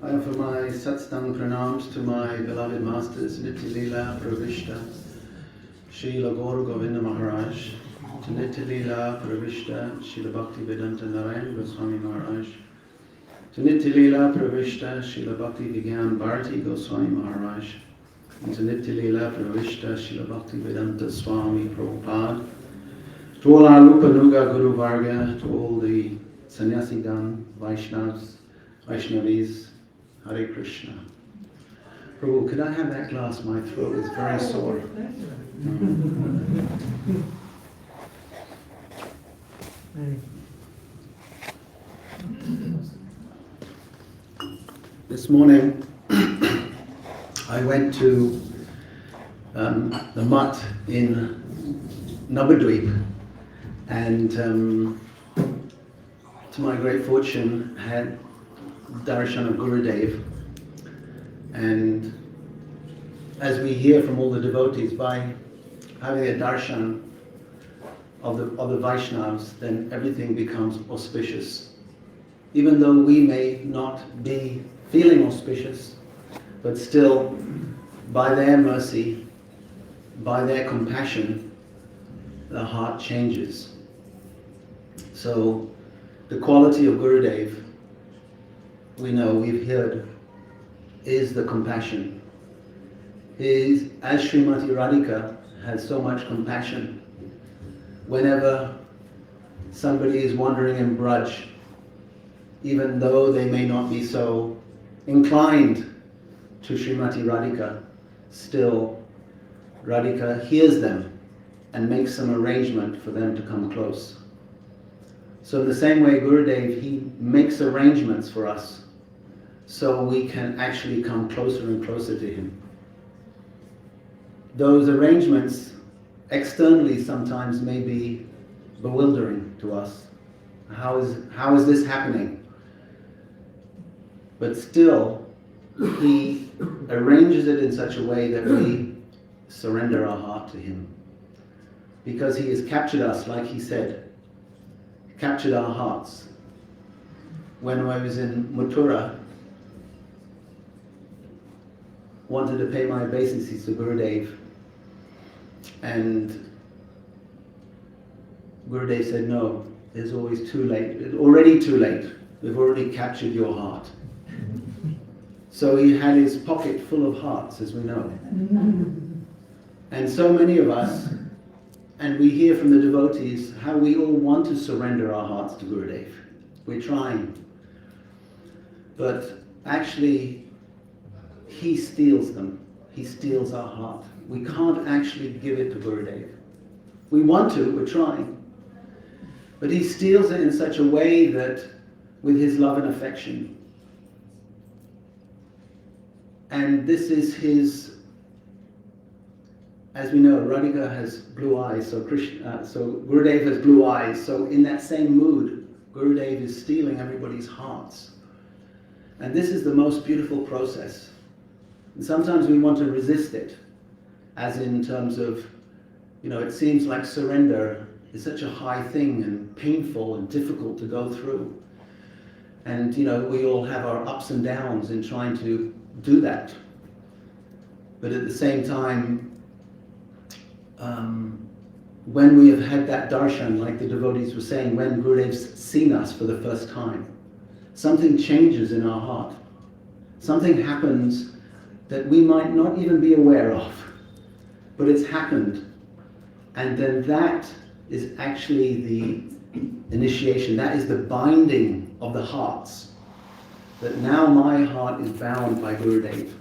I offer my satsang pranams to my beloved masters Nitya Leela Pravishta Srila Gaura Govinda Maharaj, to Nitya Leela Pravishta Srila Bhakti Vedanta Narayan Goswami Maharaj, to Nitya Leela Pravishta Srila Bhakti Vigyan Bharati Goswami Maharaj, and to Nitya Leela Pravishta Srila Bhakti Vedanta Swami Prabhupada, to all our Rupa Nuga Guru Varga, to all the Sannyasigan, Vaishnavas, Vaishnavis, Hare Krishna. Prabhu, could I have that glass? My throat is very sore. This morning, I went to the mutt in Navadvip, and to my great fortune had darshan of Gurudeva. And as we hear from all the devotees, by having a darshan of the Vaishnavas, then everything becomes auspicious. Even though we may not be feeling auspicious, but still, by their mercy, by their compassion, the heart changes. So, the quality of Gurudeva, we know, we've heard, is the compassion. As Srimati Radhika has so much compassion, whenever somebody is wandering in Braj, even though they may not be so inclined to Srimati Radhika, still Radhika hears them and makes some arrangement for them to come close. So in the same way, Gurudeva, he makes arrangements for us so we can actually come closer and closer to him. Those arrangements externally sometimes may be bewildering to us. How is this happening? But still, he arranges it in such a way that we surrender our heart to him. Because he has captured us, like he said, captured our hearts. When I was in Mathura, wanted to pay my obeisances to Gurudeva, and Gurudeva said, no, it's always too late. It's already too late. We've already captured your heart. So he had his pocket full of hearts, as we know. And so many of us, and we hear from the devotees how we all want to surrender our hearts to Gurudeva. We're trying. But actually, he steals them. He steals our heart. We can't actually give it to Gurudeva. We want to, we're trying. But he steals it in such a way that, with his love and affection. And this is his, as we know, Radhika has blue eyes, so Gurudeva has blue eyes. So in that same mood, Gurudeva is stealing everybody's hearts. And this is the most beautiful process. And sometimes we want to resist it, as in terms of, it seems like surrender is such a high thing and painful and difficult to go through. And, we all have our ups and downs in trying to do that. But at the same time, when we have had that darshan, like the devotees were saying, when Gurudeva's seen us for the first time, something changes in our heart. Something happens that we might not even be aware of, but it's happened. And then that is actually the initiation, that is the binding of the hearts. That now my heart is bound by Gurudeva.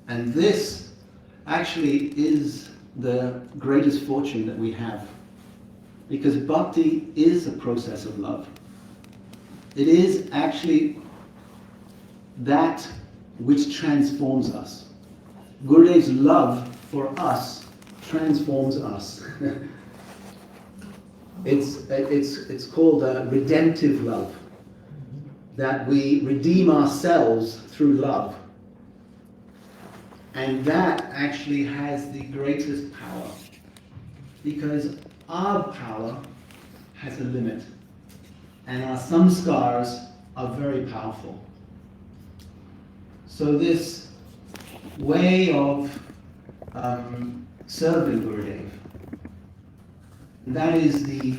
And this actually is the greatest fortune that we have. Because bhakti is a process of love. It is actually that which transforms us. Gurudev's love for us transforms us. It's called a redemptive love. That we redeem ourselves through love. And that actually has the greatest power. Because our power has a limit. And our samskars are very powerful. So this way of serving Gurudev, that is the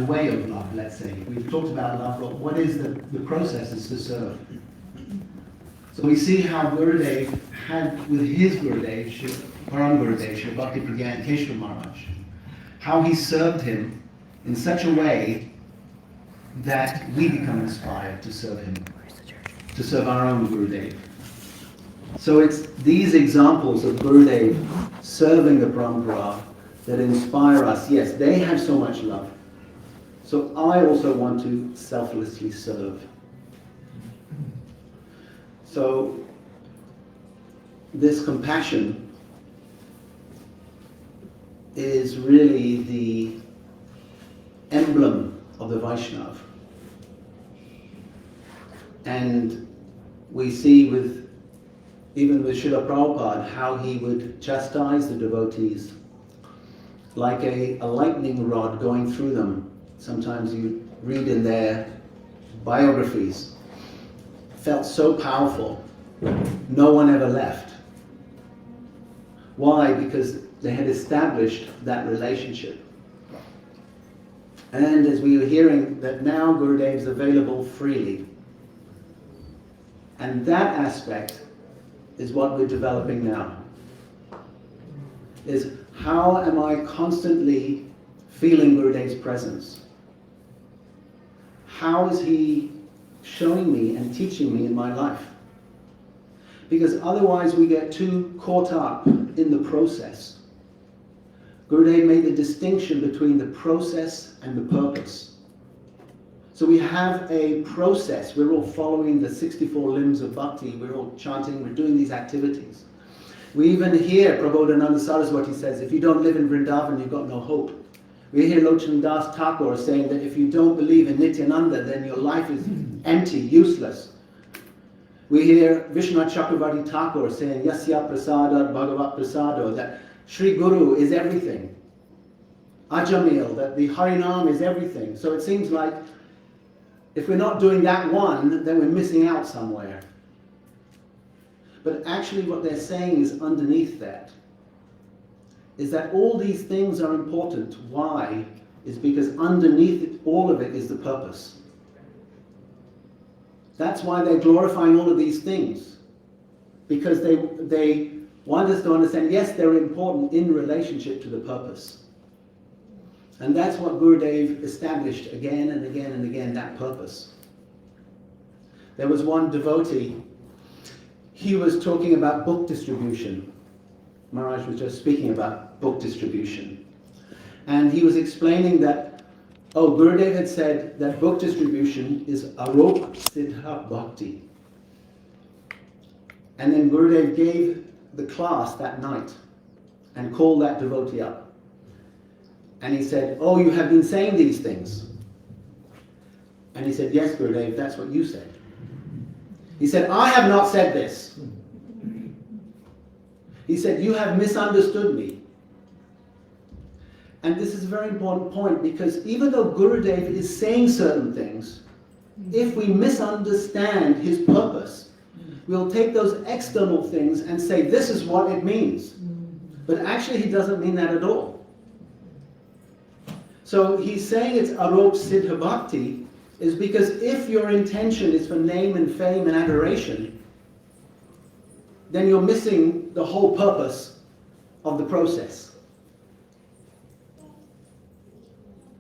way of love, let's say. We've talked about love, but what is the process is to serve. So we see how Gurudev had with his Gurudev, Param Gurudev, Shri Bhakti Pragyan Keshava Maharaj, how he served him in such a way that we become inspired to serve him, to serve our own Gurudev. So it's these examples of Gurudev serving the Parampara that inspire us. Yes, they have so much love. So I also want to selflessly serve. So this compassion is really the emblem of the Vaishnava. And we see even with Srila Prabhupada how he would chastise the devotees like a lightning rod going through them. Sometimes you read in their biographies. Felt so powerful, no one ever left. Why? Because they had established that relationship. And as we were hearing, that now Gurudev is available freely. And that aspect is what we're developing now. Is how am I constantly feeling Gurudev's presence? How is he showing me and teaching me in my life? Because otherwise we get too caught up in the process. Gurudev made the distinction between the process and the purpose. So we have a process. We're all following the 64 limbs of bhakti. We're all chanting. We're doing these activities. We even hear Prabodhananda Saraswati says, if you don't live in Vrindavan, you've got no hope. We hear Lochan Das Thakur saying that if you don't believe in Nityananda, then your life is empty, useless. We hear Vishwanath Chakravarti Thakur saying, Yasya Prasada Bhagavat Prasado, that Sri Guru is everything. Ajamil, that the Harinam is everything. So it seems like if we're not doing that one, then we're missing out somewhere. But actually what they're saying is underneath that, is that all these things are important. Why? Is because underneath it, all of it is the purpose. That's why they're glorifying all of these things. Because they want us to understand, yes, they're important in relationship to the purpose. And that's what Gurudev established again and again and again, that purpose. There was one devotee, he was talking about book distribution. Maharaj was just speaking about book distribution. And he was explaining that, Gurudev had said that book distribution is arop siddha bhakti. And then Gurudev gave the class that night and called that devotee up. And he said, you have been saying these things. And he said, yes, Gurudev, that's what you said. He said, I have not said this. He said, you have misunderstood me. And this is a very important point, because even though Gurudev is saying certain things, if we misunderstand his purpose, we'll take those external things and say, this is what it means. But actually he doesn't mean that at all. So he's saying it's arop siddha bhakti, is because if your intention is for name and fame and adoration, then you're missing the whole purpose of the process.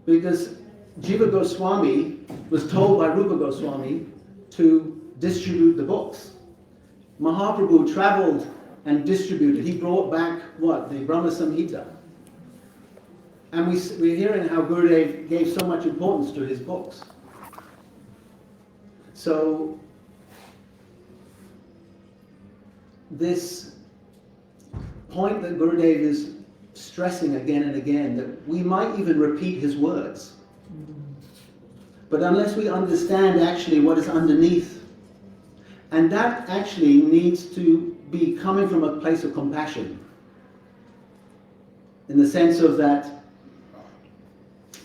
Because Jiva Goswami was told by Rupa Goswami to distribute the books. Mahaprabhu traveled and distributed. He brought back what? The Brahma Samhita. And we're hearing how Gurudev gave so much importance to his books. So this point that Gurudev is stressing again and again, that we might even repeat his words, but unless we understand actually what is underneath, and that actually needs to be coming from a place of compassion, in the sense of that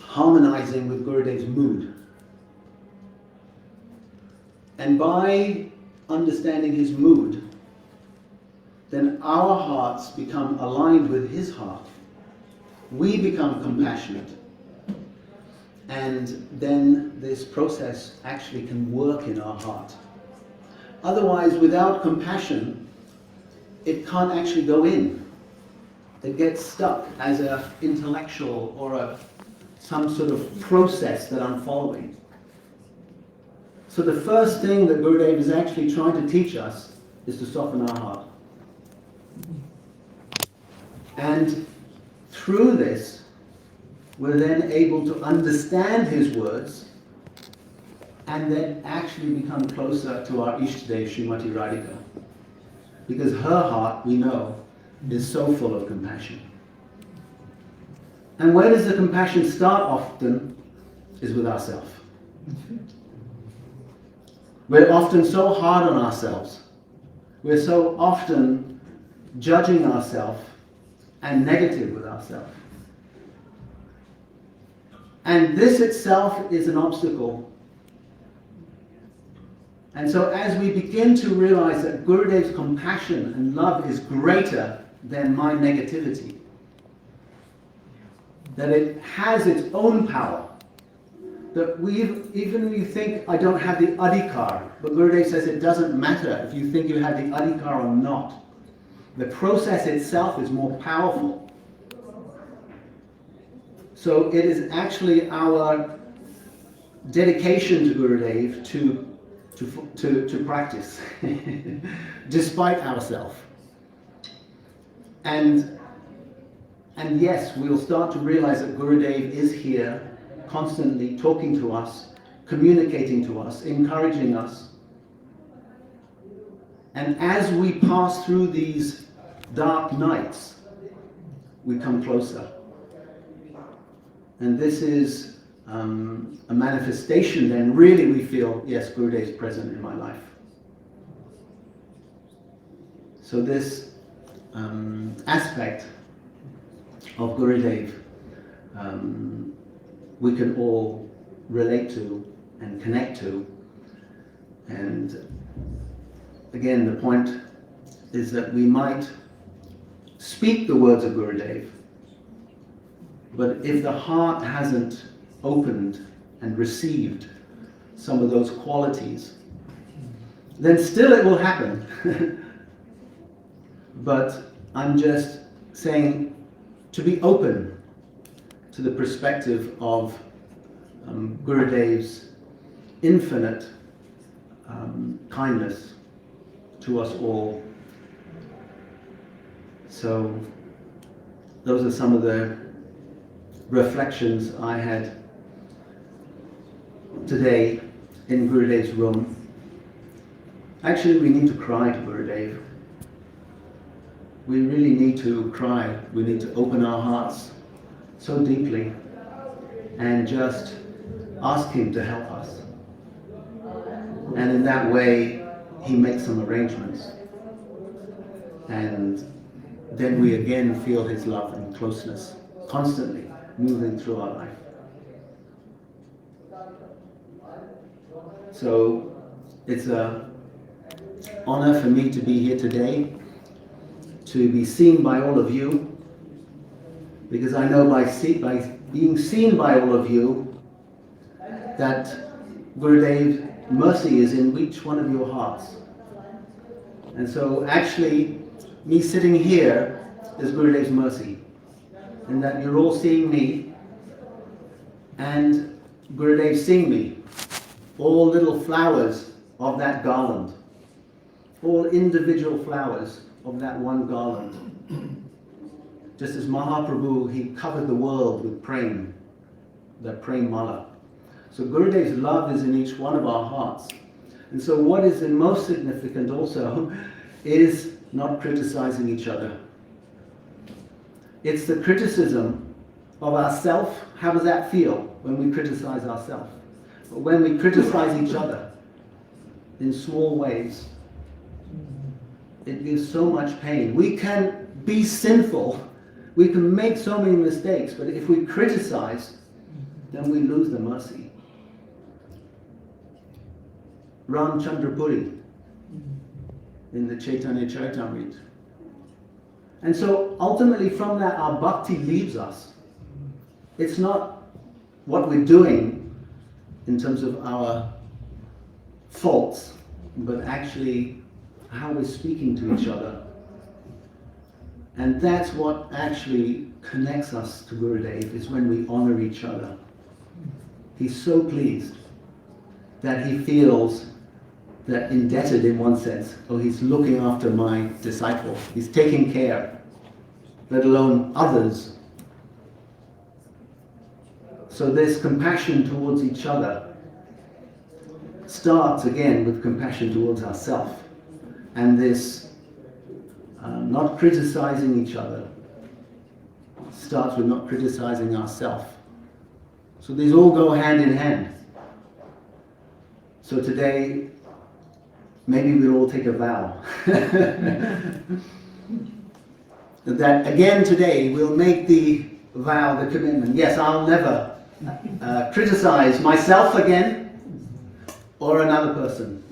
harmonizing with Gurudev's mood. And by understanding his mood, then our hearts become aligned with his heart. We become compassionate. And then this process actually can work in our heart. Otherwise, without compassion, it can't actually go in. It gets stuck as an intellectual or some sort of process that I'm following. So the first thing that Gurudev is actually trying to teach us is to soften our heart. And through this, we're then able to understand his words and then actually become closer to our Ishtadev, Srimati Radhika. Because her heart, we know, is so full of compassion. And where does the compassion start often? Is with ourselves. We're often so hard on ourselves. We're so often judging ourselves and negative with ourselves. And this itself is an obstacle. And so as we begin to realize that Gurudev's compassion and love is greater than my negativity, that it has its own power, that even if you think I don't have the adhikar, but Gurudev says it doesn't matter if you think you have the adhikar or not. The process itself is more powerful. So it is actually our dedication to Gurudev to practice, despite ourselves. And yes, we'll start to realize that Gurudev is here, constantly talking to us, communicating to us, encouraging us. And as we pass through these dark nights, we come closer. And this is a manifestation, then really we feel, yes, Gurudev is present in my life. So this aspect of Gurudev we can all relate to and connect to. And again, the point is that we might speak the words of Gurudev, but if the heart hasn't opened and received some of those qualities, then still it will happen. But I'm just saying to be open to the perspective of Gurudev's infinite kindness to us all. So those are some of the reflections I had today in Gurudev's room. Actually, we need to cry to Gurudev. We really need to cry. We need to open our hearts so deeply and just ask him to help us. And in that way, he makes some arrangements. And then we again feel his love and closeness constantly moving through our life. So it's an honor for me to be here today, to be seen by all of you, because I know by being seen by all of you that Gurudev's mercy is in each one of your hearts. And so actually, me sitting here is Gurudev's mercy. And that you're all seeing me, and Gurudev seeing me. All little flowers of that garland. All individual flowers of that one garland. Just as Mahaprabhu, he covered the world with prem, that prem mala. So Gurudev's love is in each one of our hearts. And so what is most significant also is not criticizing each other. It's the criticism of ourself. How does that feel when we criticize ourselves? But when we criticize each other in small ways, it gives so much pain. We can be sinful. We can make so many mistakes, but if we criticize, then we lose the mercy. Ram Chandrapuri in the Chaitanya Charitamrita. And so ultimately from that our bhakti leaves us. It's not what we're doing in terms of our faults, but actually how we're speaking to each other. And that's what actually connects us to Gurudev, is when we honor each other. He's so pleased that he feels that indebted in one sense. Oh, he's looking after my disciple. He's taking care, let alone others. So this compassion towards each other starts again with compassion towards ourselves. And this not criticizing each other starts with not criticizing ourselves. So these all go hand in hand. So today, maybe we'll all take a vow. That again today we'll make the vow, the commitment. Yes, I'll never criticize myself again or another person.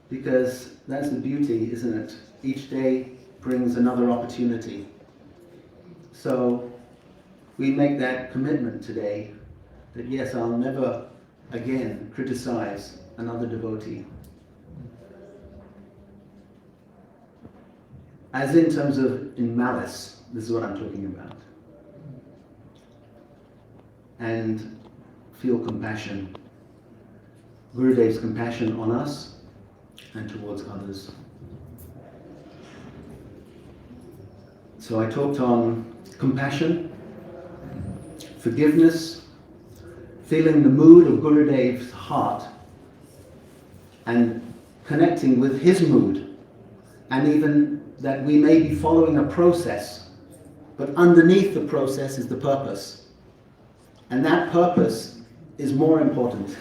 Because that's the beauty, isn't it? Each day brings another opportunity. So we make that commitment today that yes, I'll never again criticize another devotee. As in terms of in malice, this is what I'm talking about. And feel compassion. Gurudev's compassion on us and towards others. So I talked on compassion, forgiveness, feeling the mood of Gurudev's heart and connecting with his mood, and even that we may be following a process, but underneath the process is the purpose. And that purpose is more important.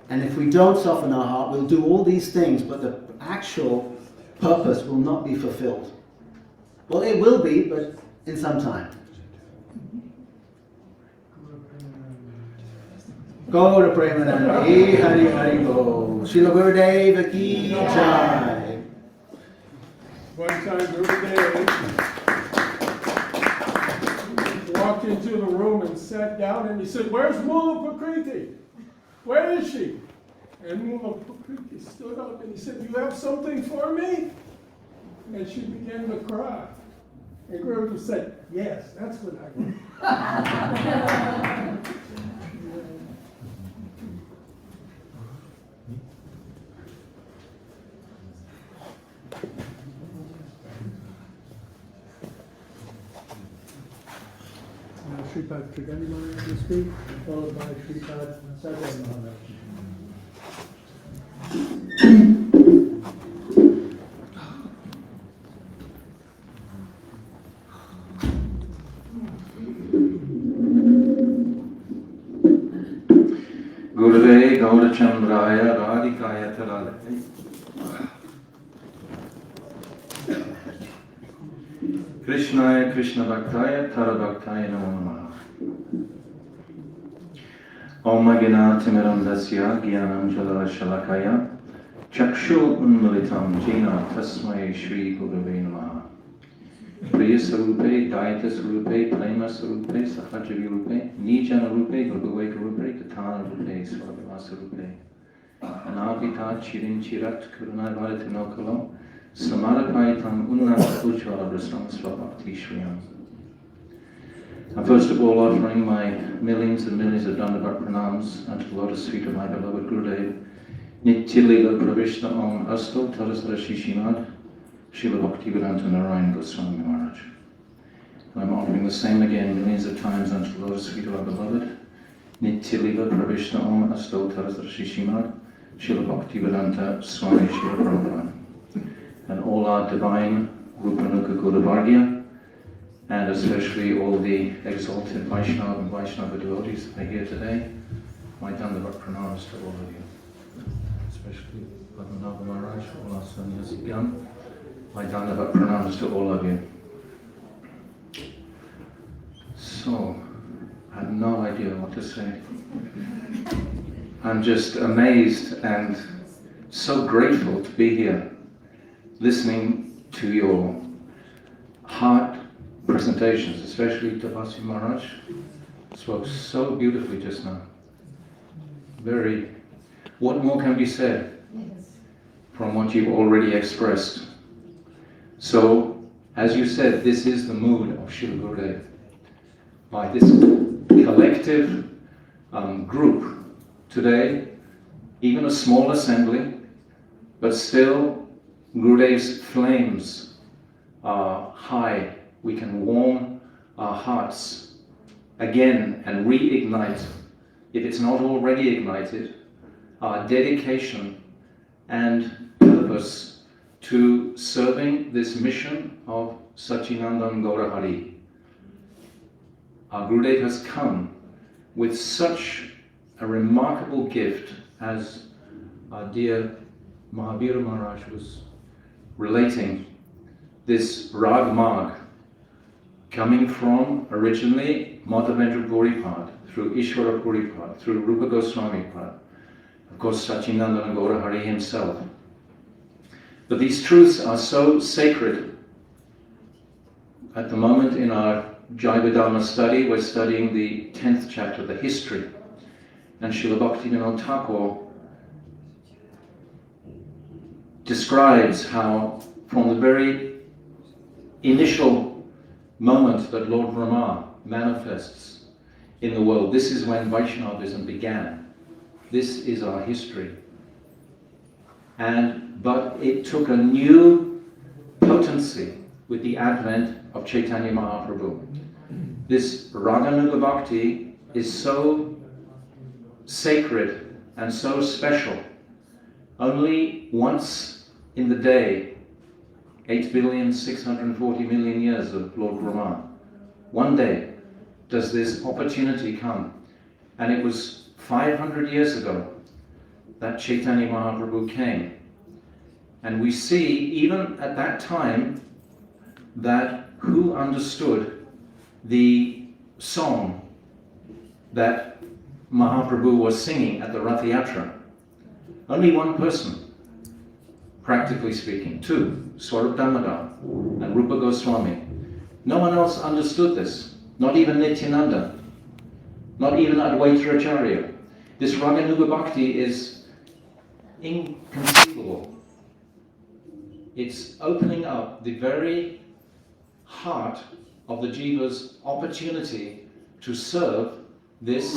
And if we don't soften our heart, we'll do all these things, but the actual purpose will not be fulfilled. Well, it will be, but in some time. Gaura Premanandi, Hari Hari Bo, Srila Gurudeva Ki Jai. One time Gurudev walked into the room and sat down and he said, "Where's Mula Prakriti? Where is she?" And Mula Prakriti stood up and he said, "You have something for me?" And she began to cry. And Gurudev said, "Yes, that's what I want." Sripad Trigani Maharaj will speak, followed by Sripad Sagar Maharaj. Gurve Gaurachandraya Radhikaya Taralate. Krishnaya Krishna Bhaktaya Tarabhaktaya Namo Namaha. Om Agina Timirandasya Gyanam Jala Shalakaya Chakshul Unmilitam Jena Tasmai Shri Gurave Namaha. Priya Sarupe, Dayata Sarupe, Prema Sarupe, Sahajavi Rupe, Nijana Rupe, Guruveka Rupe, Katana Rupe, Swarvasa Rupe. Anavita Chirin Chirat Kuruna Varitinokalo, Samarapaitam Unnata Ujvala Bristram Swabhakti Shriyam. I'm first of all offering my millions and millions of Dandavat pranams unto the lotus feet of my beloved Gurudeva, Nityalila Pravishna Om Asto Tarasara Shishimad, Srila Bhaktivedanta Narayan Goswami Maharaj. And I'm offering the same again millions of times unto the lotus feet of our beloved, Nityalila Pravishna Om Asto Tarasara Shishimad, Srila Bhaktivedanta Swami Srila Prabhupada. And all our divine Rupanuka Gurudeva, and especially all the exalted Vaishnava and Vaishnava devotees that are here today, my Dandavat pranams to all of you. Especially Padmanabha Maharaj, all our Sannyasigyan, my Dandavat pranams to all of you. So, I have no idea what to say. I'm just amazed and so grateful to be here, listening to your heart presentations, especially Tapasya Maharaj spoke so beautifully just now. What more can be said from what you've already expressed? So, as you said, this is the mood of Srila Gurudeva. By this collective group today, even a small assembly, but still Gurudev's flames are high. We can warm our hearts again and reignite, if it's not already ignited, our dedication and purpose to serving this mission of Satchidananda Gaurahari. Our Gurudev has come with such a remarkable gift, as our dear Mayapura Maharaj was relating, this Rag Marg, coming from originally Madhavendra Puripad, through Ishvara Puripad, through Rupa Goswami Pad, of course Satchidananda Gaurahari himself. But these truths are so sacred. At the moment in our Jaiva study, we're studying the 10th chapter, the history. And Srila Bhaktivinoda Thakur describes how from the very initial moment that Lord Brahma manifests in the world, this is when Vaishnavism began. This is our history. But it took a new potency with the advent of Chaitanya Mahaprabhu. This Raganuga Bhakti is so sacred and so special. Only once in the day, 8,640,000,000 years of Lord Brahma, one day does this opportunity come. And it was 500 years ago that Chaitanya Mahaprabhu came. And we see, even at that time, that who understood the song that Mahaprabhu was singing at the Rath Yatra? Only one person, practically speaking. Two, Swarup Damodar and Rupa Goswami. No one else understood this, not even Nityananda, not even Advaita Acharya. This Raganuga Bhakti is inconceivable. It's opening up the very heart of the jiva's opportunity to serve this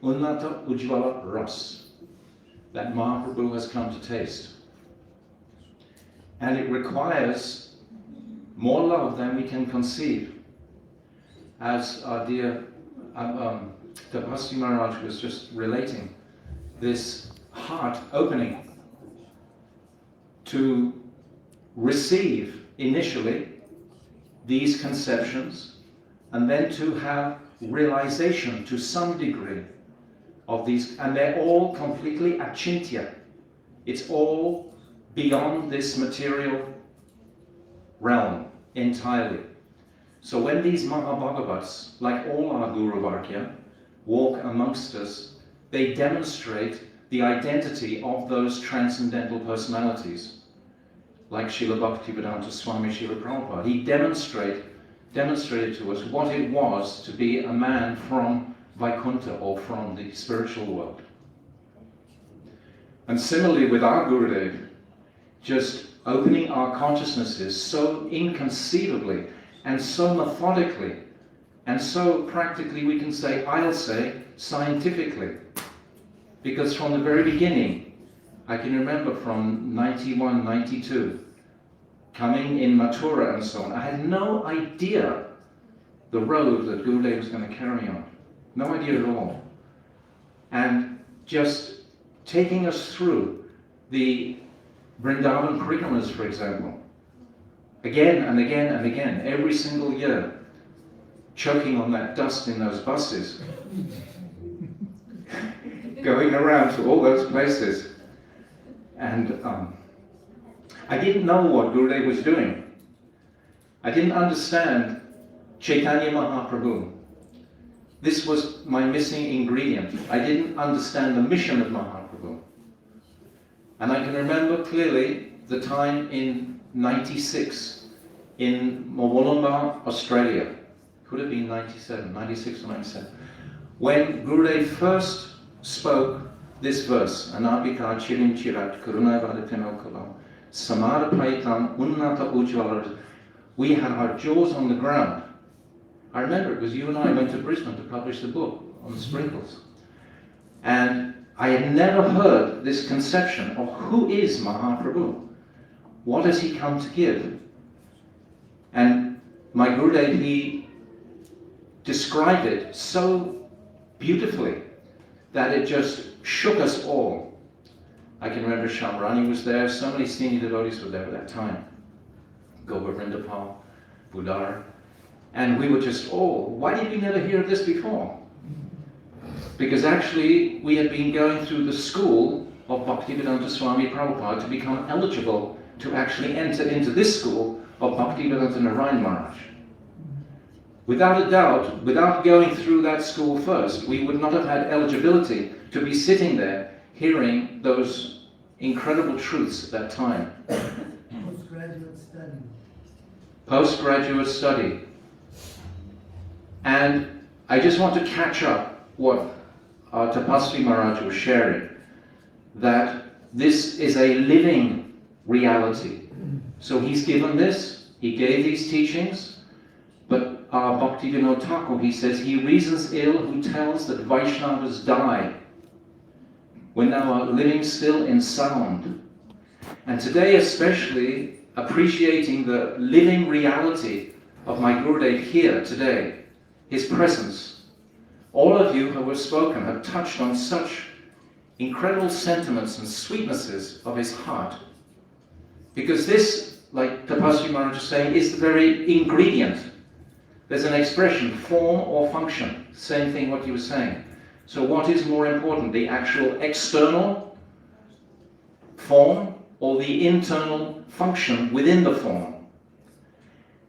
Unnata Ujvala Ras that Mahaprabhu has come to taste. And it requires more love than we can conceive. As our dear Tapasya Maharaj was just relating, this heart opening to receive initially these conceptions, and then to have realization to some degree of these, and they're all completely achintya. It's all beyond this material realm entirely. So when these Mahabhagavats, like all our Guru Vargya, walk amongst us, they demonstrate the identity of those transcendental personalities. Like Srila Bhaktivedanta Swami Srila Prabhupada, he demonstrated to us what it was to be a man from Vaikuntha, or from the spiritual world. And similarly with our Gurudev, just opening our consciousnesses so inconceivably and so methodically and so practically, we can say, I'll say, scientifically. Because from the very beginning, I can remember from 91, 92, coming in Mayapura and so on, I had no idea the road that Gurudev was going to carry on. No idea at all. And just taking us through the Vrindavan Parikramas, for example, again and again and again, every single year, choking on that dust in those buses, going around to all those places. And I didn't know what Gurudev was doing. I didn't understand Chaitanya Mahaprabhu. This was my missing ingredient. I didn't understand the mission of Mahaprabhu. And I can remember clearly the time in 96 in Wollongong, Australia. Could have been 97, 96 or 97. When Gurudev first spoke this verse, Anapika Chirim Chirat Karuna Vadapinokalam, Samara Paitam Unnata Ujvalar, we had our jaws on the ground. I remember because you and I went to Brisbane to publish the book on the sprinkles. And I had never heard this conception of who is Mahaprabhu? What has he come to give? And my Gurudev, he described it so beautifully that it just shook us all. I can remember Shamrani was there, so many senior devotees were there at that time. Govardhandapal, Budar. And we were just, why did we never hear of this before? Because actually we had been going through the school of Bhaktivedanta Swami Prabhupada to become eligible to actually enter into this school of Bhaktivedanta Narayan Maharaj. Without a doubt, without going through that school first, we would not have had eligibility to be sitting there hearing those incredible truths at that time. Postgraduate study. Postgraduate study. And I just want to catch up what Tapasvi Maharaj was sharing, that this is a living reality. So he's given this, he gave these teachings, but Bhaktivinoda Thakur, he says, he reasons ill who tells that Vaishnavas die when thou art living still in sound. And today especially, appreciating the living reality of my Gurudev here today, his presence. All of you who have spoken have touched on such incredible sentiments and sweetnesses of his heart. Because this, like Tapasvi Maharaj was saying, is the very ingredient. There's an expression, form or function. Same thing what he was saying. So what is more important, the actual external form or the internal function within the form?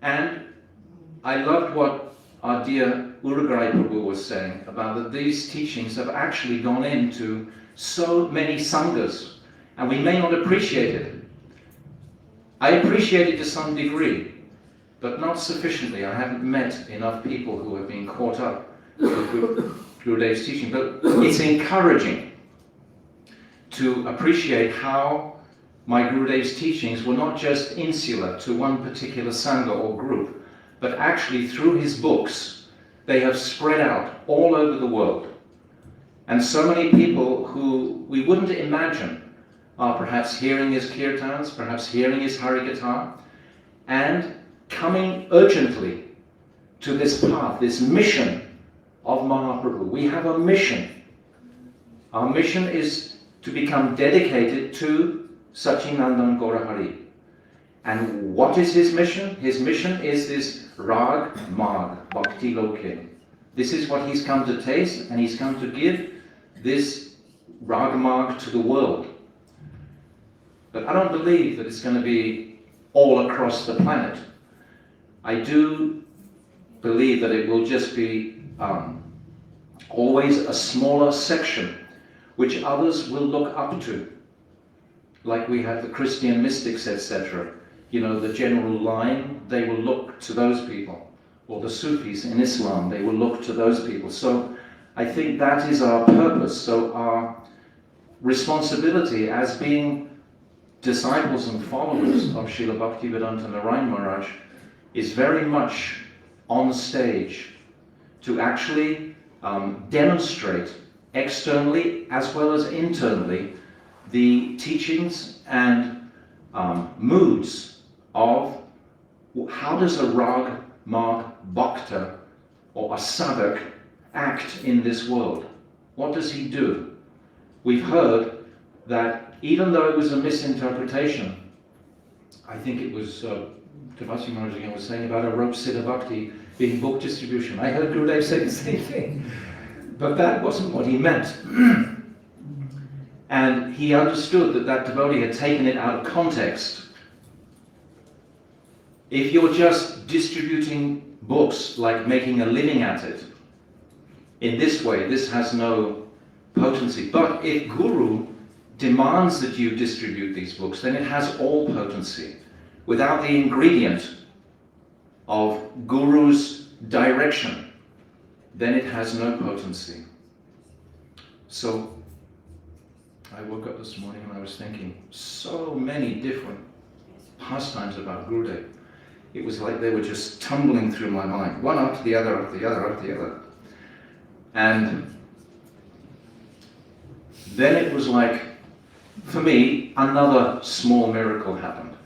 And I loved what our dear Urugai Prabhu was saying about that these teachings have actually gone into so many sanghas, and we may not appreciate it. I appreciate it to some degree, but not sufficiently. I haven't met enough people who have been caught up with Gurudev's teaching, but it's encouraging to appreciate how my Gurudev's teachings were not just insular to one particular sangha or group, but actually through his books, they have spread out all over the world. And so many people who we wouldn't imagine are perhaps hearing his kirtans, perhaps hearing his Harikatha, and coming urgently to this path, this mission of Mahaprabhu. We have a mission. Our mission is to become dedicated to Sachinandan Gaurahari. And what is his mission? His mission is this Rag Mag Bhakti Loke. This is what he's come to taste, and he's come to give this Rag Mag to the world. But I don't believe that it's going to be all across the planet. I do believe that it will just be always a smaller section which others will look up to. Like we have the Christian mystics, etc. You know, the general line, they will look to those people. Or the Sufis in Islam, they will look to those people. So I think that is our purpose. So our responsibility as being disciples and followers of Srila Bhaktivedanta Narayan Maharaj is very much on stage to actually demonstrate externally as well as internally the teachings and moods of how does a rag, marg, bhakta or a sadhak act in this world. What does he do? We've heard that even though it was a misinterpretation, I think it was Tavasi Maharaj again was saying about a rope siddha bhakti being book distribution. I heard Gurudev say the same thing, but that wasn't what he meant. And he understood that that devotee had taken it out of context. If you're just distributing books, like making a living at it, in this way, this has no potency. But if Guru demands that you distribute these books, then it has all potency. Without the ingredient of Guru's direction, then it has no potency. So, I woke up this morning and I was thinking so many different pastimes about Gurudev. It was like they were just tumbling through my mind, one after the other, after the other, after the other. And then it was like, for me, another small miracle happened.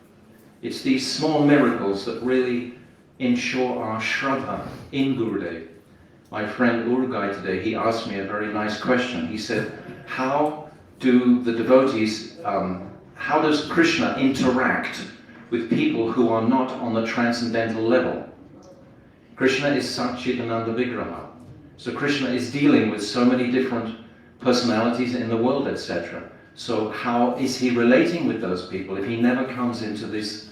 It's these small miracles that really ensure our shraddha in Gurudev. My friend Urugai today, he asked me a very nice question. He said, how do the devotees, how does Krishna interact with people who are not on the transcendental level? Krishna is Satchitananda Vigraha. So Krishna is dealing with so many different personalities in the world, etc. So how is he relating with those people if he never comes into this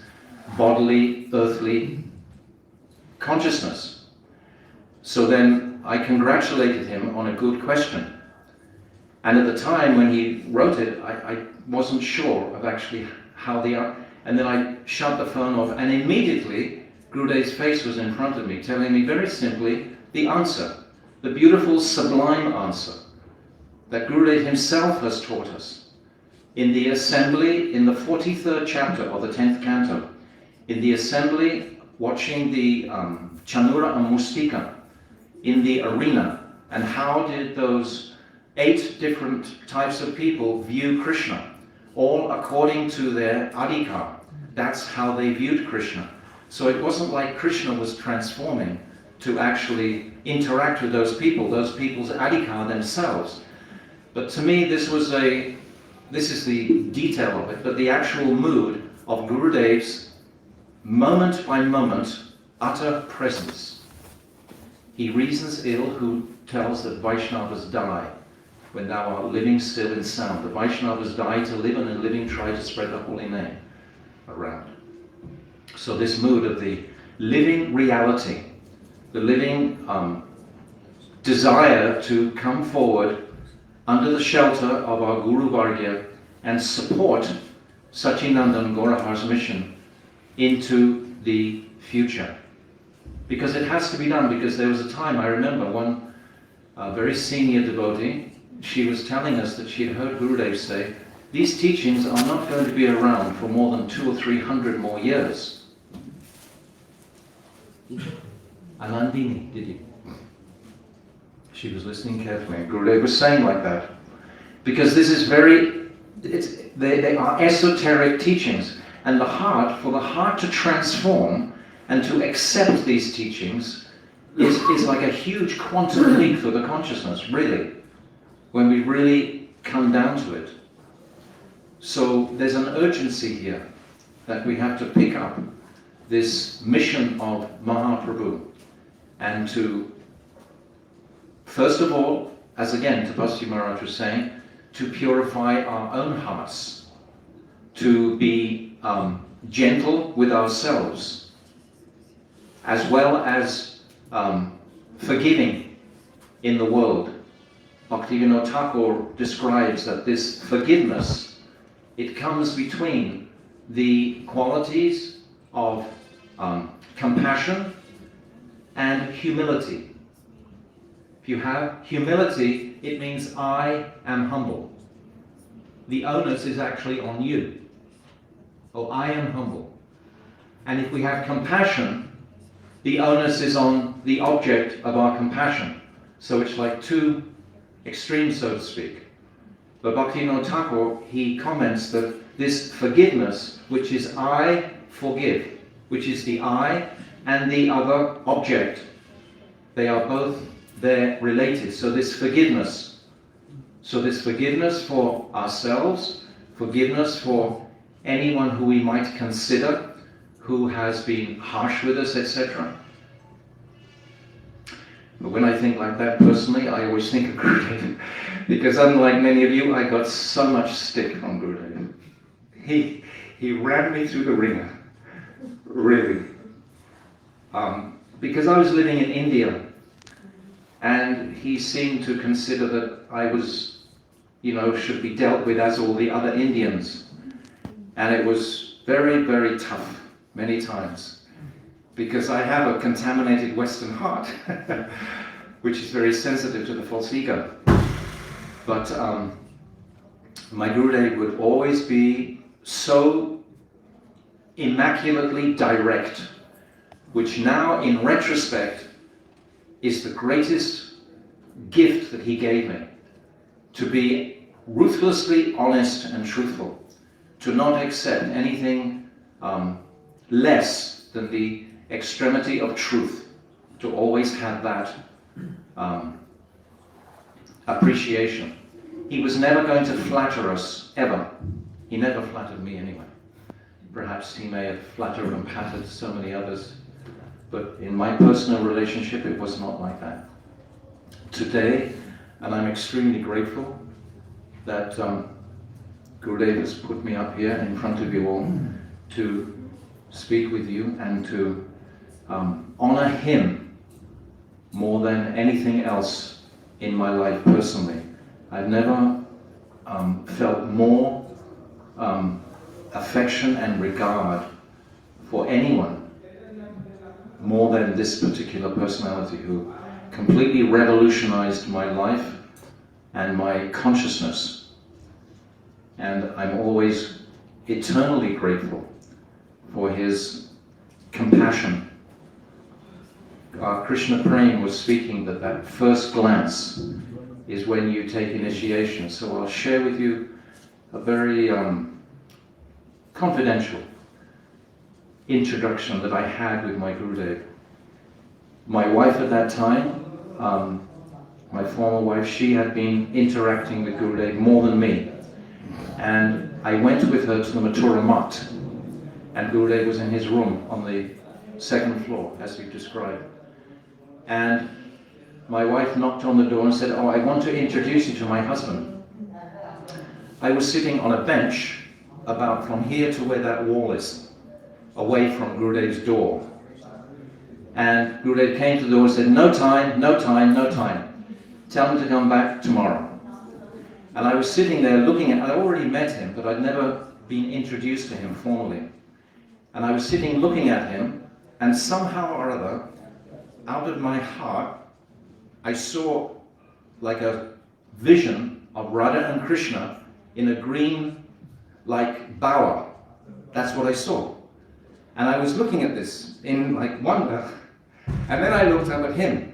bodily, earthly consciousness? So then I congratulated him on a good question. And at the time when he wrote it, I wasn't sure of actually how and then I shut the phone off, and immediately Gurudev's face was in front of me, telling me very simply the answer, the beautiful, sublime answer that Gurudev himself has taught us. In the assembly, in the 43rd chapter of the 10th canto, in the assembly, watching the Chanura and Mustika in the arena, and how did those 8 different types of people view Krishna, all according to their adhikar. That's how they viewed Krishna. So it wasn't like Krishna was transforming to actually interact with those people's adhikar themselves. But to me, this is the detail of it, but the actual mood of Gurudev's moment by moment utter presence. He reasons ill who tells that Vaishnavas die when thou art living still in sound. The Vaishnavas die to live, and in living try to spread the holy name around. So this mood of the living reality, the living desire to come forward under the shelter of our Guru Vargya and support Sachinandan Gaurahar's mission into the future. Because it has to be done, because there was a time, I remember one very senior devotee, she was telling us that she had heard Gurudev say, these teachings are not going to be around for more than 200 or 300 more years. Anandini, did you? She was listening carefully, and Gurudev was saying like that. Because this is they are esoteric teachings, and for the heart to transform and to accept these teachings is like a huge quantum leap for the consciousness, really, when we really come down to it. So there's an urgency here that we have to pick up this mission of Mahaprabhu, and to, first of all, as again Tapasya Maharaj was saying, to purify our own hearts, to be gentle with ourselves, as well as forgiving in the world. Bhaktivinoda Thakur describes that this forgiveness, it comes between the qualities of compassion and humility. If you have humility, it means I am humble. the onus is actually on you. Oh, I am humble. And if we have compassion, the onus is on the object of our compassion. So it's like two extremes, so to speak. But Bhaktivinoda Thakur, he comments that this forgiveness, which is I forgive, which is the I and the other object, they are both there related. So this forgiveness for ourselves, forgiveness for anyone who we might consider who has been harsh with us, etc. But when I think like that personally, I always think of Gurudeva, because unlike many of you, I got so much stick from Gurudeva. He ran me through the ringer, really. Because I was living in India, and he seemed to consider that I was, should be dealt with as all the other Indians. And it was very, very tough, many times, because I have a contaminated Western heart, which is very sensitive to the false ego. But my Gurudev would always be so immaculately direct, which now, in retrospect, is the greatest gift that he gave me. To be ruthlessly honest and truthful, to not accept anything less than the extremity of truth, to always have that appreciation. He was never going to flatter us, ever. He never flattered me anyway. Perhaps he may have flattered and patted so many others, but in my personal relationship it was not like that. Today, and I'm extremely grateful that Gurudeva has put me up here in front of you all to speak with you and to honor him more than anything else in my life personally. I've never felt more affection and regard for anyone more than this particular personality, who completely revolutionized my life and my consciousness. And I'm always eternally grateful for his compassion. Krishna Prem was speaking that first glance is when you take initiation. So I'll share with you a very confidential introduction that I had with my Gurudev. My wife at that time, my former wife, she had been interacting with Gurudev more than me. And I went with her to the Mayapura Mutt, and Gurudev was in his room on the second floor, as you described. And my wife knocked on the door and said, "Oh, I want to introduce you to my husband." I was sitting on a bench about from here to where that wall is, away from Gurudev's door. And Gurudev came to the door and said, "No time, no time, no time. Tell him to come back tomorrow." And I was sitting there looking at, I'd already met him, but I'd never been introduced to him formally. And I was sitting looking at him, and somehow or other, out of my heart, I saw like a vision of Radha and Krishna in a green, like, bower. That's what I saw. And I was looking at this in like wonder. And then I looked up at him.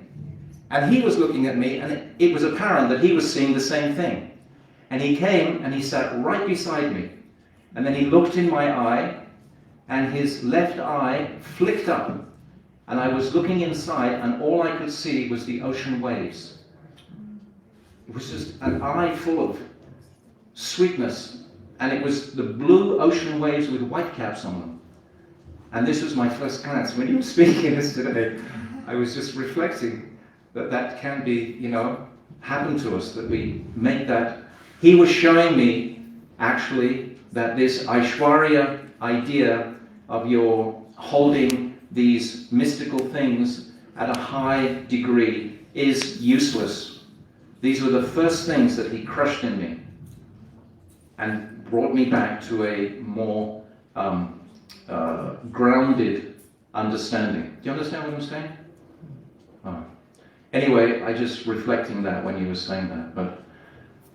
And he was looking at me, and it was apparent that he was seeing the same thing. And he came and he sat right beside me. And then he looked in my eye, and his left eye flicked up. And I was looking inside, and all I could see was the ocean waves. It was just an eye full of sweetness. And it was the blue ocean waves with white caps on them. And this was my first glance. When you were speaking this today, I was just reflecting that can be, happen to us, that we make that. He was showing me, actually, that this Aishwarya idea of your holding these mystical things at a high degree is useless. These were the first things that he crushed in me and brought me back to a more grounded understanding. Do you understand what I'm saying? Oh. Anyway, I just reflecting that when you were saying that, but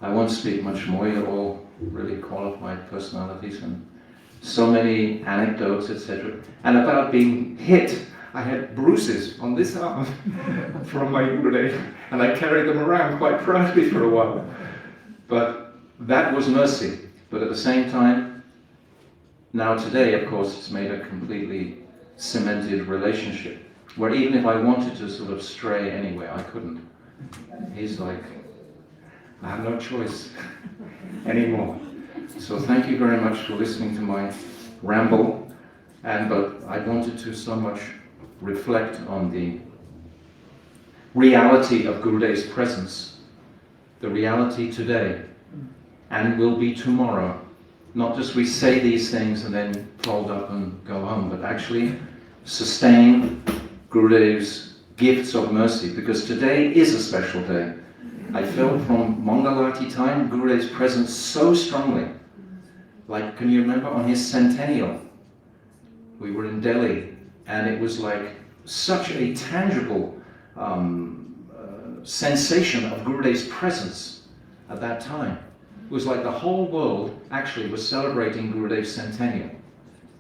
I won't speak much more. You're all really qualified personalities and so many anecdotes, etc. And about being hit, I had bruises on this arm from my Gurudev, and I carried them around quite proudly for a while. But that was mercy. But at the same time, now today, of course, it's made a completely cemented relationship, where even if I wanted to sort of stray anywhere, I couldn't. He's like, I have no choice anymore. So thank you very much for listening to my ramble, but I wanted to so much reflect on the reality of Gurudev's presence, the reality today, and will be tomorrow. Not just we say these things and then fold up and go home, but actually sustain Gurudev's gifts of mercy, because today is a special day. I felt from Mangalati time Gurudev's presence so strongly. Like, can you remember on his centennial? We were in Delhi, and it was like such a tangible sensation of Gurudev's presence at that time. It was like the whole world actually was celebrating Gurudev's centennial,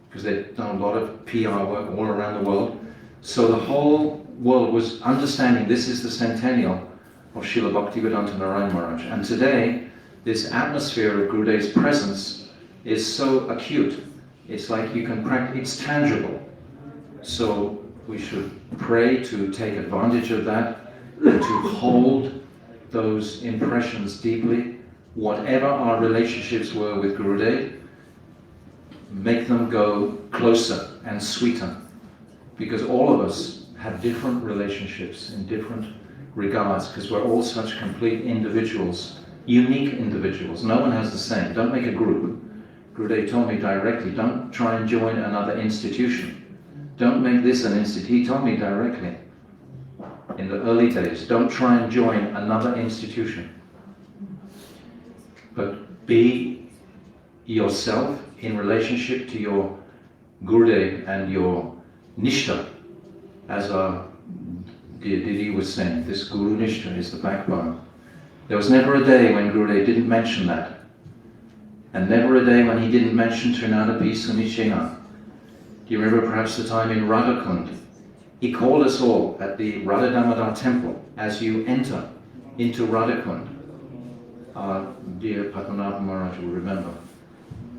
because they'd done a lot of PR work all around the world. So the whole world was understanding this is the centennial of Srila Bhaktivedanta Narayana Maharaj. And today, this atmosphere of Gurudev's presence is so acute. It's like you can practice, it's tangible. So we should pray to take advantage of that and to hold those impressions deeply. Whatever our relationships were with Gurudev, make them go closer and sweeter. Because all of us have different relationships in different regards, because we're all such complete individuals, unique individuals. No one has the same. Don't make a group. Gurudev told me directly, don't try and join another institution. Don't make this an institution. He told me directly in the early days, don't try and join another institution. But be yourself in relationship to your Gurudev and your Nishtha. As our dear Didi was saying, this Guru Nishtha is the backbone. There was never a day when Gurudev didn't mention that. And never a day when he didn't mention Trinadapi Sunichena. Do you remember perhaps the time in Radhakund? He called us all at the Radha Damodar temple as you enter into Radhakund. Our dear Padmanabha Maharaj will remember.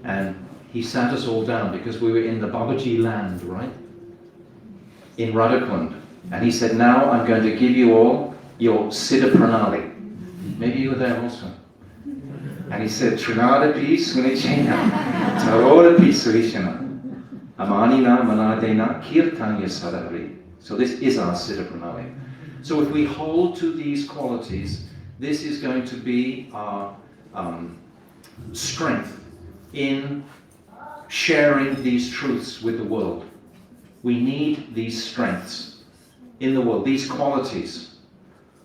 And he sat us all down because we were in the Babaji land, right? In Radhakund. And he said, now I'm going to give you all your Siddha Pranali. Maybe you were there also. And he said, Trinadapi Sunichena, Tarodapi Surishana, Amanina Manadena Kirtanya Sadari. So this is our Siddha Pranali. So if we hold to these qualities, this is going to be our strength in sharing these truths with the world. We need these strengths in the world, these qualities.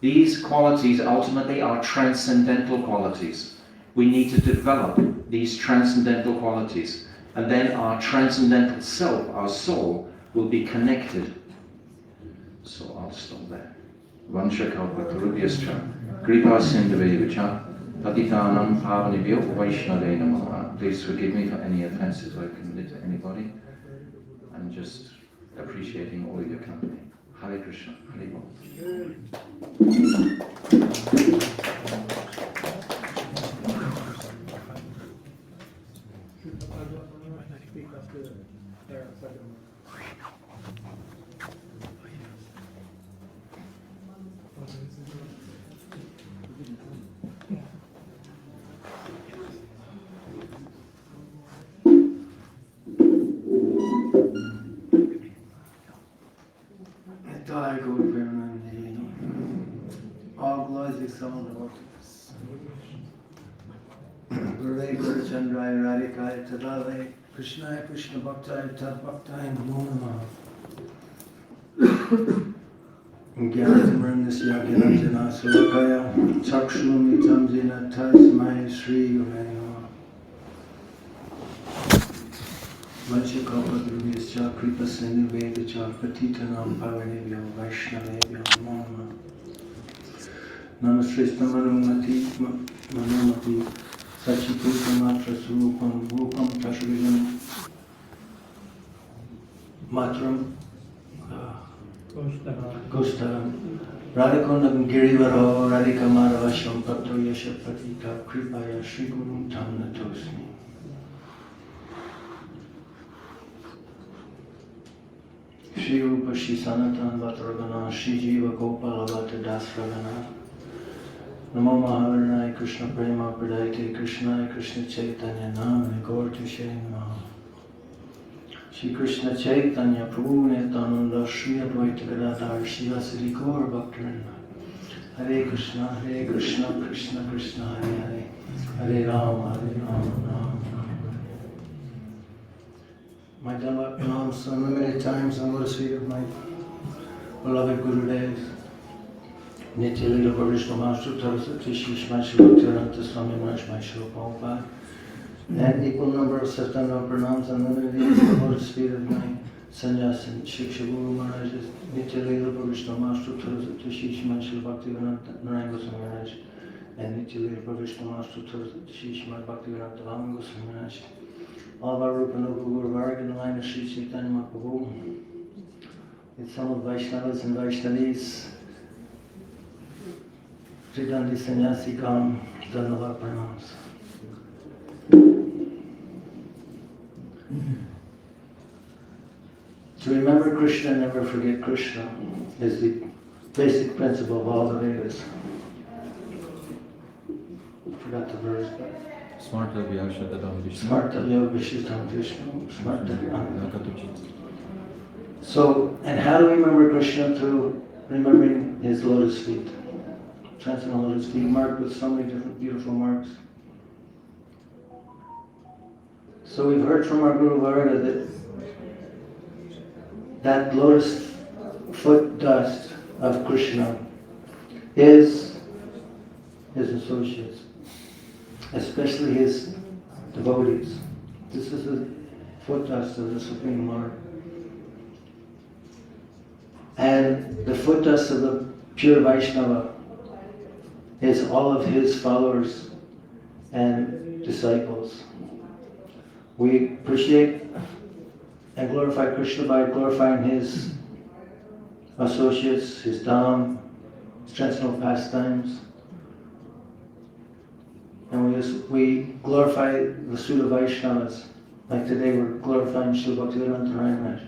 These qualities ultimately are transcendental qualities. We need to develop these transcendental qualities, and then our transcendental self, our soul, will be connected. So I'll stop there. Vanchakalpatarubhyascha, Kripa Sindhavevacha, Patitanam Pavanibhyo Vaishnave Namaha. Please forgive me for any offenses I committed to anybody. I'm just appreciating all of your company. Hare Krishna, Hare Bol. All glories be someone devotees. Gurudev Gurachandrai Radhikaya Tadale Krishnaya Krishna Bhaktaya Tad Bhaktaya Namo Namaha. Gyanatamrindasya Gyananjana Sulakaya Chakshumi Jena Tasmai Shri Guraya Vanchakalpatarubhyascha Kripa Sindhavevacha Patitanam Pavanebhyo Vaishnavebhyo Namo Namaha. Namaste Manumati Sachiputra Matra Surupam Rupam Tashavidam Matram Gustaram Radhakundam Girivaro Radhika Madhavasham Patto Yashapatita Kripaya Shri Guru Tamna Tosmi. Shri Rupa Shri Sanatan Vataragana Shri Jiva Gopala Vata Dasragana Namo Mahavaranaya Krishna Prema Pradayate Krishnaya Krishna Chaitanya Namane Gaur Tushe Namaha. Shri Krishna Chaitanya Prabhu Nityananda Shri Advaita Gadadhar Shri Vasili Gaur Bhaktivinoda. Hare Krishna Krishna Krishna Hare Hare Hare Rama Rama Rama. My Dhamma pronounced unlimited times on the lotus feet of my beloved Gurudeva. Nitya Lila Varishma Master Tarasati Shishma Shivaktiranta Swami Maharaj Shri Prabhupada. And equal number of Satana pronouns unlimited on the lotus feet of my sannyas and Shiksha Guru Maharaj's Nitya Lila Varishma Master Tarasati Shishma Shivaktiranta Narayan Goswami Maharaj. And Nitya Lila Varishma Master Tarasati Shishma Bhaktivedanta Rama Goswami Maharaj. All of our Rupa Nupa Guru Varga in the line of Sri Chaitanya Mahaprabhu. With some of Vaishnavas and Vaishnavis. Tridandi Sannyasi Gam Dhanava Pranams. To remember Krishna and never forget Krishna is the basic principle of all the Vedas. I forgot the verse, but Smartavya Shatatam Vishnu. Smartavya Vishitam Vishnu. Smartavya. So, and how do we remember Krishna? Through remembering his lotus feet. Transcendental lotus feet marked with so many different beautiful marks. So we've heard from our Guru Varga that lotus foot dust of Krishna is his associates, especially his devotees. This is the foot dust of the Supreme Lord. And the foot dust of the pure Vaishnava is all of his followers and disciples. We appreciate and glorify Krishna by glorifying his associates, his dham, his transcendental pastimes. And we glorify the Sudha Vaishnavas. Like today we're glorifying Srila Bhaktivedanta Maharaj.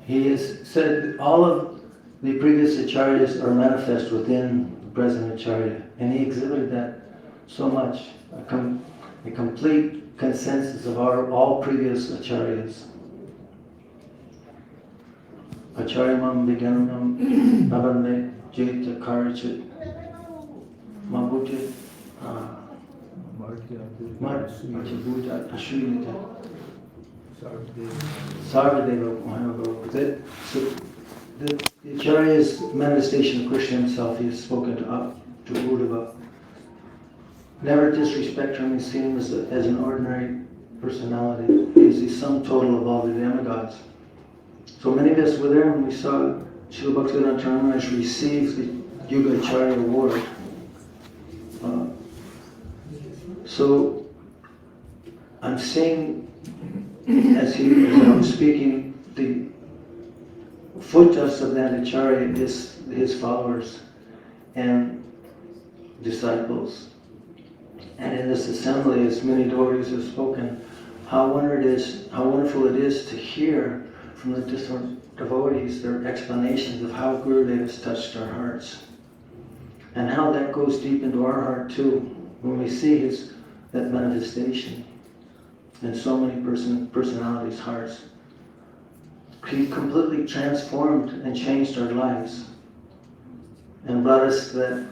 He has said that all of the previous acharyas are manifest within the present acharya. And he exhibited that so much. A complete consensus of all previous acharyas. Acharyamam Vigyanam Navande Jeta Karachit Mabhuti Martyabhuta Ashwinita Sarvadeva Mahavara. So the acharya's manifestation of Krishna himself, he has spoken to Gurudeva. Never disrespect him and see him as an ordinary personality. He is the sum total of all the demigods. So many of us were there when we saw Srila Bhaktivedanta Maharaj receive the Yuga Acharya Award. So I'm seeing, as I'm speaking, the foot dust of that Acharya is his followers and disciples. And in this assembly, as many devotees have spoken, how wonderful it is to hear from the different devotees their explanations of how Gurudeva has touched our hearts. And how that goes deep into our heart too, when we see that manifestation in so many personalities' hearts. He completely transformed and changed our lives and brought us the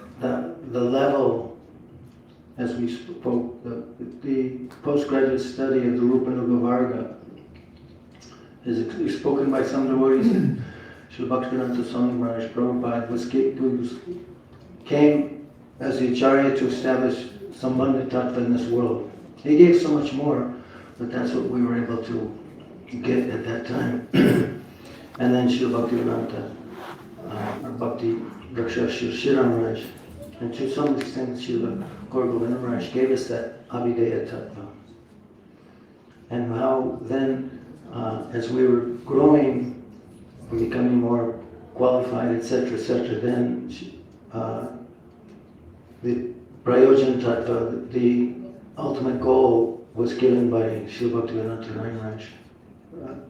level. As we spoke, the postgraduate study of the Rupa Nuga Varga is spoken by some devotees. Srila Bhaktivedanta Swami Maharaj Prabhupada came as the Acharya to establish Sambandha Tattva in this world. He gave so much more, but that's what we were able to get at that time. And then Srila Bhaktivedanta, Bhakti Raksha Shri Maharaj And to some extent, Srila Gurudeva Maharaj gave us that Abhideya Tattva. And how then, as we were growing and becoming more qualified, etc., then the Prayojan Tattva, the ultimate goal, was given by Srila Bhaktivedanta Maharaj,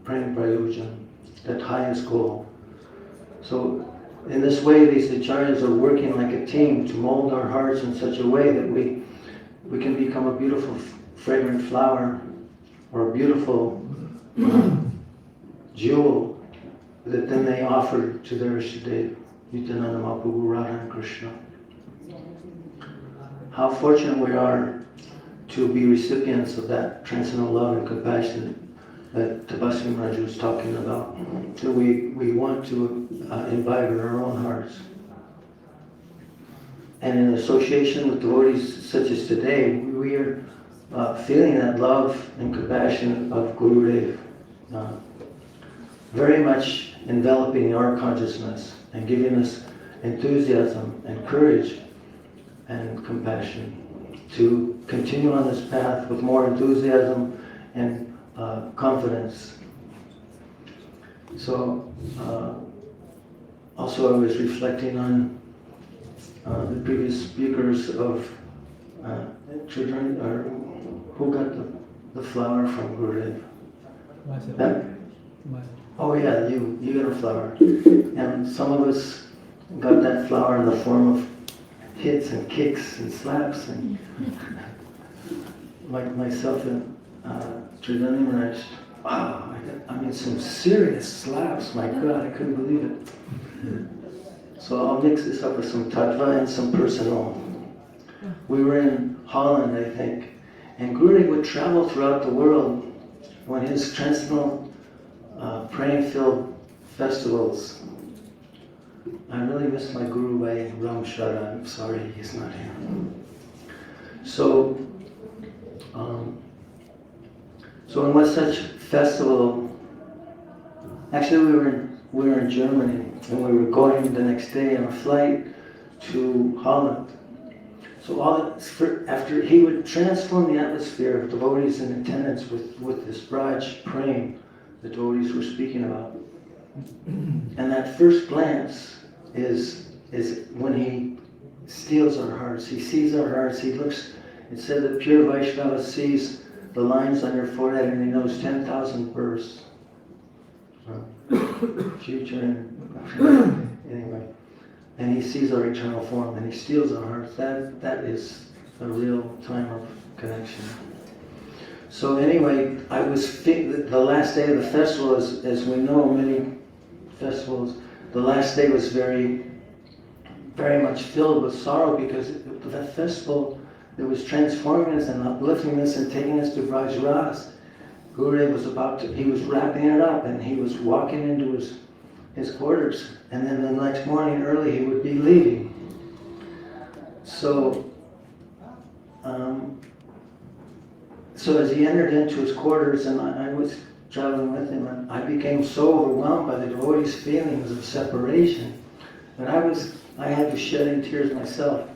Prem Prayojan, that highest goal. So in this way, these acharyas are working like a team to mold our hearts in such a way that we can become a beautiful, fragrant flower or a beautiful jewel that then they offer to their Ishtadev, Nityananda Mahaprabhu, Radha and Krishna. How fortunate we are to be recipients of that transcendental love and compassion that Tabasvi Maharaj was talking about, that we want to imbibe in our own hearts. And in association with devotees such as today, we are feeling that love and compassion of Gurudeva, very much enveloping our consciousness and giving us enthusiasm and courage and compassion to continue on this path with more enthusiasm and confidence. So, also I was reflecting on the previous speakers of children, or who got the flower from Gurudeva. Oh yeah, you got a flower. And some of us got that flower in the form of hits and kicks and slaps, and like myself and Chaitanya Maharaj, wow, I mean some serious slaps, my God, I couldn't believe it. So I'll mix this up with some tattva and some personal. We were in Holland, I think, and Gurudeva would travel throughout the world when his transcendental praying-filled festivals. I really miss my Guru by Ram Shara. I'm sorry he's not here. So in one such festival, actually we were in Germany, and we were going the next day on a flight to Holland. So after he would transform the atmosphere of devotees in attendance with this Braj praying the devotees were speaking about. And that first glance is when he steals our hearts. He sees our hearts. He looks. It said that pure Vaishnava sees the lines on your forehead and he knows 10,000 births. Future and anyway. And he sees our eternal form and he steals our hearts. That is a real time of connection. So anyway, the last day of the festival, as we know, many festivals, the last day was very, very much filled with sorrow, because that festival that was transforming us and uplifting us and taking us to Braj Ras, Gurudeva he was wrapping it up and he was walking into his quarters, and then the next morning early he would be leaving. So as he entered into his quarters, and I was traveling with him, and I became so overwhelmed by the devotees' feelings of separation that I had to shed in tears myself.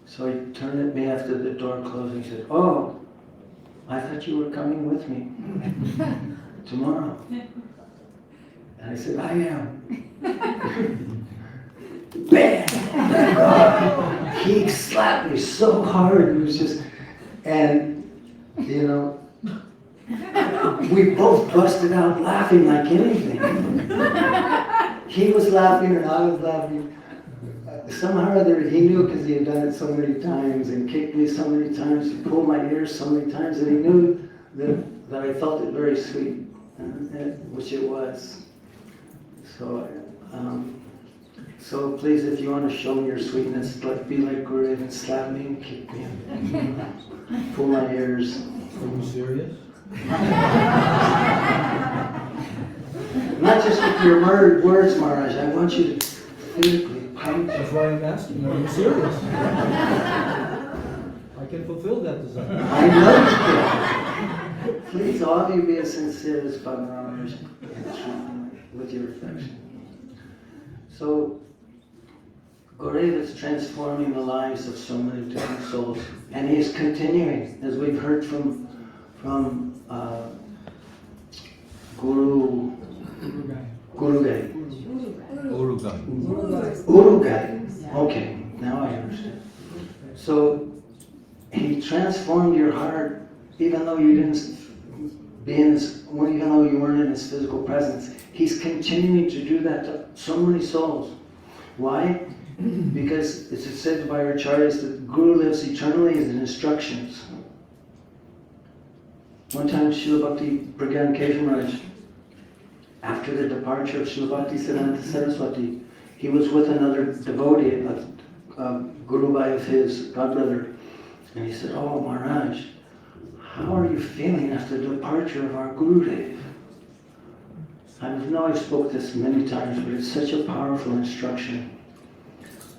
So he turned at me after the door closed and he said, "Oh, I thought you were coming with me tomorrow." And I said, "I am." Bam! He slapped me so hard. It was just, and you know, we both busted out laughing like anything. He was laughing and I was laughing. Somehow or other, he knew, because he had done it so many times and kicked me so many times, he pulled my ears so many times, that he knew that I felt it very sweet, which it was. So please, if you want to show me your sweetness, be like Gurudeva and slap me and kick me and pull my ears. Are you serious? Not just with your words, Maharaj. I want you to physically punch. That's why I'm asking. Are you serious? I can fulfill that desire. I know you can. Please, all of you, be as sincere as Bhagavan with your affection. So, Gurudeva is transforming the lives of so many different souls, and he is continuing, as we've heard from Gurudeva. Urugai. Okay, now I understand. So he transformed your heart, even though you didn't be in his, even though you weren't in his physical presence. He's continuing to do that to so many souls. Why? Because it's said by our acharyas that Guru lives eternally in instructions. One time Srila Bhakti Pragyan Keshav Maharaj, after the departure of Srila Bhakti Siddhanta Saraswati, he was with another devotee, a Guru Bhai of his, godbrother, and he said, "Oh Maharaj, how are you feeling after the departure of our Gurudev?" I know I've spoke this many times, but it's such a powerful instruction.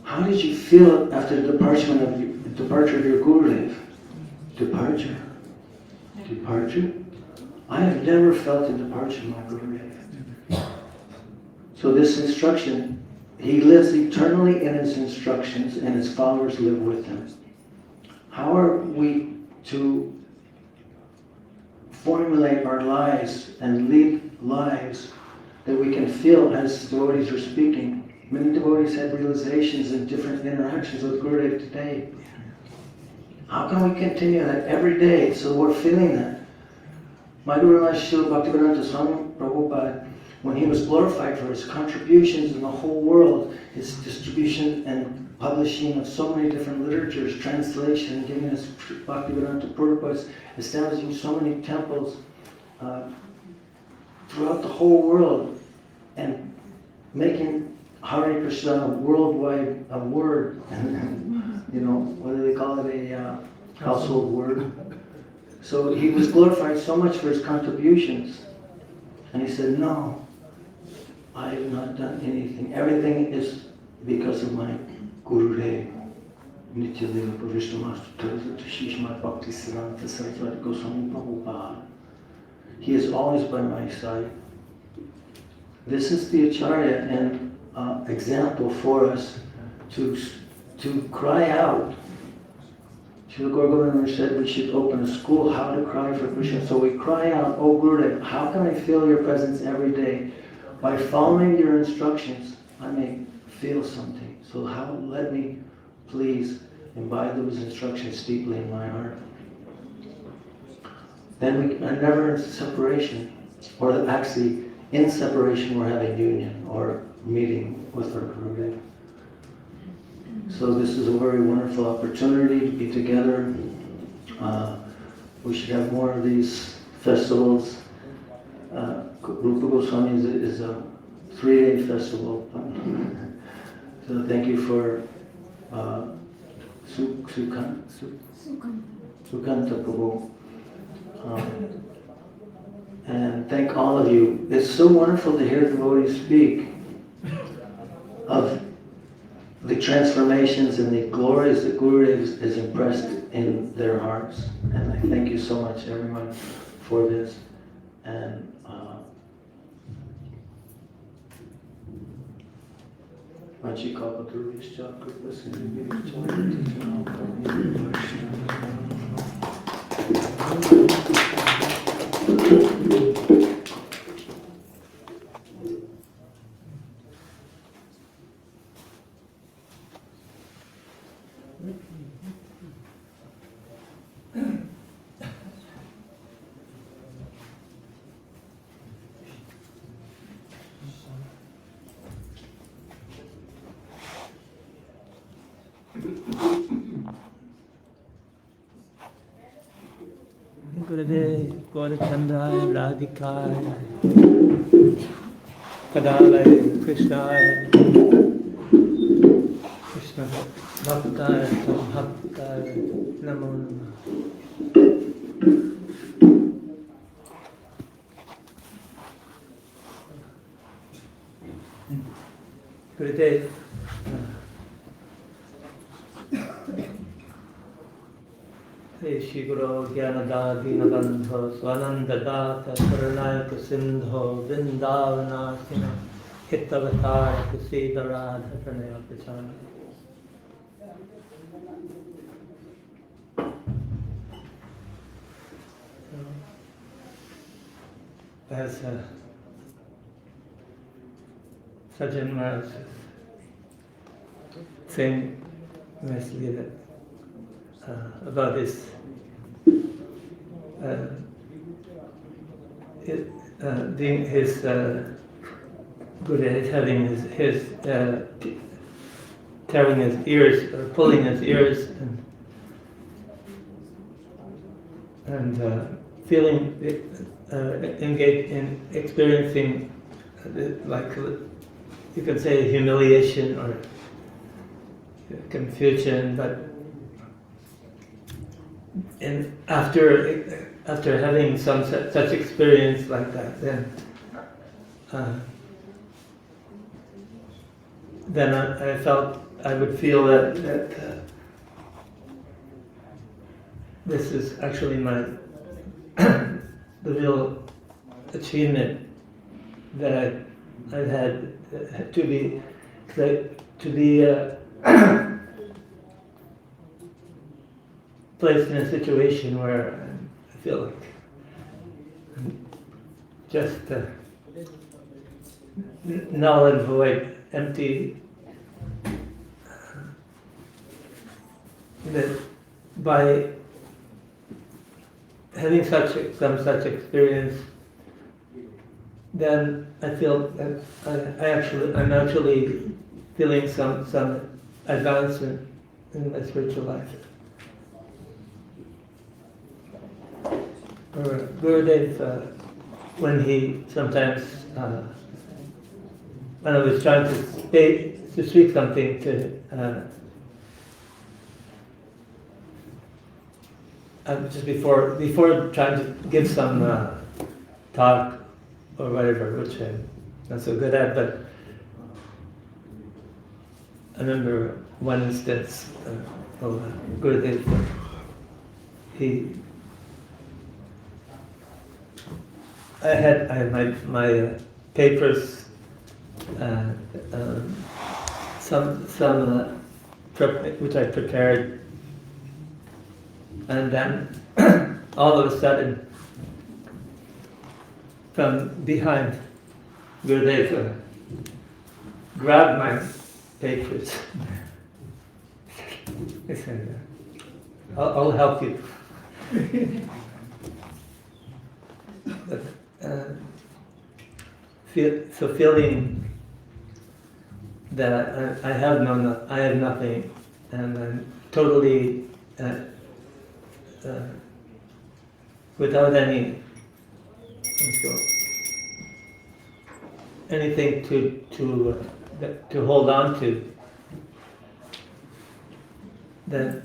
How did you feel after the departure of your Gurudev? Departure? I have never felt the departure of my Gurudev. So this instruction, he lives eternally in his instructions, and his followers live with him. How are we to formulate our lives and lead lives that we can feel as devotees are speaking? Many devotees had realizations and different interactions with Gurudev today. How can we continue that every day so we're feeling that? My Guru Maharaj Srila Bhaktivedanta Swami Prabhupada, when he was glorified for his contributions in the whole world, his distribution and publishing of so many different literatures, translation, giving us Bhaktivedanta Purpas, establishing so many temples throughout the whole world, and making Hare Krishna a worldwide word, what do they call it, a household word. So he was glorified so much for his contributions, and he said, "No, I have not done anything. Everything is because of my Gurudev, Nityalila Pravishna Master Shishmat Bhakti Siddhanta Saraswati Goswami Prabhupada. He is always by my side." This is the Acharya and example for us to cry out. Srila Gurudeva said we should open a school, how to cry for Krishna. So we cry out, "Oh Gurudev, how can I feel your presence every day? By following your instructions, I may feel something. So let me please imbibe those instructions deeply in my heart." Then we are never in separation, or actually in separation we're having union or meeting with our Gurudev. So this is a very wonderful opportunity to be together. We should have more of these festivals. Rupa Goswami is a 3-day festival. So thank you for Sukanta Prabhu. And thank all of you. It's so wonderful to hear the devotees speak of the transformations and the glories that Gurudev is impressed in their hearts. And I thank you so much, everyone, for this. And Gurudeva, Gaurachandaya, Radhikaya, Kadalaya, Krishnaya, Krishna Bhaktaya, Bhaktaya, Namo Namah. Gurudeva. Shri Guru Gyanada Dinabandho Swananda Data Karunayaka Sindho Vrindavanasina Hittavatara Kusidharada Pranaya Pachana as Sajjan Maharaj saying nicely that about his being his Gurudeva having his tearing his ears or pulling his ears and feeling engaged in experiencing like you could say humiliation or confusion, but after having some such experience like that, then I felt I would feel that this is actually my the real achievement that I've had to be placed in a situation where I feel like I'm just null and void, empty. That by having some such experience, then I feel that I'm actually feeling some advancement in my spiritual life. Or Gurudeva, when he sometimes, when I was trying to speak something to just before trying to give some talk or whatever, which I'm not so good at, but I remember one instance of Gurudeva. I had my papers, some which I prepared, and then all of a sudden, from behind, Gurudeva grabbed my papers. He said, "I'll help you." But, feeling that I have nothing, and I'm totally without anything to hold on to, then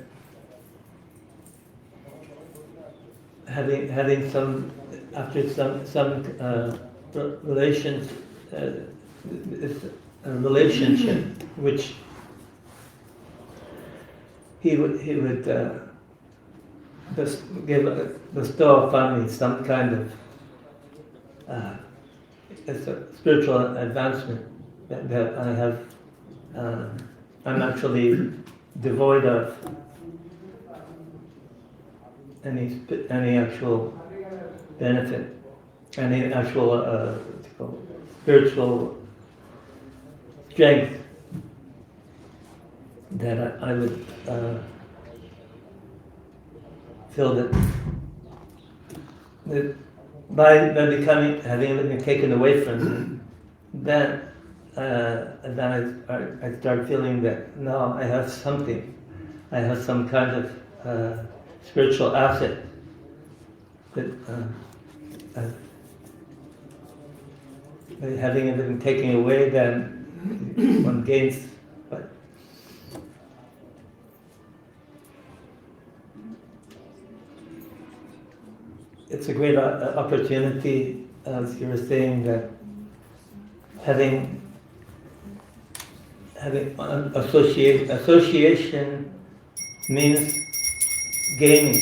having some relationship which he would bestow upon me some kind of spiritual advancement that I have. I'm actually devoid of any actual benefit, any actual spiritual strength that I would feel that by having been taken away from me, then I start feeling that no, I have something. I have some kind of spiritual asset that having it been taken away, then one gains. But it's a great opportunity, as you were saying, that having association means gaining.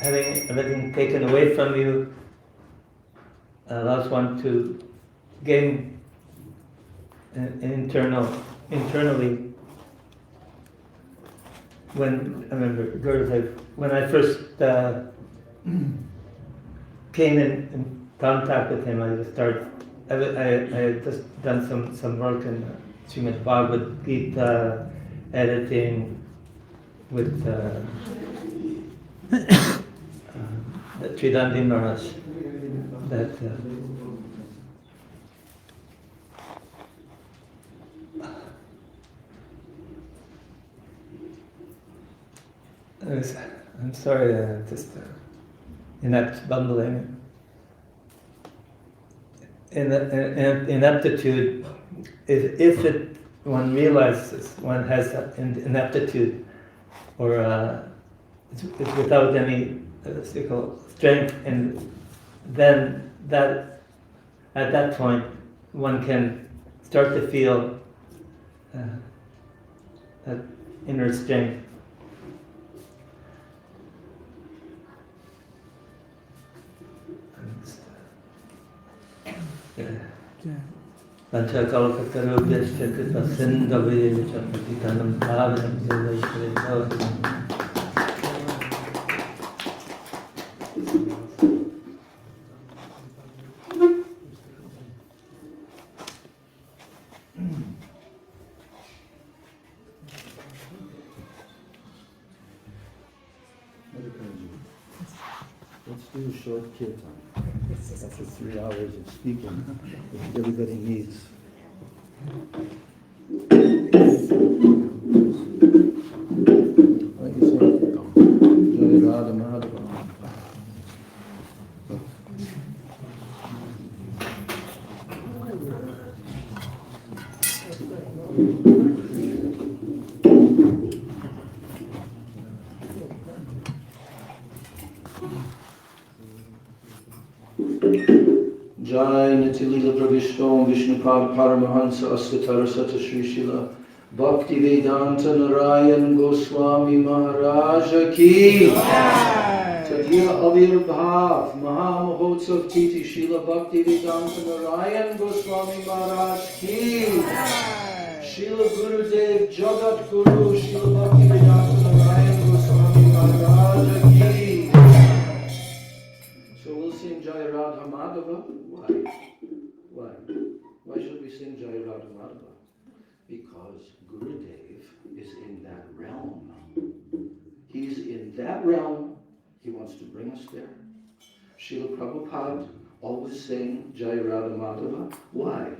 Having everything taken away from you allows one to gain internally. When I remember when I first came contact with him, I would start. I had just done some work in Srimad Bhagavad Gita, editing with the Tridandi Maharaj. That I'm sorry, just inept bumbling. Ineptitude, if one realizes one has ineptitude, or it's without any physical strength, and then that at that point one can start to feel that inner strength. Panchakalpatarubhyascha kripa sindhavya patitanam pavanam yadayashrita. Let's do a short kirtan. After 3 hours of speaking, which everybody needs. Like you say, Jai Radha Madhava. Jai Nitilila Pravishtom Vishnupad Paramahansa Astatara Sata Śrīla Bhakti Vedanta Narayan Goswami Maharaja Ki Tadya Avirbhav Maha Mahotsav Titi Śrīla Bhakti Vedanta Narayan Goswami Maharaj Ki Śrīla Gurudev Jagat Guru Śrīla Bhakti Vedanta Narayan Goswami Maharaja Ki. So we'll sing Jai Radha Madhava. Why? Why should we sing Jai Radha Madhava? Because Gurudev is in that realm. He's in that realm. He wants to bring us there. Srila Prabhupada always sang Jai Radha Madhava. Why?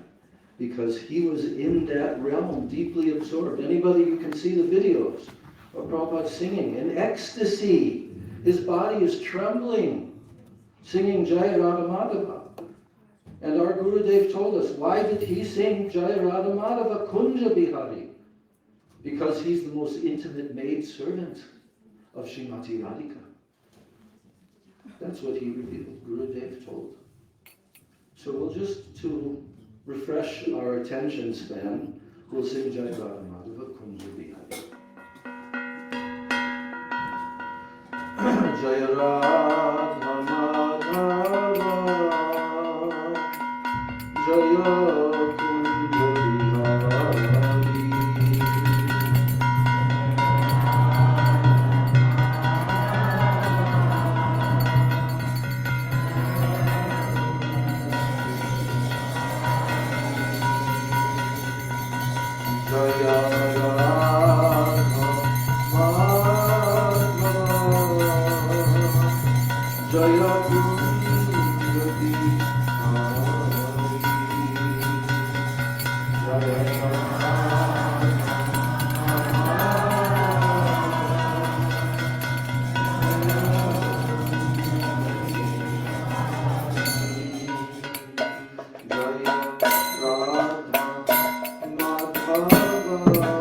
Because he was in that realm, deeply absorbed. Anybody, you can see the videos of Prabhupada singing in ecstasy. His body is trembling, singing Jai Radha Madhava. And our Gurudev told us, why did he sing Jai Radha Madhava Kunja Bihari? Because he's the most intimate maid servant of Srimati Radhika. That's what he revealed, Gurudev told. So we'll just, to refresh our attention span, we'll sing Jai Radha Madhava Kunja Bihari. Jai Radha Madhava Jaya Kunja Bihari Jaya Radha Madhava Jaya Kunja Bihari Jaya Radha Madhava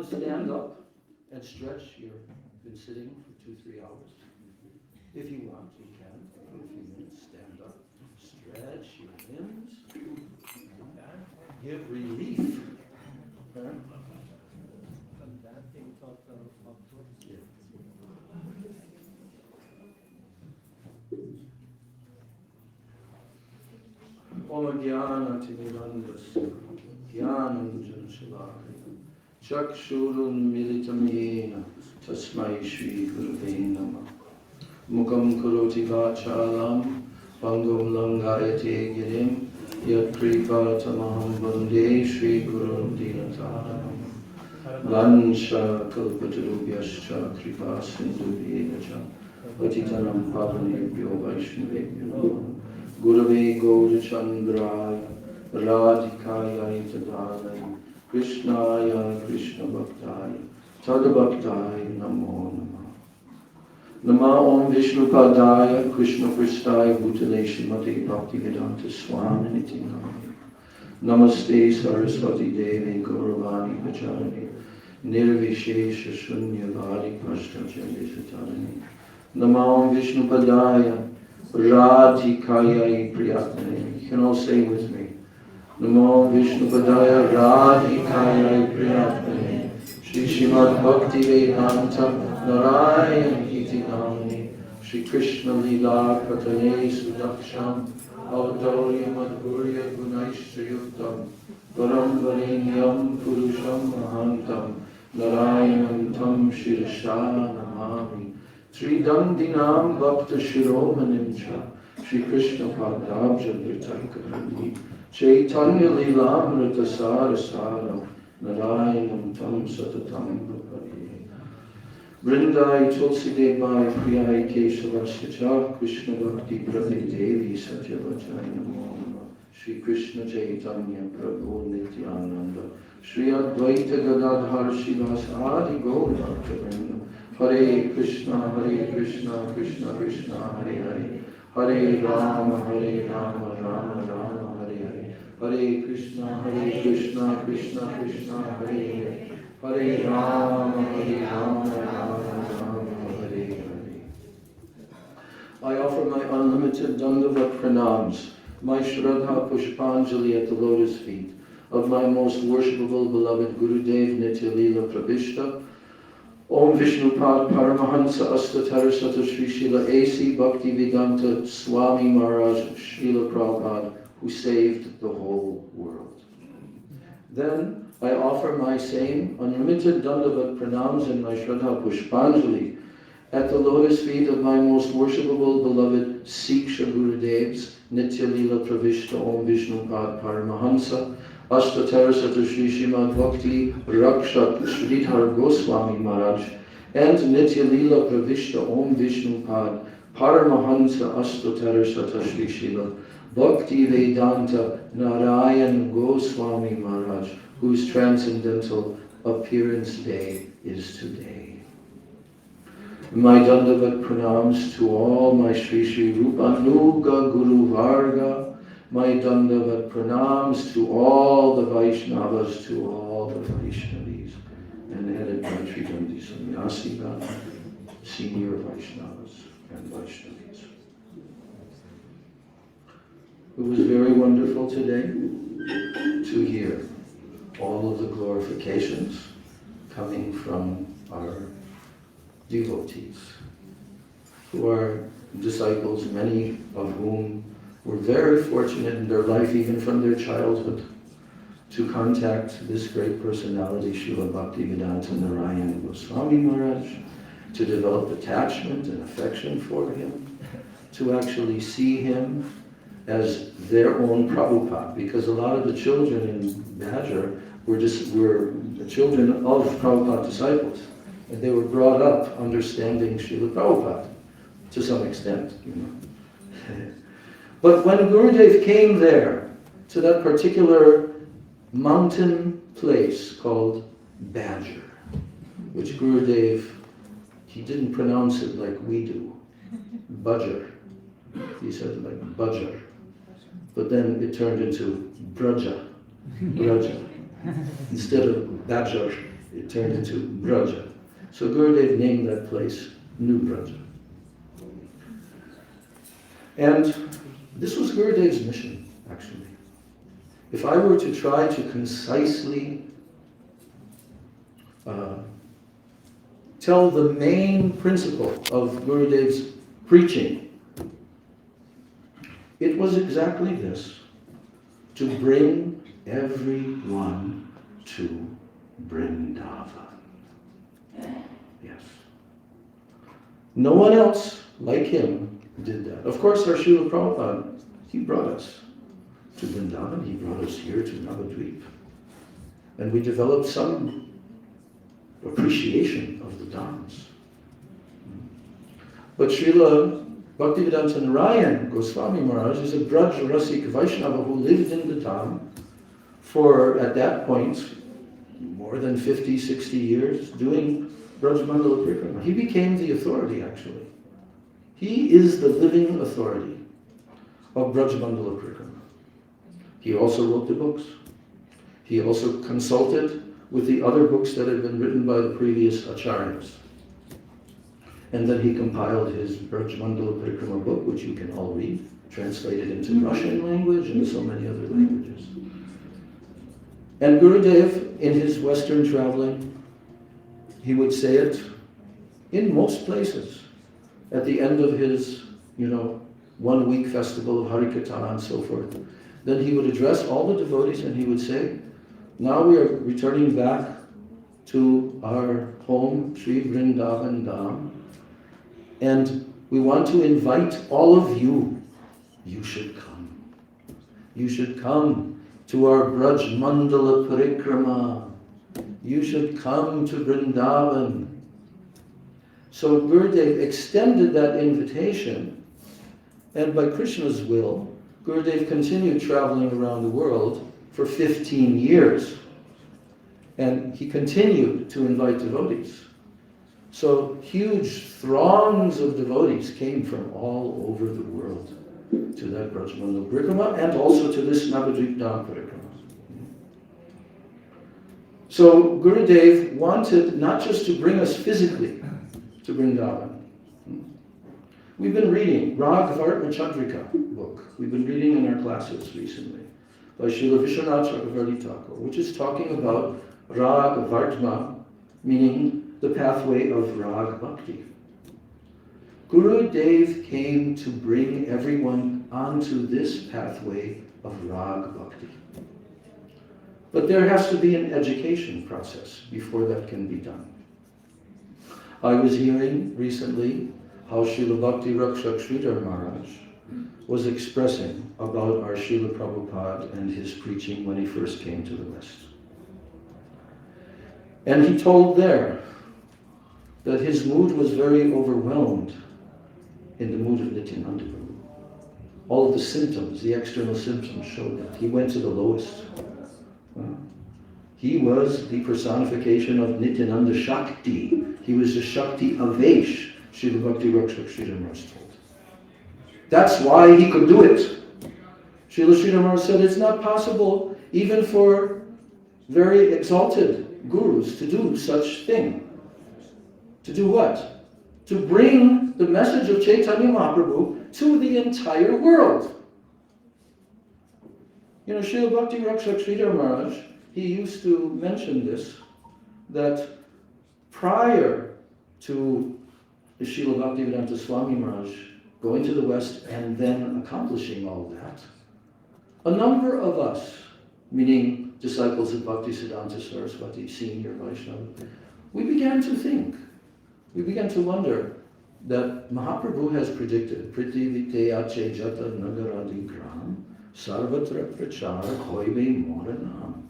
stand up and stretch. You've been sitting for 2-3 hours. If you want, you can, for a few minutes, stand up, stretch your limbs, give relief. Om Jnana Timirandasya Jnananjana Shalakaya Chakshurun Militam Yena Tasmai Shri Gurave Namah Mukam Karoti Vachalam Pangum Langayate Girim Yat Kripa Tamaham Vande Shri Guru Dinataram Vansha Kalpatarubhyascha Kripa Sindhubhyevacha Patitanam Pavanebhyo Vaishnavebhyo Namo Gurave Gaurachandraya Radhikaya Tadalaya Krishnaya Krishna Bhaktaya Tadabhaktaya Namo Namah Nama Om Vishnu Padaya Krishna Pristaya Bhutale Shrimate Bhaktivedanta Swami Niti Namah Namaste Saraswati Devi Gauravani Vajani Nirvishesha Shunyavadi Prashtacharya Satarani Nama Om Vishnu Padaya Radhikaya Priyatmane. You can all say with me. Namo Vishnu Padaya Radhikaya Priyatmane. Shri Srimad Bhakti Vedanta Narayan Iti Namani. Shri Krishna Lila Katane Sudaksham Avadolya Madhurya Gunaishtrayuktam Varam Varenyam Purusham Mahantam Narayanam Tam Shirasha Namami Sri Dandinam Bhakta Shiromanim Cha Shri Krishna Padabja Virtakarani Chaitanya Lilamrita Sarasara Narayanam Tam Satatam Bhakari Vrindai Tulsi Devai Priyai Keshavasya Cha Krishna Bhakti Prati Devi Satyavachai Namo Namah Shri Krishna Chaitanya Prabhu Nityananda Shri Advaita Gadadhar Shivas Adi Gaur Bhaktivinoda Hare Krishna, Krishna Krishna, Hare Hare, Hare Rama, Rama Rama, Hare Hare, Hare Krishna, Krishna Krishna, Hare Hare, Hare Rama, Rama, Hare Hare. I offer my unlimited Dandavat pranams, my Shraddha Pushpanjali at the lotus feet of my most worshipable beloved Gurudev Nityalila Prabhishta, Om Vishnu Pad Paramahansa Astatara Sata Shri Śrīla A.C. Bhakti Vedanta Swami Maharaj Śrīla Prabhupada, who saved the whole world. Then I offer my same unlimited Dandavat pranams and my Shraddha Pushpanjali at the lotus feet of my most worshipable beloved Siksha Gurudevs Nityalila Pravishta Om Vishnu Pad Paramahansa Ashtatara Sata Shri Srimad Bhakti Rakshat Sridhar Goswami Maharaj and Nityalila Pravishta Om Vishnu Pad Paramahansa Ashtatara Sata Shri Srila Bhakti Vedanta Narayan Goswami Maharaj, whose transcendental appearance day is today. My Dandavat pranams to all my Shri Shri Rupanuga Guru Varga, my Dandavat pranams to all the Vaishnavas, to all the Vaishnavis, and headed by Tridandi Sannyasiga, senior Vaishnavas and Vaishnavis. It was very wonderful today to hear all of the glorifications coming from our devotees, who are disciples, many of whom were very fortunate in their life, even from their childhood, to contact this great personality, Srila Bhaktivedanta Narayan Goswami Maharaj, to develop attachment and affection for him, to actually see him as their own Prabhupada, because a lot of the children in Badger were the children of Prabhupada disciples, and they were brought up understanding Srila Prabhupada to some extent, you know. But when Gurudev came there, to that particular mountain place called Badger, which Gurudev, he didn't pronounce it like we do, Budger. He said it like Budger. But then it turned into Braja, instead of Badger. it turned into Braja. So Gurudev named that place New Braja. And this was Gurudev's mission, actually. If I were to try to concisely tell the main principle of Gurudev's preaching, it was exactly this: to bring everyone to Vrindavan. Yes. No one else like him did that. Of course, our Srila Prabhupada, he brought us to Vrindavan, he brought us here to Navadvip. And we developed some appreciation of the Dhams. But Srila Bhaktivedanta Narayan Goswami Maharaj is a Braj Rasik Vaishnava who lived in the Dham for, at that point, more than 50, 60 years, doing Braj Mandala Parikrama. He became the authority, actually. He is the living authority of Braj Mandala Parikrama. He also wrote the books. He also consulted with the other books that had been written by the previous acharyas. And then he compiled his Braj Mandala Parikrama book, which you can all read, translated into Russian language and so many other languages. And Gurudev, in his Western traveling, he would say it in most places. At the end of his, 1 week festival of Harikatha and so forth, then he would address all the devotees and he would say, now we are returning back to our home, Sri Vrindavan Dham, and we want to invite all of you. You should come. You should come to our Braj Mandala Parikrama. You should come to Vrindavan. So Gurudev extended that invitation, and by Krishna's will, Gurudev continued traveling around the world for 15 years. And he continued to invite devotees. So huge throngs of devotees came from all over the world to that Braj Mandala Parikrama and also to this Navadvip Dham Parikrama. So Gurudev wanted not just to bring us physically to Vrindavan. We've been reading Raghavartma Chandrika book. We've been reading in our classes recently by Srila Vishwanath Chakravarti Thakur, which is talking about Raghavartma, meaning the pathway of Rag Bhakti. Gurudev came to bring everyone onto this pathway of Rag Bhakti. But there has to be an education process before that can be done. I was hearing recently how Srila Bhakti Rakshak Sridhar Maharaj was expressing about our Srila Prabhupada and his preaching when he first came to the West. And he told there that his mood was very overwhelmed in the mood of Nityananda Prabhu. All of the symptoms, the external symptoms showed that. He went to the lowest. He was the personification of Nityananda Shakti. He was the Shakti Avesh, Srila Bhakti Rakshak Sridhar Maharaj told. That's why he could do it. Srila Sridhar Maharaj said it's not possible even for very exalted gurus to do such thing. To do what? To bring the message of Chaitanya Mahaprabhu to the entire world. Srila Bhakti Rakshak Sridhar Maharaj, he used to mention this, that prior to Srila Bhaktivedanta Swami Maharaj going to the West and then accomplishing all that, a number of us, meaning disciples of Bhaktisiddhanta Saraswati, senior Vaishnava, we began to think, we began to wonder that Mahaprabhu has predicted, Prithivite ache jata nagaradi gram, sarvatra prachar hoibe moranam.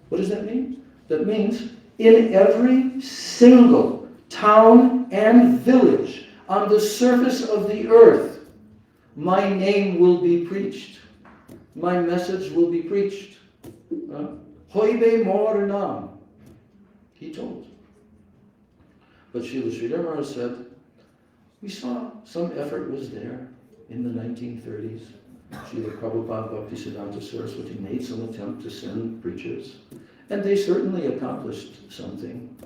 What does that mean? That means in every single town and village on the surface of the earth, my name will be preached. My message will be preached. Hoibe moranam, he told. But Srila Sridhar Maharaj said, we saw some effort was there in the 1930s. Srila Prabhupada Bhaktisiddhanta Saraswati made some attempt to send preachers. And they certainly accomplished something,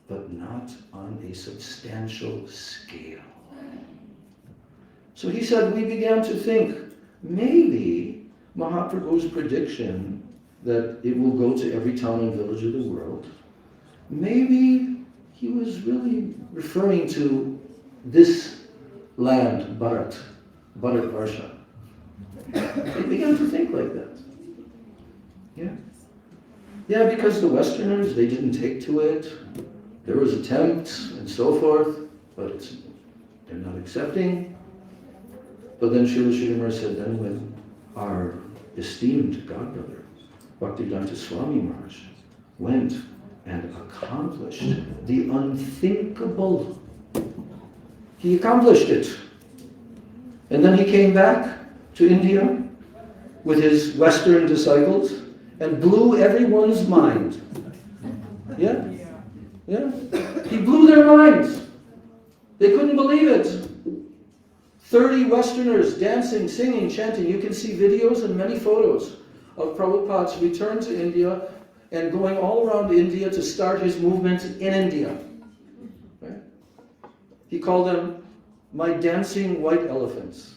but not on a substantial scale. So he said, we began to think, maybe Mahaprabhu's prediction that it will go to every town and village of the world, maybe he was really referring to this land, Bharatvarsha. They began to think like that. Yeah. Yeah, because the Westerners, they didn't take to it. There was attempts and so forth, but they're not accepting. But then Srila Sridhar said, then when our esteemed godbrother, Bhaktivedanta Swami Maharaj, went and accomplished the unthinkable, he accomplished it. And then he came back to India with his Western disciples and blew everyone's mind. Yeah? Yeah? He blew their minds. They couldn't believe it. 30 Westerners dancing, singing, chanting. You can see videos and many photos of Prabhupada's return to India and going all around India to start his movement in India. Right? He called them my dancing white elephants.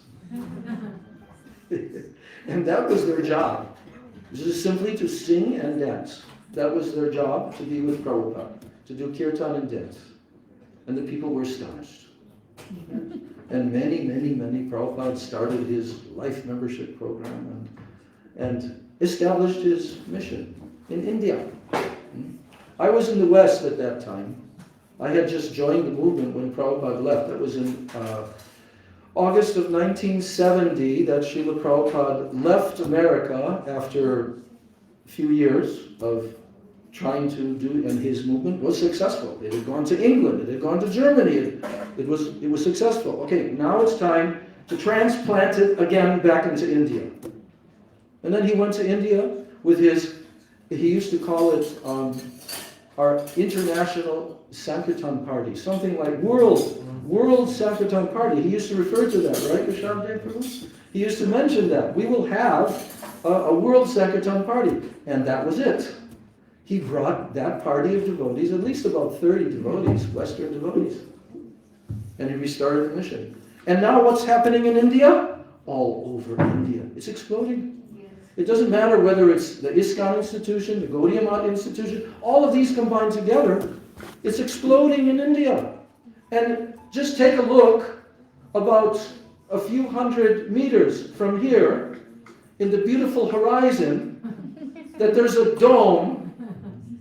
And that was their job. Just simply to sing and dance. That was their job, to be with Prabhupada, to do kirtan and dance. And the people were astonished. And many Prabhupada started his life membership program and established his mission in India. I was in the West at that time. I had just joined the movement when Prabhupada left. That was in August of 1970 that Srila Prabhupada left America after a few years of trying to do, and his movement was successful. It had gone to England, it had gone to Germany, it was successful. Okay, now it's time to transplant it again back into India. And then he went to India with his, he used to call it our International Sankirtan Party, something like World Sankirtan Party. He used to refer to that, right, Vishal Prabhu? He used to mention that. We will have a World Sankirtan Party. And that was it. He brought that party of devotees, at least about 30 devotees, Western devotees. And he restarted the mission. And now what's happening in India? All over India. It's exploding. It doesn't matter whether it's the ISKCON institution, the Gaudiya Math institution, all of these combined together, it's exploding in India. And just take a look about a few hundred meters from here, in the beautiful horizon, that there's a dome.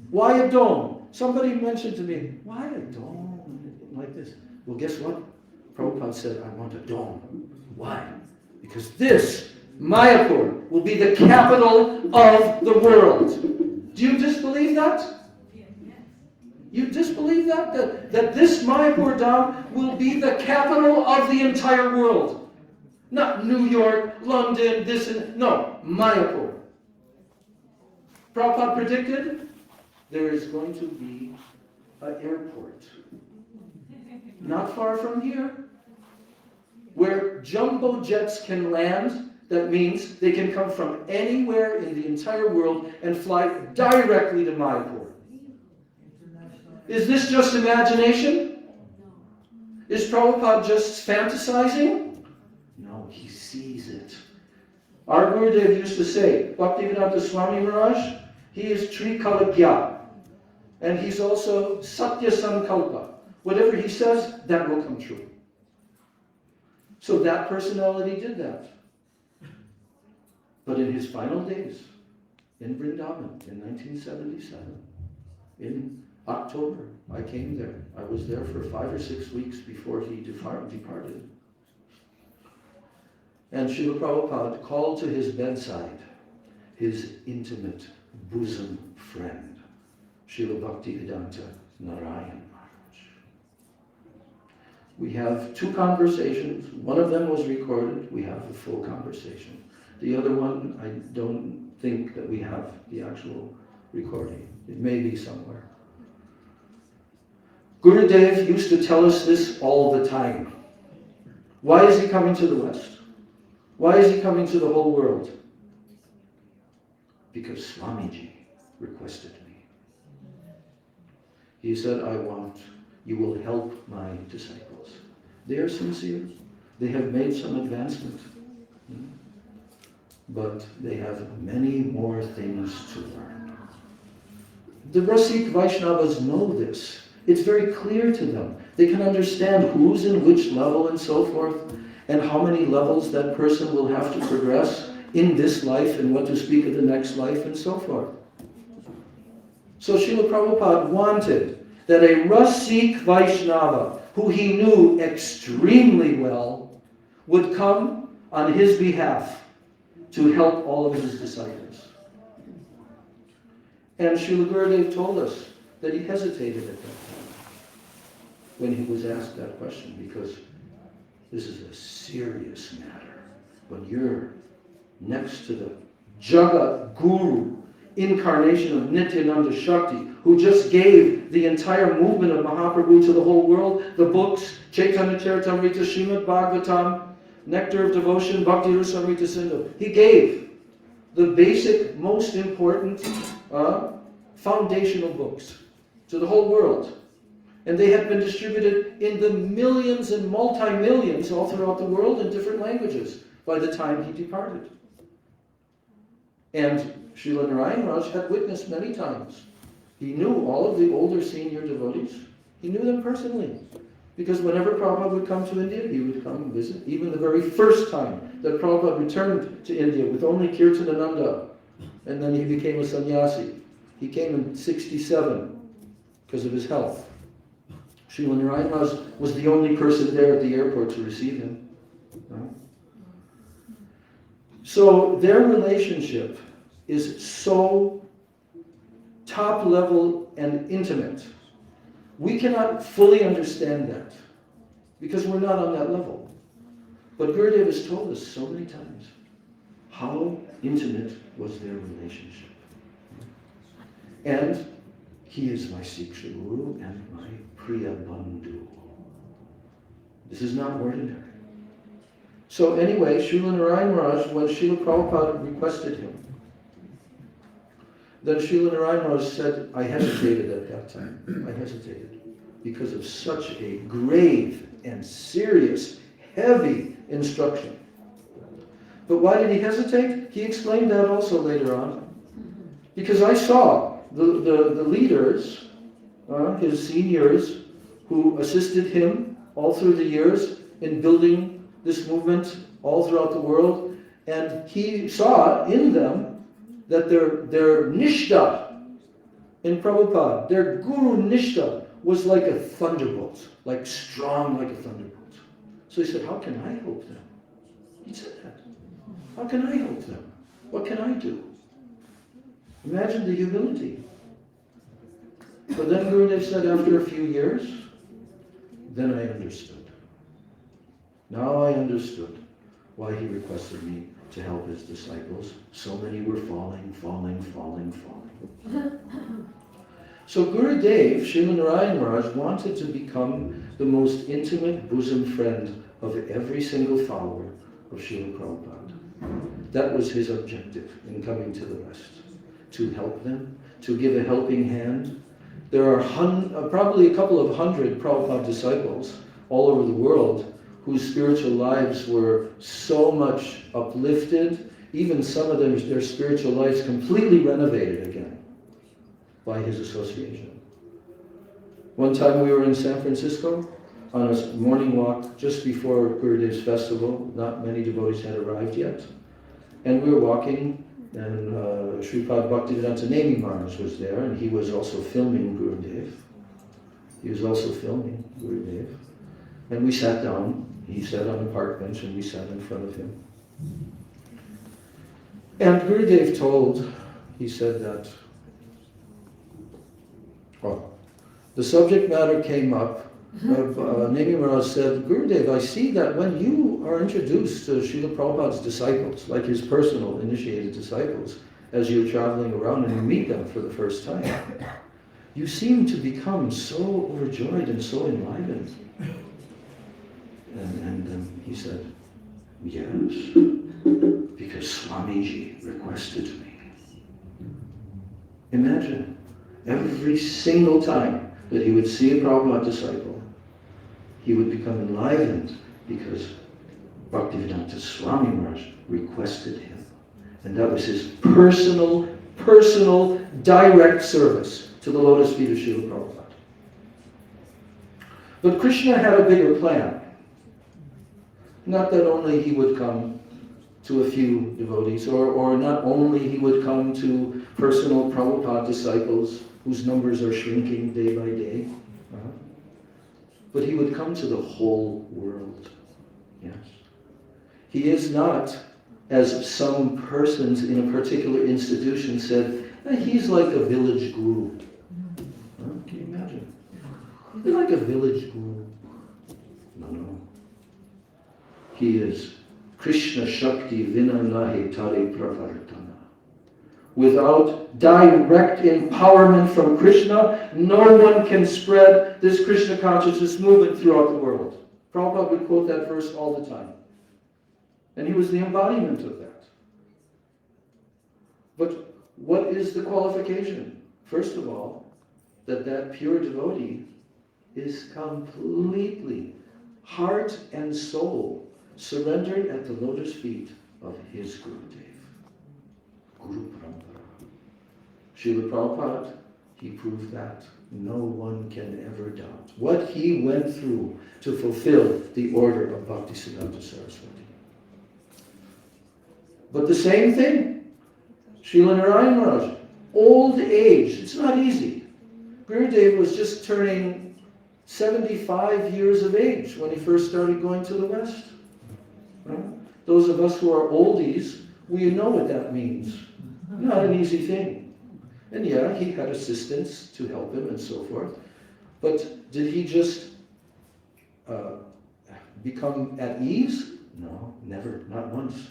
Why a dome? Somebody mentioned to me, why a dome like this? Well, guess what? Prabhupada said, I want a dome. Why? Because this, Mayapura, will be the capital of the world. Do you disbelieve that? You disbelieve that? That this Mayapur Dham will be the capital of the entire world. Not New York, London, this and... No, Mayapur. Prabhupada predicted there is going to be an airport not far from here where jumbo jets can land. That means they can come from anywhere in the entire world and fly directly to Mayapur. Is this just imagination? Is Prabhupada just fantasizing? No, he sees it. Our Gurudeva used to say, Bhaktivedanta Swami Maharaj, he is Trikalagya. And he's also Satya Sankalpa. Whatever he says, that will come true. So that personality did that. But in his final days, in Vrindavan, in 1977, in October, I came there. I was there for 5 or 6 weeks before he departed. And Srila Prabhupada called to his bedside his intimate bosom friend, Srila Bhaktivedanta Narayan Maharaj. We have 2 conversations. One of them was recorded. We have the full conversation. The other one, I don't think that we have the actual recording. It may be somewhere. Gurudeva used to tell us this all the time. Why is he coming to the West? Why is he coming to the whole world? Because Swamiji requested me. He said, you will help my disciples. They are sincere. They have made some advancement. But they have many more things to learn. The Rasik Vaishnavas know this. It's very clear to them. They can understand who's in which level and so forth, and how many levels that person will have to progress in this life and what to speak of the next life and so forth. So Srila Prabhupada wanted that a Rasik Vaishnava, who he knew extremely well, would come on his behalf to help all of his disciples. And Srila Gurudeva told us that he hesitated at that time when he was asked that question, because this is a serious matter. When you're next to the Jagat Guru, incarnation of Nityananda Shakti, who just gave the entire movement of Mahaprabhu to the whole world, the books, Chaitanya Charitamrita, Srimad Bhagavatam, Nectar of Devotion, Bhakti Rasamrita Sindhu. He gave the basic, most important foundational books to the whole world. And they had been distributed in the millions and multi-millions all throughout the world in different languages by the time he departed. And Srila Narayan Raj had witnessed many times. He knew all of the older senior devotees. He knew them personally. Because whenever Prabhupada would come to India, he would come and visit. Even the very first time that Prabhupada returned to India with only Kirtanananda, and then he became a sannyasi. He came in 1967 because of his health. Srila Narayan Raj was the only person there at the airport to receive him. So their relationship is so top level and intimate. We cannot fully understand that because we're not on that level. But Gurudeva has told us so many times how intimate was their relationship. And he is my Siksha Guru and my Priya Bandhu. This is not ordinary. So anyway, Srila Narayan Raj, when Srila Prabhupada requested him, then Srila Narayan Raj said, I hesitated at that time. I hesitated because of such a grave and serious, heavy instruction. But why did he hesitate? He explained that also later on. Because I saw the leaders, his seniors, who assisted him all through the years in building this movement all throughout the world, and he saw in them that their nishta in Prabhupada, their guru nishta was like a thunderbolt, like strong like a thunderbolt. So he said, how can I help them? He said that. How can I help them? What can I do? Imagine the humility. But then Gurudev said, after a few years, then I understood. Now I understood why he requested me to help his disciples. So many were falling. So Gurudev, Srila Narayan Maharaj, wanted to become the most intimate bosom friend of every single follower of Srila Prabhupada. That was his objective in coming to the West. To help them, to give a helping hand. There are probably a couple of hundred Prabhupada disciples all over the world whose spiritual lives were so much uplifted, even some of them, their spiritual lives completely renovated again by his association. One time we were in San Francisco on a morning walk just before Gurudev's festival. Not many devotees had arrived yet. And we were walking, and Sripad Bhaktivedanta Nemi Maharaj was there, and he was also filming Gurudev. He was also filming Gurudev. And we sat down. He sat on a park bench, and we sat in front of him. And Gurudev he said that, the subject matter came up. Nemi Maharaj said, Gurudev, I see that when you are introduced to Srila Prabhupada's disciples, like his personal initiated disciples, as you're traveling around and you meet them for the first time, you seem to become so overjoyed and so enlivened. And he said, yes, because Swamiji requested me. Imagine, every single time that he would see a Prabhupada disciple, he would become enlivened because Bhaktivedanta Swami Maharaj requested him. And that was his personal, direct service to the lotus feet of Srila Prabhupada. But Krishna had a bigger plan. Not that only he would come to a few devotees, or not only he would come to personal Prabhupada disciples whose numbers are shrinking day by day, but he would come to the whole world. Yes. He is not, as some persons in a particular institution said, he's like a village guru. Can you imagine? He's like a village guru. No. He is Krishna Shakti Vina Nahi Tare Pravartana. Without direct empowerment from Krishna, no one can spread this Krishna consciousness movement throughout the world. Prabhupada would quote that verse all the time. And he was the embodiment of that. But what is the qualification? First of all, that pure devotee is completely, heart and soul, surrendered at the lotus feet of his Gurudev, Guru Parampara. Srila Prabhupada, he proved that. No one can ever doubt what he went through to fulfill the order of Bhaktisiddhanta Saraswati. But the same thing, Srila Narayan Maharaj, old age, it's not easy. Gurudeva was just turning 75 years of age when he first started going to the West. Those of us who are oldies, we know what that means. Not an easy thing. And yeah, he had assistants to help him and so forth. But did he just become at ease? No, never, not once.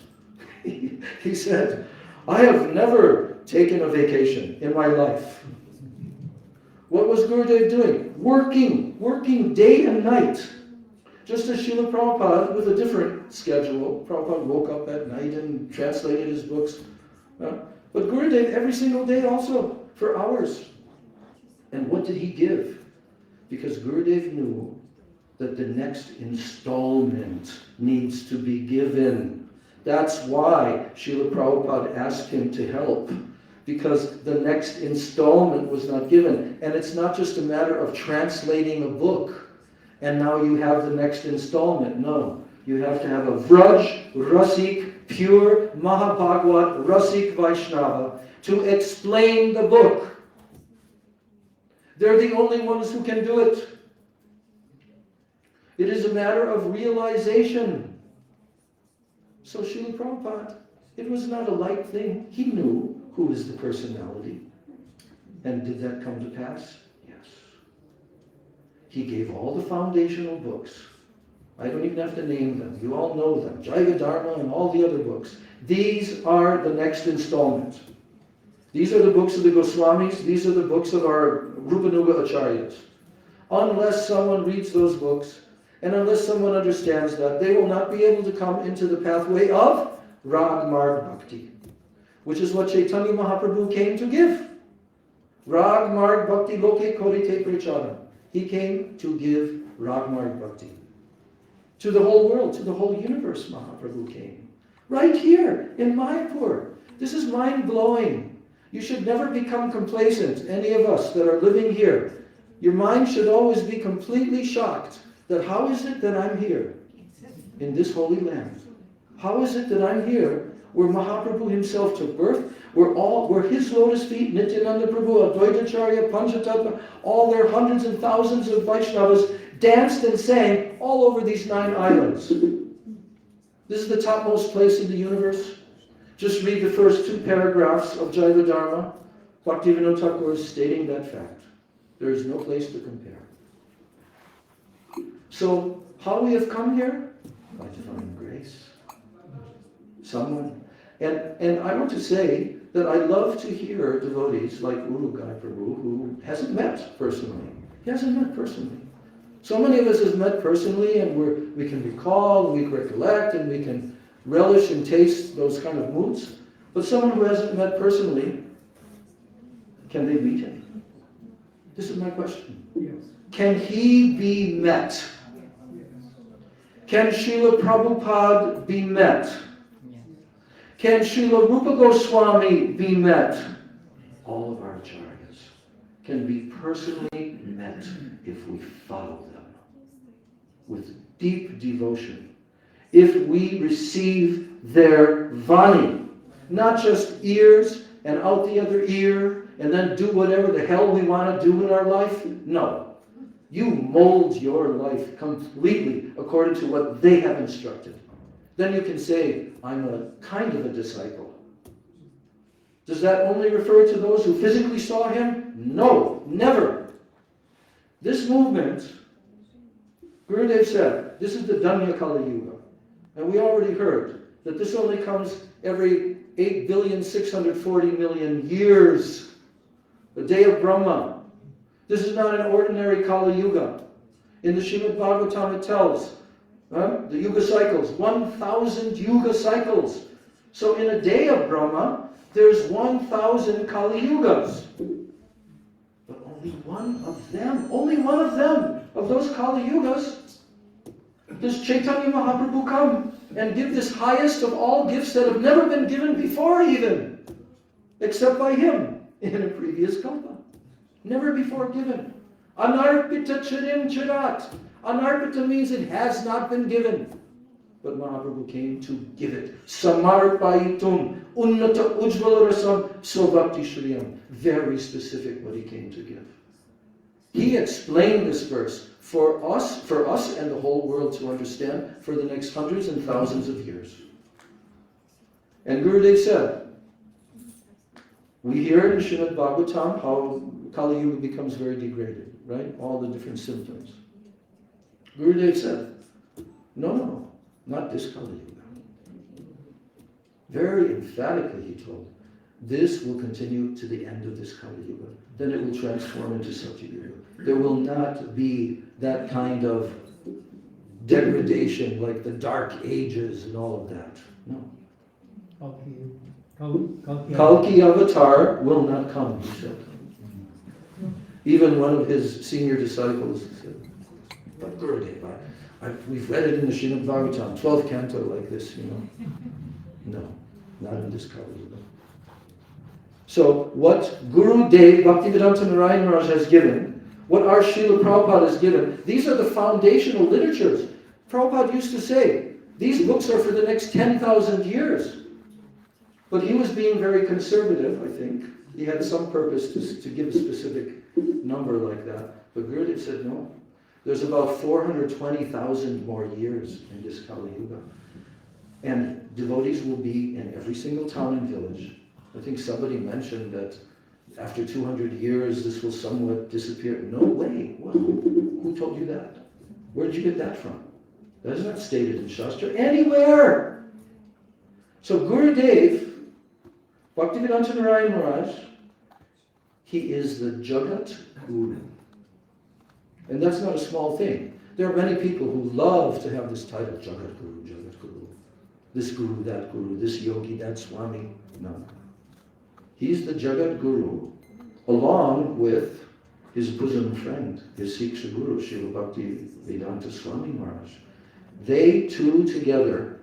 He said, I have never taken a vacation in my life. What was Gurudev doing? Working day and night. Just as Srila Prabhupada, with a different schedule. Prabhupada woke up at night and translated his books. But Gurudev every single day also, for hours. And what did he give? Because Gurudev knew that the next installment needs to be given. That's why Srila Prabhupada asked him to help. Because the next installment was not given. And it's not just a matter of translating a book and now you have the next installment. No. You have to have a Vraj, Rasik, pure Mahabhagavad, Rasik Vaishnava to explain the book. They're the only ones who can do it. It is a matter of realization. So Srila Prabhupada, it was not a light thing. He knew who is the personality. And did that come to pass? Yes. He gave all the foundational books. I don't even have to name them. You all know them. Jaiva Dharma and all the other books. These are the next installment. These are the books of the Goswamis. These are the books of our Rupanuga Acharyas. Unless someone reads those books, and unless someone understands that, they will not be able to come into the pathway of Rag Marg Bhakti, which is what Chaitanya Mahaprabhu came to give. Rag Marg Bhakti Loke Korite Pracharam. He came to give Rag Marg Bhakti. To the whole world, to the whole universe, Mahaprabhu came. Right here in Mayapur. This is mind-blowing. You should never become complacent, any of us that are living here. Your mind should always be completely shocked that how is it that I'm here in this holy land? How is it that I'm here where Mahaprabhu himself took birth, where his lotus feet, Nityananda Prabhu, Advaitacharya, Panchatattva, all their hundreds and thousands of Vaishnavas danced and sang all over these 9 islands. This is the topmost place in the universe. Just read the first 2 paragraphs of Jaiva Dharma. Bhaktivinoda Thakur is stating that fact. There is no place to compare. So, how we have come here? By divine grace. Someone. And I want to say that I love to hear devotees like Urugai Prabhu, who hasn't met personally. He hasn't met personally. So many of us have met personally, and we can recall, we can recollect, and we can relish and taste those kind of moods. But someone who hasn't met personally, Can they meet him? This is my question. Yes. Can he be met? Can Srila Prabhupada be met? Can Srila Rupa Goswami be met? All of our acharyas can be personally met if we follow them with deep devotion. If we receive their vani, not just ears and out the other ear and then do whatever the hell we want to do in our life. No. You mold your life completely according to what they have instructed. Then you can say, I'm a kind of a disciple. Does that only refer to those who physically saw him? No, never. This movement, Gurudeva said, this is the Danya Kali Yuga. And we already heard that this only comes every 8,640,000,000 years. The day of Brahma. This is not an ordinary Kali Yuga. In the Srimad Bhagavatam it tells, the Yuga cycles, 1,000 Yuga cycles. So in a day of Brahma, there's 1,000 Kali Yugas. But only one of them, of those Kali Yugas, does Chaitanya Mahaprabhu come and give this highest of all gifts that have never been given before even, except by him in a previous kalpa. Never before given. Anarpita chirim chirat. Anarpita means it has not been given. But Mahaprabhu came to give it. Samarpayitum unnata ujvala rasam sobhakti shriyam. Very specific what he came to give. He explained this verse for us and the whole world to understand for the next hundreds and thousands of years. And Gurudeva said, we hear in Srimad Bhagavatam how Kali Yuga becomes very degraded, right? All the different symptoms. Gurudeva said, no, not this Kali Yuga. Very emphatically he told, this will continue to the end of this Kali Yuga. Then it will transform into Satya Yuga. There will not be that kind of degradation like the Dark Ages and all of that. No. Kalki Avatar will not come, he said. Even one of his senior disciples said, but Gurudeva, we've read it in the Srimad Bhagavatam, 12th canto like this, No, not in this Kali Yuga. So what Gurudeva Bhaktivedanta Narayana Maharaj has given, what our Srila Prabhupada has given, these are the foundational literatures. Prabhupada used to say, these books are for the next 10,000 years. But he was being very conservative, I think. He had some purpose to give a specific number like that. But Gurudeva said, no. There's about 420,000 more years in this Kali Yuga. And devotees will be in every single town and village. I think somebody mentioned that after 200 years this will somewhat disappear. No way. Well, who told you that? Where did you get that from? That is not stated in Shastra anywhere. So Gurudeva, Bhaktivedanta Narayana Maharaj, he is the Jagat Guru. And that's not a small thing. There are many people who love to have this title, Jagat Guru, Jagat Guru. This Guru, that Guru, this Yogi, that Swami. No. He's the Jagat Guru, along with his bosom friend, his Siksha Guru, Srila Bhaktivedanta Swami Maharaj. They two together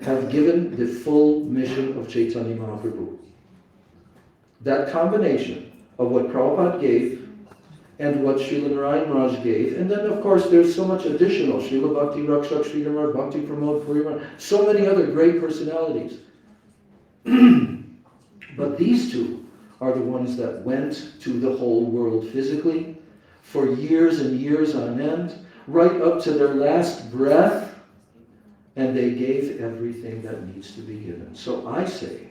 have given the full mission of Chaitanya Mahaprabhu. That combination of what Prabhupada gave and what Srila Narayana Maharaj gave, and then of course there's so much additional, Srila Bhakti Rakshak Sridhar Maharaj, Bhakti Pramod Puri Maharaj, so many other great personalities. But these two are the ones that went to the whole world physically for years and years on end, right up to their last breath, and they gave everything that needs to be given. So I say,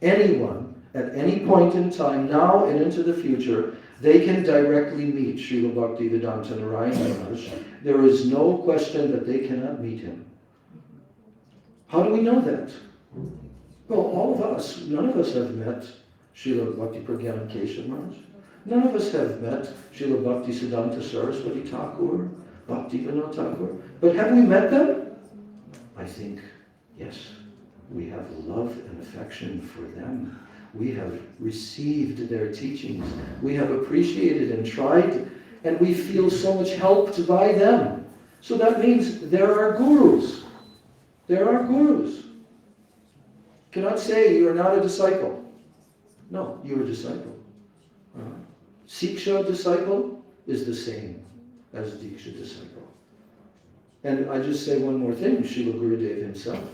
anyone at any point in time, now and into the future, they can directly meet Srila Bhaktivedanta Narayana Maharaj. There is no question that they cannot meet him. How do we know that? Well, all of us, none of us have met Srila Bhakti Pragyana Keshav Maharaj. None of us have met Srila Bhakti Siddhanta Saraswati Thakur, Bhakti Vinod Thakur. But have we met them? I think, yes. We have love and affection for them. we have received their teachings, we have appreciated and tried, and we feel so much helped by them. So that means there are gurus. There are gurus. Cannot say you are not a disciple. No, you are a disciple. Siksha disciple is the same as Diksha disciple. And I just say one more thing, Srila Gurudeva himself.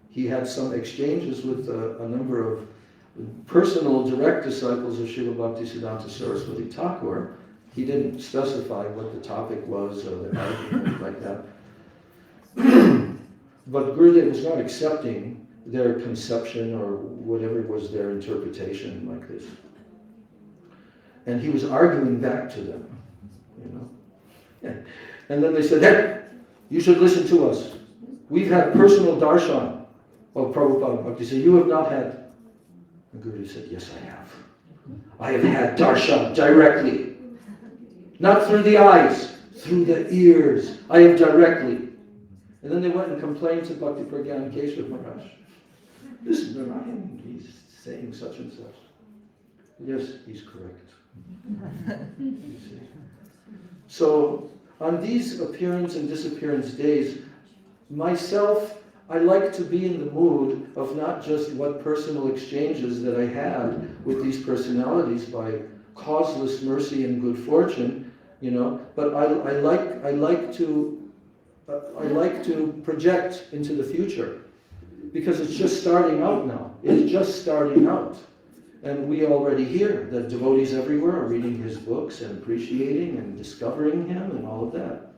He had some exchanges with a number of personal direct disciples of Srila Bhaktisiddhanta Saraswati Thakur. He didn't specify what the topic was or the argument like that. But Gurudeva was not accepting their conception or whatever was their interpretation like this. And he was arguing back to them, you know. Yeah. And then they said, hey, you should listen to us. We've had personal darshan of Prabhupada Bhakti. So you have not had. And Guru said, yes, I have. I have had darshan directly. Not through the eyes, through the ears. I have directly. And then they went and complained to Bhakti Pragyan Keshav Maharaj. This is Narayan, he's saying such and such. Yes, he's correct. You see. So, on these appearance and disappearance days, myself, I like to be in the mood of not just what personal exchanges that I had with these personalities by causeless mercy and good fortune, you know, but I like to project into the future, because it's just starting out now. It's just starting out. And we already hear that devotees everywhere are reading his books and appreciating and discovering him and all of that.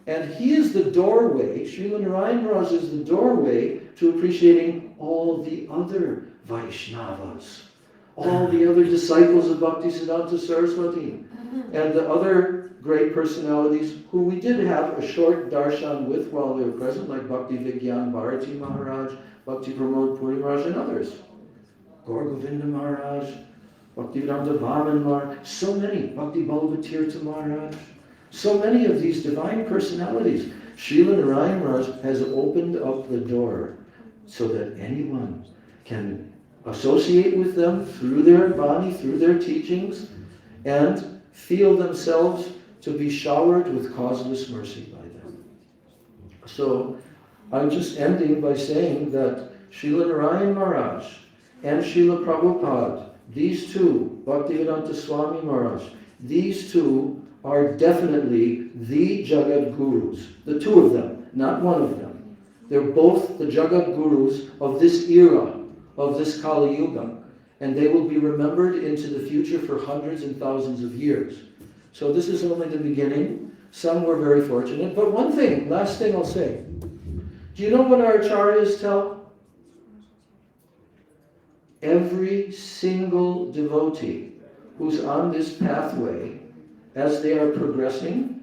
And he is the doorway, Srila Narayan Maharaj is the doorway to appreciating all the other Vaishnavas, all the other disciples of Bhaktisiddhanta Saraswati, and the other great personalities who we did have a short darshan with while they were present, like Bhakti Vigyan Bharati Maharaj, Bhakti Pramod Puri Maharaj, and others. Gaur Govinda Maharaj, Bhakti Vedanta Vaman Maharaj, so many, Bhakti Ballabhatirtha Maharaj, so many of these divine personalities. Srila Narayan Maharaj has opened up the door so that anyone can associate with them through their body, through their teachings, and feel themselves to be showered with causeless mercy by them. So I'm just ending by saying that Srila Narayan Maharaj and Srila Prabhupada, these two, Bhaktivedanta Swami Maharaj, these two are definitely the Jagat Gurus. The two of them, not one of them. They're both the Jagat Gurus of this era, of this Kali Yuga. And they will be remembered into the future for hundreds and thousands of years. So this is only the beginning. Some were very fortunate. But one thing, last thing I'll say. Do you know what our acharyas tell? Every single devotee who's on this pathway, as they are progressing,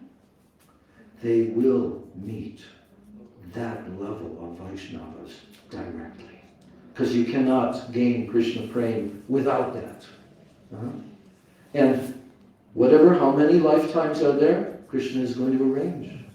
they will meet that level of Vaishnavas directly. Because you cannot gain Krishna prema without that. And whatever, how many lifetimes are there, Krishna is going to arrange.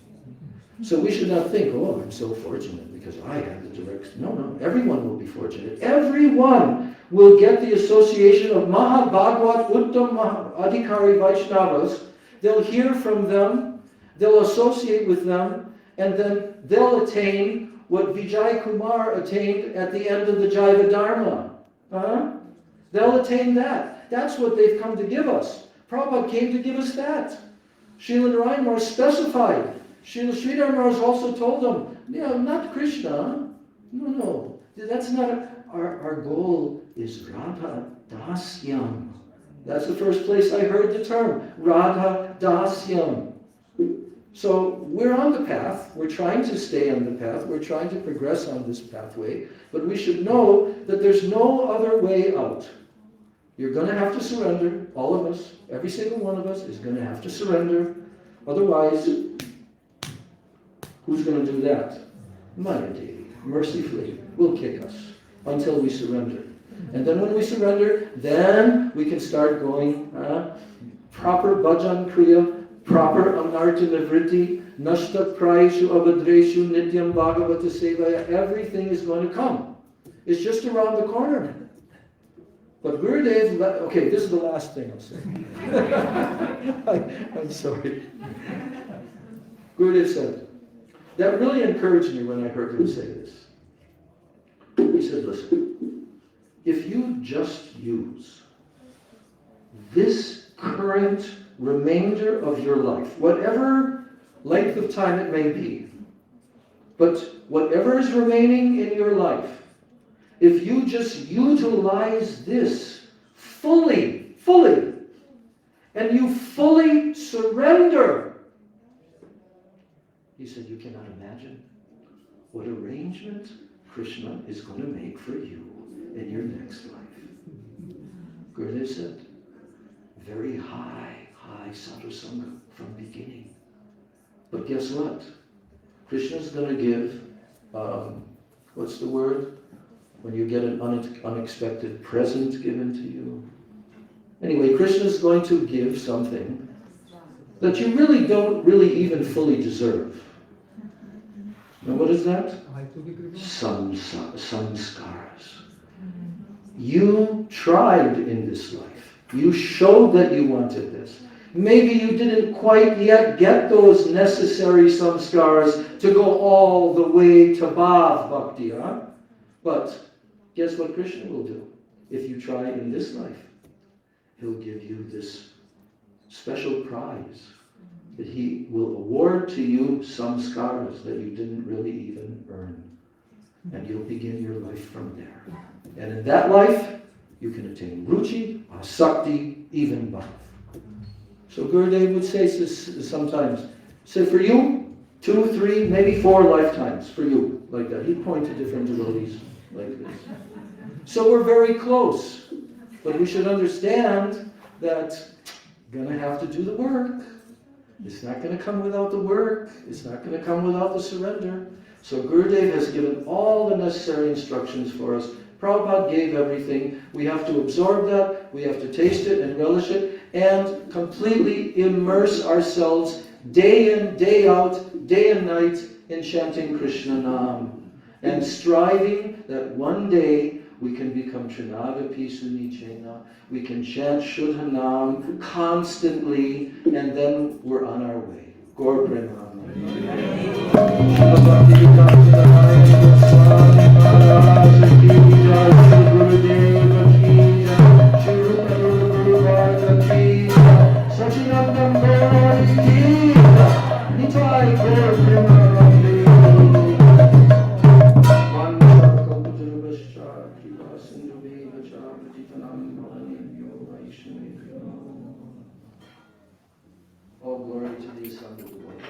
So we should not think, oh, I'm so fortunate because I have the direct... No, everyone will be fortunate. Everyone will get the association of Maha Bhagavad Uttam Adhikari Vaishnavas. They'll hear from them, they'll associate with them, and then they'll attain what Vijay Kumar attained at the end of the Jaiva Dharma. They'll attain that. That's what they've come to give us. Prabhupada came to give us that. Srila Narayan Maharaj specified. Srila Sridhar Maharaj also told them, not Krishna. No. That's not our goal is Radha Dasyam. That's the first place I heard the term. Radha Dasyam. So we're on the path, we're trying to stay on the path, we're trying to progress on this pathway, but we should know that there's no other way out. You're going to have to surrender, all of us, every single one of us is going to have to surrender. Otherwise, who's going to do that? Maya Devi, mercifully, will kick us until we surrender. And then when we surrender, then we can start going proper bhajan kriya, proper anartha nivritti, nashta prayeshu avadreshu nityam bhagavata sevaya. Everything is going to come. It's just around the corner. But Gurudev, okay, this is the last thing I'll say. I'm sorry. Gurudev said, that really encouraged me when I heard him say this. He said, listen, if you just use this current remainder of your life, whatever length of time it may be, but whatever is remaining in your life, if you just utilize this fully, and you fully surrender, he said, you cannot imagine what arrangement Krishna is going to make for you in your next life. Gurudev said, very high sadhu sangha from beginning. But guess what? Krishna's going to give, what's the word? When you get an unexpected present given to you. Anyway, Krishna's going to give something that you really don't even fully deserve. Now what is that? Samskaras. You tried in this life. You showed that you wanted this. Maybe you didn't quite yet get those necessary samskaras to go all the way to Bhav Bhakti, huh? But guess what Krishna will do? If you try in this life, he'll give you this special prize that he will award to you samskaras that you didn't really even earn. And you'll begin your life from there. And in that life, you can attain ruchi, asakti, even bhav. So Gurudev would say sometimes, say for you, 2, 3, maybe 4 lifetimes for you, like that. He'd point to different devotees like this. So we're very close. But we should understand that you're going to have to do the work. It's not going to come without the work. It's not going to come without the surrender. So Gurudev has given all the necessary instructions for us. Prabhupada gave everything. We have to absorb that. We have to taste it and relish it and completely immerse ourselves day in, day out, day and night in chanting Krishna Nam and striving that one day we can become Trinagapi Sunichena. We can chant Shuddha Nam constantly, and then we're on our way. Gaur Premanand. All glory to the Assembled Lord.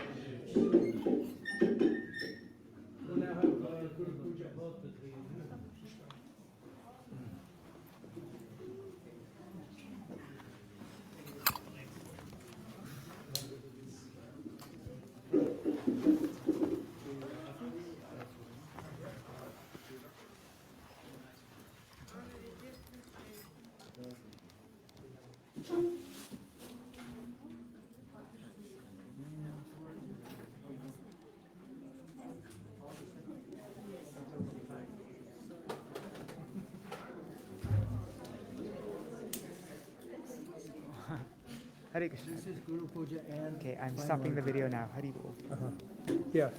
Hare Krishna. This is Guru Puja and okay, I'm stopping the video now. Hari Bol. Yeah.